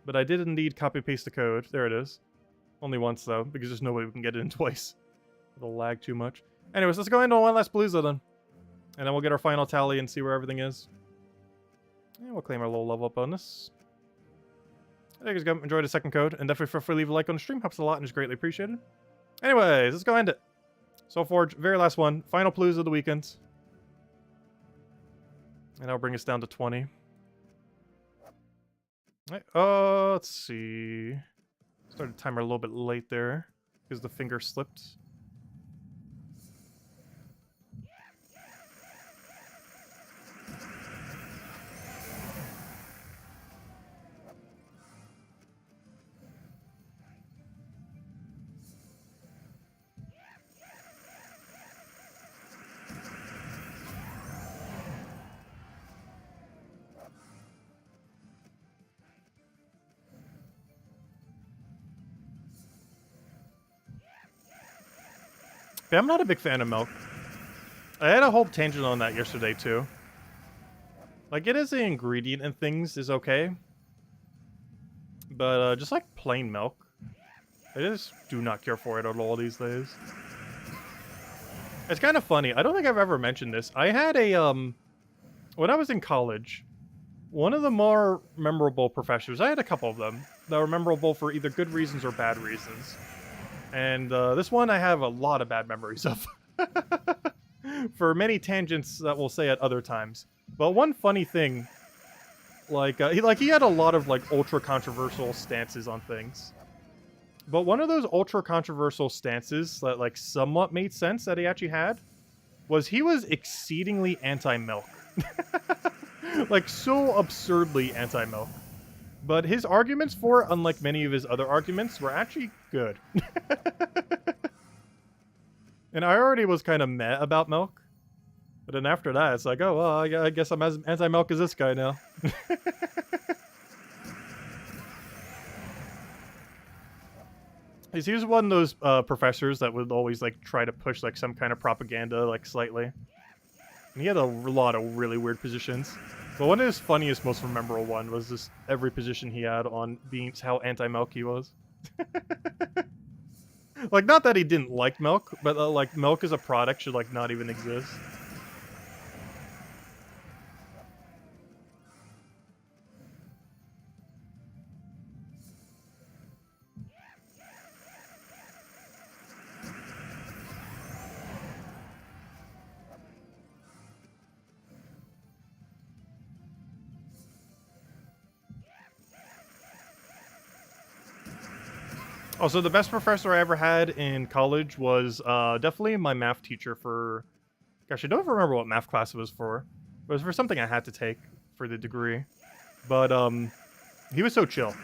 But I did indeed copy-paste the code. There it is. Only once, though, because there's no way we can get it in twice. It'll lag too much. Anyways, let's go into one last Palooza, then. And then we'll get our final tally and see where everything is. And we'll claim our little level up bonus. There you guys go. Enjoy the second code. And definitely feel free to leave a like on the stream. Helps a lot and is greatly appreciated. Anyways, let's go end it. Soulforge, very last one. Final Palooza of the weekend. And that'll bring us down to 20. Alright, let's see. Started the timer a little bit late there. Because the finger slipped. Yeah, I'm not a big fan of milk. I had a whole tangent on that yesterday, too. Like, it is an ingredient and things is okay. But, just like plain milk. I just do not care for it at all these days. It's kind of funny. I don't think I've ever mentioned this. I had a, when I was in college, one of the more memorable professors, I had a couple of them, that were memorable for either good reasons or bad reasons. And this one I have a lot of bad memories of. For many tangents that we'll say at other times. But one funny thing, he had a lot of like ultra controversial stances on things. But one of those ultra controversial stances that like somewhat made sense that he actually had was he was exceedingly anti-milk. Like so absurdly anti-milk. But his arguments for it, unlike many of his other arguments, were actually good. And I already was kind of meh about milk. But then after that, it's like, oh, well, I guess I'm as anti-milk as this guy now. He was one of those professors that would always like try to push like some kind of propaganda, like slightly. And he had a lot of really weird positions. But one of his funniest, most memorable one was just every position he had on being how anti-milk he was. Like, not that he didn't like milk, but like milk as a product should like not even exist. Also, the best professor I ever had in college was definitely my math teacher for... Gosh, I don't even remember what math class it was for. It was for something I had to take for the degree. But he was so chill.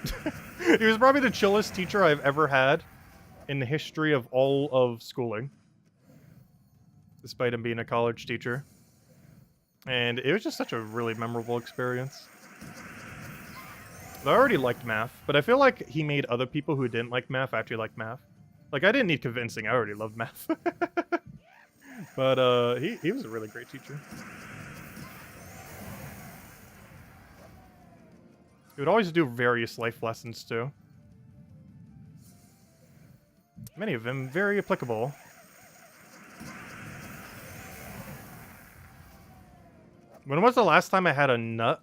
He was probably the chillest teacher I've ever had in the history of all of schooling. Despite him being a college teacher. And it was just such a really memorable experience. I already liked math, but I feel like he made other people who didn't like math actually like math. Like, I didn't need convincing, I already loved math. But, he was a really great teacher. It would always do various life lessons, too. Many of them very applicable. When was the last time I had a nut?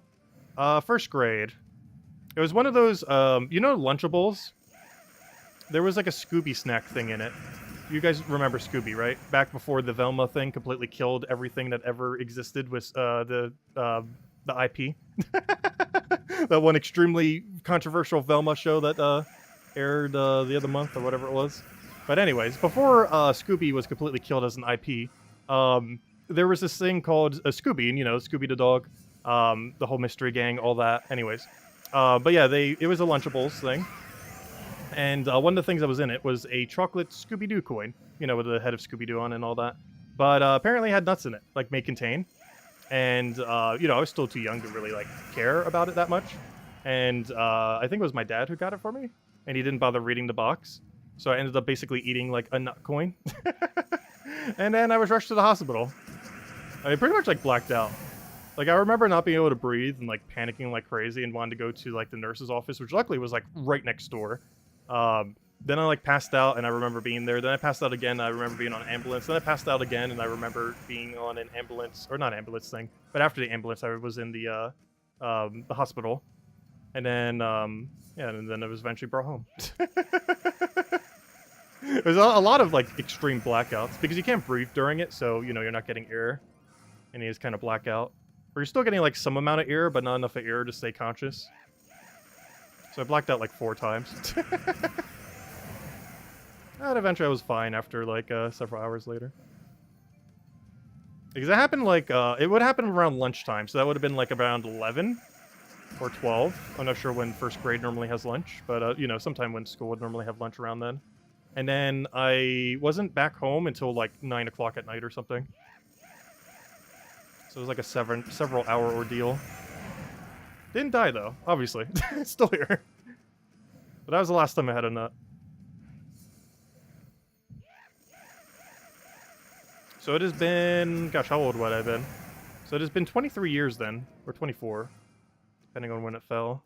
First grade. It was one of those, you know Lunchables? There was like a Scooby snack thing in it. You guys remember Scooby, right? Back before the Velma thing completely killed everything that ever existed with the IP. That one extremely controversial Velma show that aired the other month or whatever it was. But anyways, before Scooby was completely killed as an IP, there was this thing called Scooby, and you know, Scooby the dog, the whole mystery gang, all that. Anyways, but yeah, it was a Lunchables thing. And one of the things that was in it was a chocolate Scooby-Doo coin, you know, with the head of Scooby-Doo on and all that. But apparently it had nuts in it, like may contain. And, you know, I was still too young to really, like, care about it that much. And I think it was my dad who got it for me. And he didn't bother reading the box. So I ended up basically eating, like, a nut coin. And then I was rushed to the hospital. I pretty much, like, blacked out. Like, I remember not being able to breathe and, like, panicking like crazy and wanting to go to, like, the nurse's office, which luckily was, like, right next door. Then I like passed out and I remember being there. Then I passed out again and I remember being on an ambulance. Then I passed out again and I remember being on an ambulance, or not ambulance thing, but after the ambulance I was in the hospital. And then, yeah, and then I was eventually brought home. There's a lot of like extreme blackouts because you can't breathe during it, so, you know, you're not getting air. And you just kind of black out. Or you're still getting like some amount of air, but not enough of air to stay conscious. So I blacked out like 4 times. And eventually I was fine after like several hours later. Because it happened like, it would happen around lunchtime, so that would have been like around 11 or 12. I'm not sure when first grade normally has lunch, but you know, sometime when school would normally have lunch around then. And then I wasn't back home until like 9 o'clock at night or something. So it was like a several hour ordeal. Didn't die though, obviously. Still here. But that was the last time I had a nut. So it has been... Gosh, how old would I have been? So it has been 23 years then. Or 24. Depending on when it fell.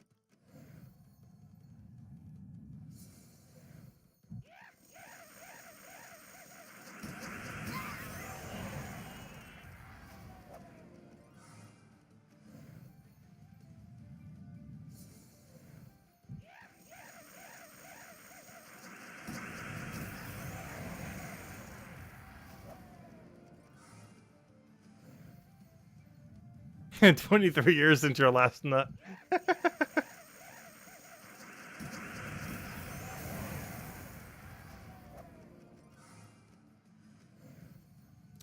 And 23 years since your last nut.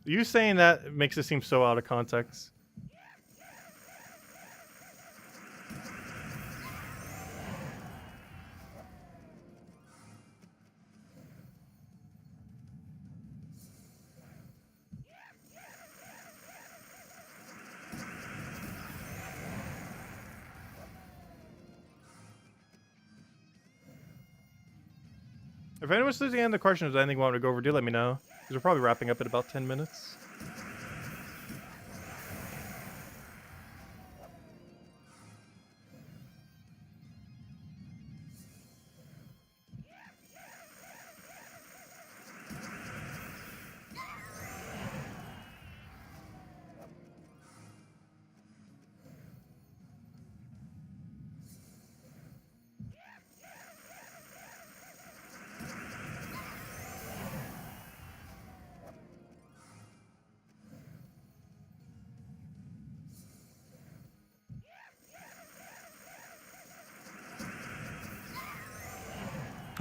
You saying that makes it seem so out of context. If anyone's losing any questions or anything you want to go over, do let me know. Because we're probably wrapping up in about 10 minutes.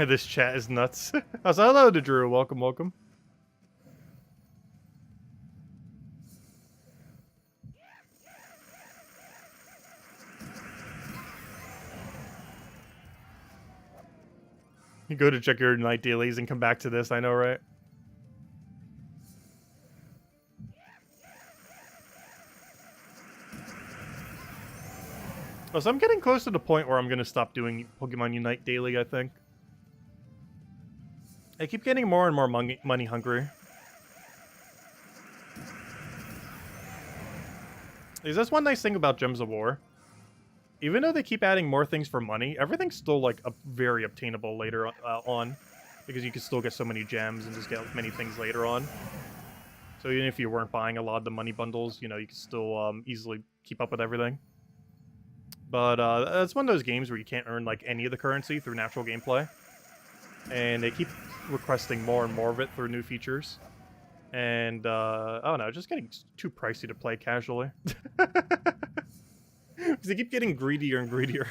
This chat is nuts. I was like, hello to Drew. Welcome, welcome. You go to check your night dailies and come back to this, I know, right? Oh, so I'm getting close to the point where I'm going to stop doing Pokemon Unite daily, I think. I keep getting more and more money hungry. Is this one nice thing about Gems of War? even though they keep adding more things for money, everything's still like very obtainable later on, because you can still get so many gems and just get like, many things later on. So even if you weren't buying a lot of the money bundles, you know, you can still easily keep up with everything. But it's one of those games where you can't earn like any of the currency through natural gameplay, and they keep requesting more and more of it through new features. And I don't know, it's just getting too pricey to play casually. Because they keep getting greedier and greedier.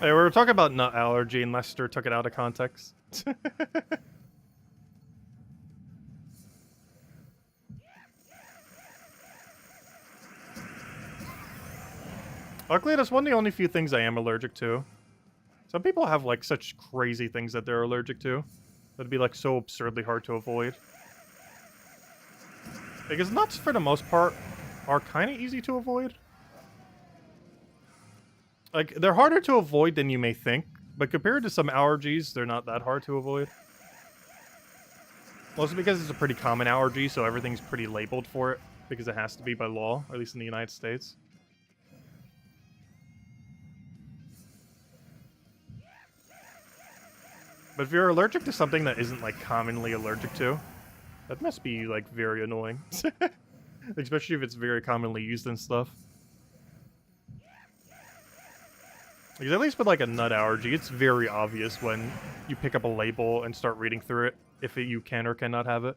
Hey, we were talking about nut allergy and Lester took it out of context. Luckily, that's one of the only few things I am allergic to. Some people have, like, such crazy things that they're allergic to. That'd be, like, so absurdly hard to avoid. Because nuts, for the most part, are kind of easy to avoid. Like, they're harder to avoid than you may think, but compared to some allergies, they're not that hard to avoid. Mostly because it's a pretty common allergy, so everything's pretty labeled for it, because it has to be by law, at least in the United States. But if you're allergic to something that isn't, like, commonly allergic to, that must be, like, very annoying. Especially if it's very commonly used and stuff. Because at least with, like, a nut allergy, it's very obvious when you pick up a label and start reading through it, if you can or cannot have it.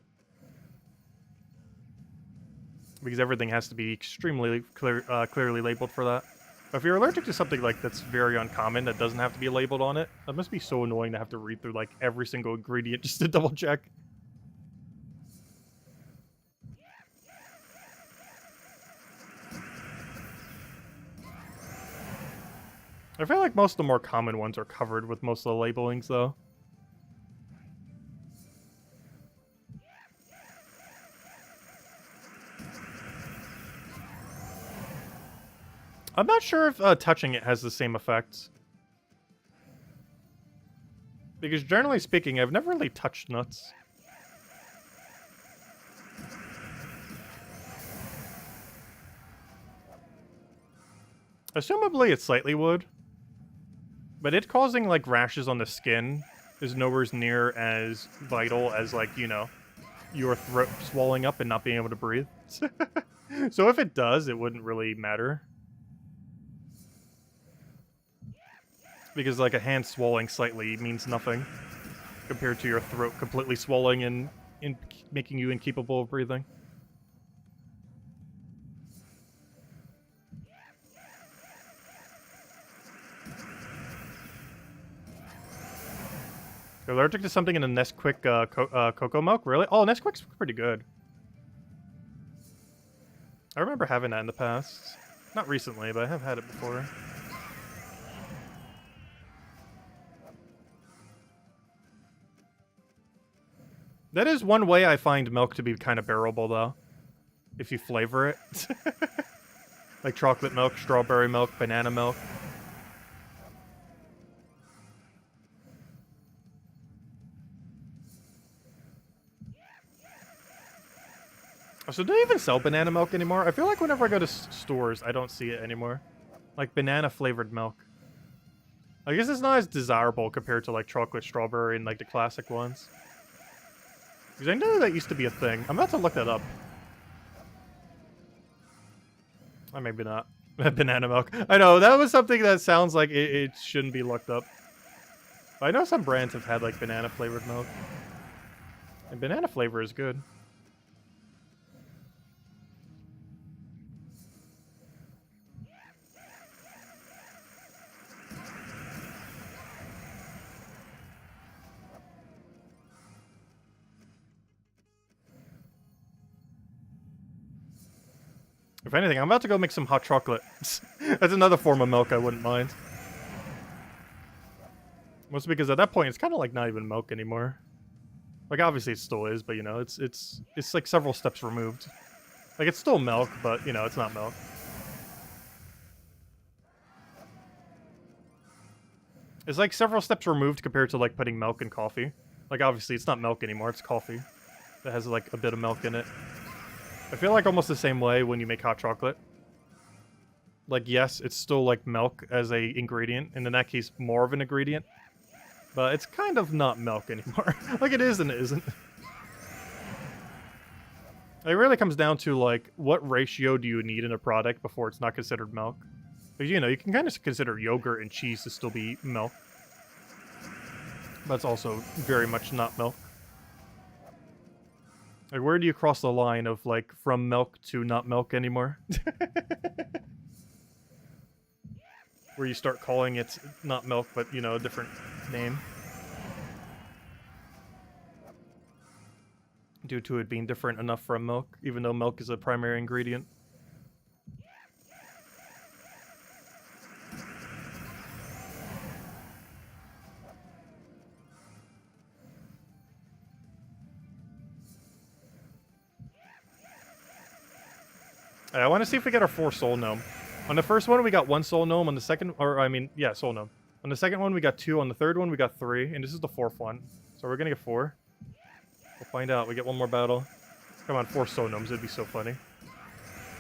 Because everything has to be extremely clearly labeled for that. But if you're allergic to something, like, that's very uncommon, that doesn't have to be labeled on it, that must be so annoying to have to read through, like, every single ingredient just to double check. I feel like most of the more common ones are covered with most of the labelings, though. I'm not sure if touching it has the same effects. Because generally speaking, I've never really touched nuts. Assumably it slightly would. But it causing, like, rashes on the skin is nowhere near as vital as, like, you know, your throat swelling up and not being able to breathe. So if it does, it wouldn't really matter. Because, like, a hand swelling slightly means nothing compared to your throat completely swelling and making you incapable of breathing. You're allergic to something in the Nesquik cocoa milk? Really? Oh, Nesquik's pretty good. I remember having that in the past. Not recently, but I have had it before. That is one way I find milk to be kind of bearable, though. If you flavor it. Like chocolate milk, strawberry milk, banana milk. So do they even sell banana milk anymore? I feel like whenever I go to stores, I don't see it anymore. Like banana-flavored milk. I guess it's not as desirable compared to, like, chocolate, strawberry, and, like, the classic ones. Because I know that used to be a thing. I'm about to look that up. Or maybe not. Banana milk. I know, that was something that sounds like it shouldn't be looked up. But I know some brands have had, like, banana-flavored milk. And banana flavor is good. If anything, I'm about to go make some hot chocolate. That's another form of milk I wouldn't mind. Mostly because at that point, it's kind of like not even milk anymore. Like, obviously it still is, but, you know, it's like several steps removed. Like, it's still milk, but, you know, it's not milk. It's like several steps removed compared to, like, putting milk in coffee. Like, obviously, it's not milk anymore, it's coffee that has, like, a bit of milk in it. I feel like almost the same way when you make hot chocolate. Like, yes, it's still, like, milk as a ingredient, and in that case, more of an ingredient. But it's kind of not milk anymore. Like, it is and it isn't. It really comes down to, like, what ratio do you need in a product before it's not considered milk? Because, you know, you can kind of consider yogurt and cheese to still be milk. But it's also very much not milk. Like, where do you cross the line of, like, from milk to not milk anymore? Where you start calling it not milk, but, you know, a different name. Due to it being different enough from milk, even though milk is a primary ingredient. I want to see if we get our 4 soul gnome. On the first one, we got 1 soul gnome. On the second, or I mean, yeah, soul gnome. On the second one, we got 2. On the third one, we got 3. And this is the 4th one. So we're going to get 4. We'll find out. We get 1 more battle. Come on, 4 soul gnomes. It'd be so funny.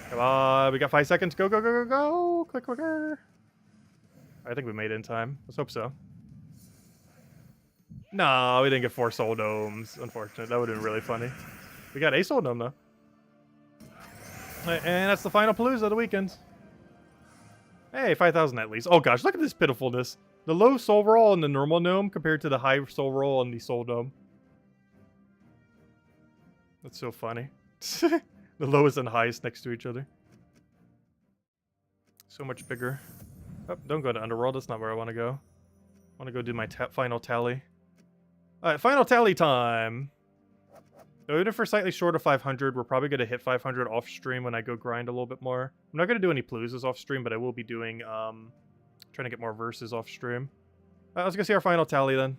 Come on. We got 5 seconds. Go, go, go, go, go. Click quicker. I think we made it in time. Let's hope so. No, we didn't get 4 soul gnomes. Unfortunate. That would have been really funny. We got a soul gnome, though. And that's the final Palooza of the weekend. Hey, 5,000 at least. Oh gosh, look at this pitifulness. The low soul roll on the normal gnome compared to the high soul roll on the soul gnome. That's so funny. The lowest and highest next to each other. So much bigger. Oh, don't go to Underworld. That's not where I want to go. I want to go do my final tally. Alright, final tally time. So even if we're slightly short of 500, we're probably going to hit 500 off stream when I go grind a little bit more. I'm not going to do any Paloozas off stream, but I will be doing, trying to get more verses off stream. Let's go see our final tally then.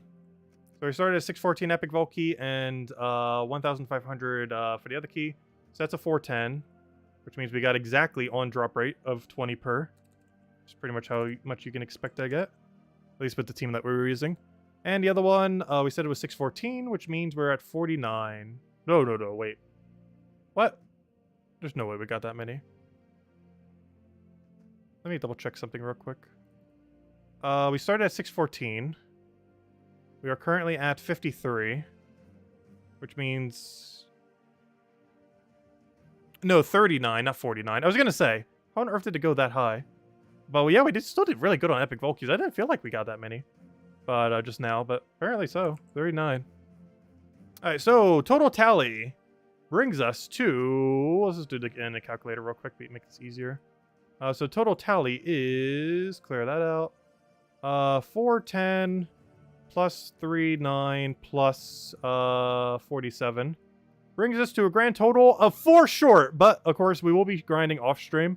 So we started at 614 Epic Vault Key and 1,500 for the other key. So that's a 410, which means we got exactly on drop rate of 20 per. Which is pretty much how much you can expect to get, at least with the team that we were using. And the other one, we said it was 614, which means we're at 49. No, wait. What? There's no way we got that many. Let me double check something real quick. We started at 614. We are currently at 53. Which means... No, 39, not 49. I was going to say, how on earth did it go that high? But yeah, we still did really good on Epic Vault Keys. I didn't feel like we got that many. But just now, but apparently so. 39. Alright, so total tally brings us to... Let's just do it in a calculator real quick to make this easier. So total tally is... Clear that out. 410 plus 39 plus 47. Brings us to a grand total of 4 short. But, of course, we will be grinding off stream.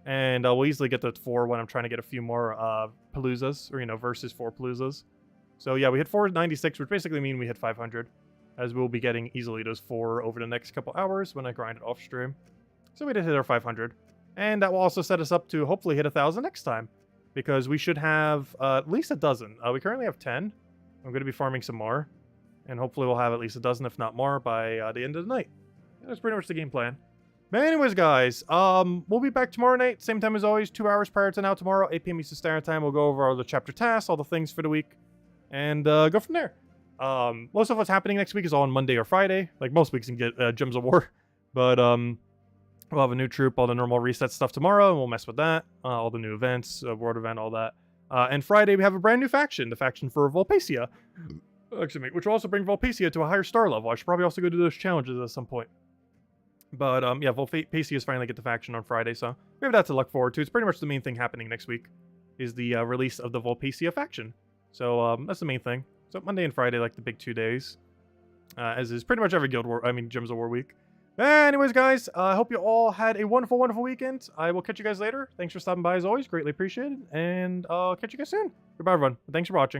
And we'll easily get to 4 when I'm trying to get a few more Paloozas. Or, you know, versus 4 Paloozas. So, yeah, we hit 496, which basically means we hit 500. As we'll be getting easily those 4 over the next couple hours when I grind it off stream. So we did hit our 500. And that will also set us up to hopefully hit 1,000 next time. Because we should have at least a dozen. We currently have 10. I'm going to be farming some more. And hopefully we'll have at least a dozen, if not more, by the end of the night. That's pretty much the game plan. But anyways, guys, we'll be back tomorrow night. Same time as always, 2 hours prior to now tomorrow, 8 p.m. Eastern Standard Time. We'll go over all the chapter tasks, all the things for the week. And go from there. Most of what's happening next week is all on Monday or Friday. Like most weeks, you can get Gems of War. But we'll have a new troop, all the normal reset stuff tomorrow, and we'll mess with that. All the new events, world event, all that. And Friday, we have a brand new faction, the faction for Volpacia. Excuse me, which will also bring Volpacia to a higher star level. I should probably also go do those challenges at some point. But yeah, Volpacia is finally get the faction on Friday, so we have that to look forward to. It's pretty much the main thing happening next week, is the release of the Volpacia faction. So that's the main thing. So Monday and Friday, like the big 2 days. As is pretty much every Guild War, Gems of War week. Anyways, guys, I hope you all had a wonderful, wonderful weekend. I will catch you guys later. Thanks for stopping by as always. Greatly appreciated. And I'll catch you guys soon. Goodbye, everyone. Thanks for watching.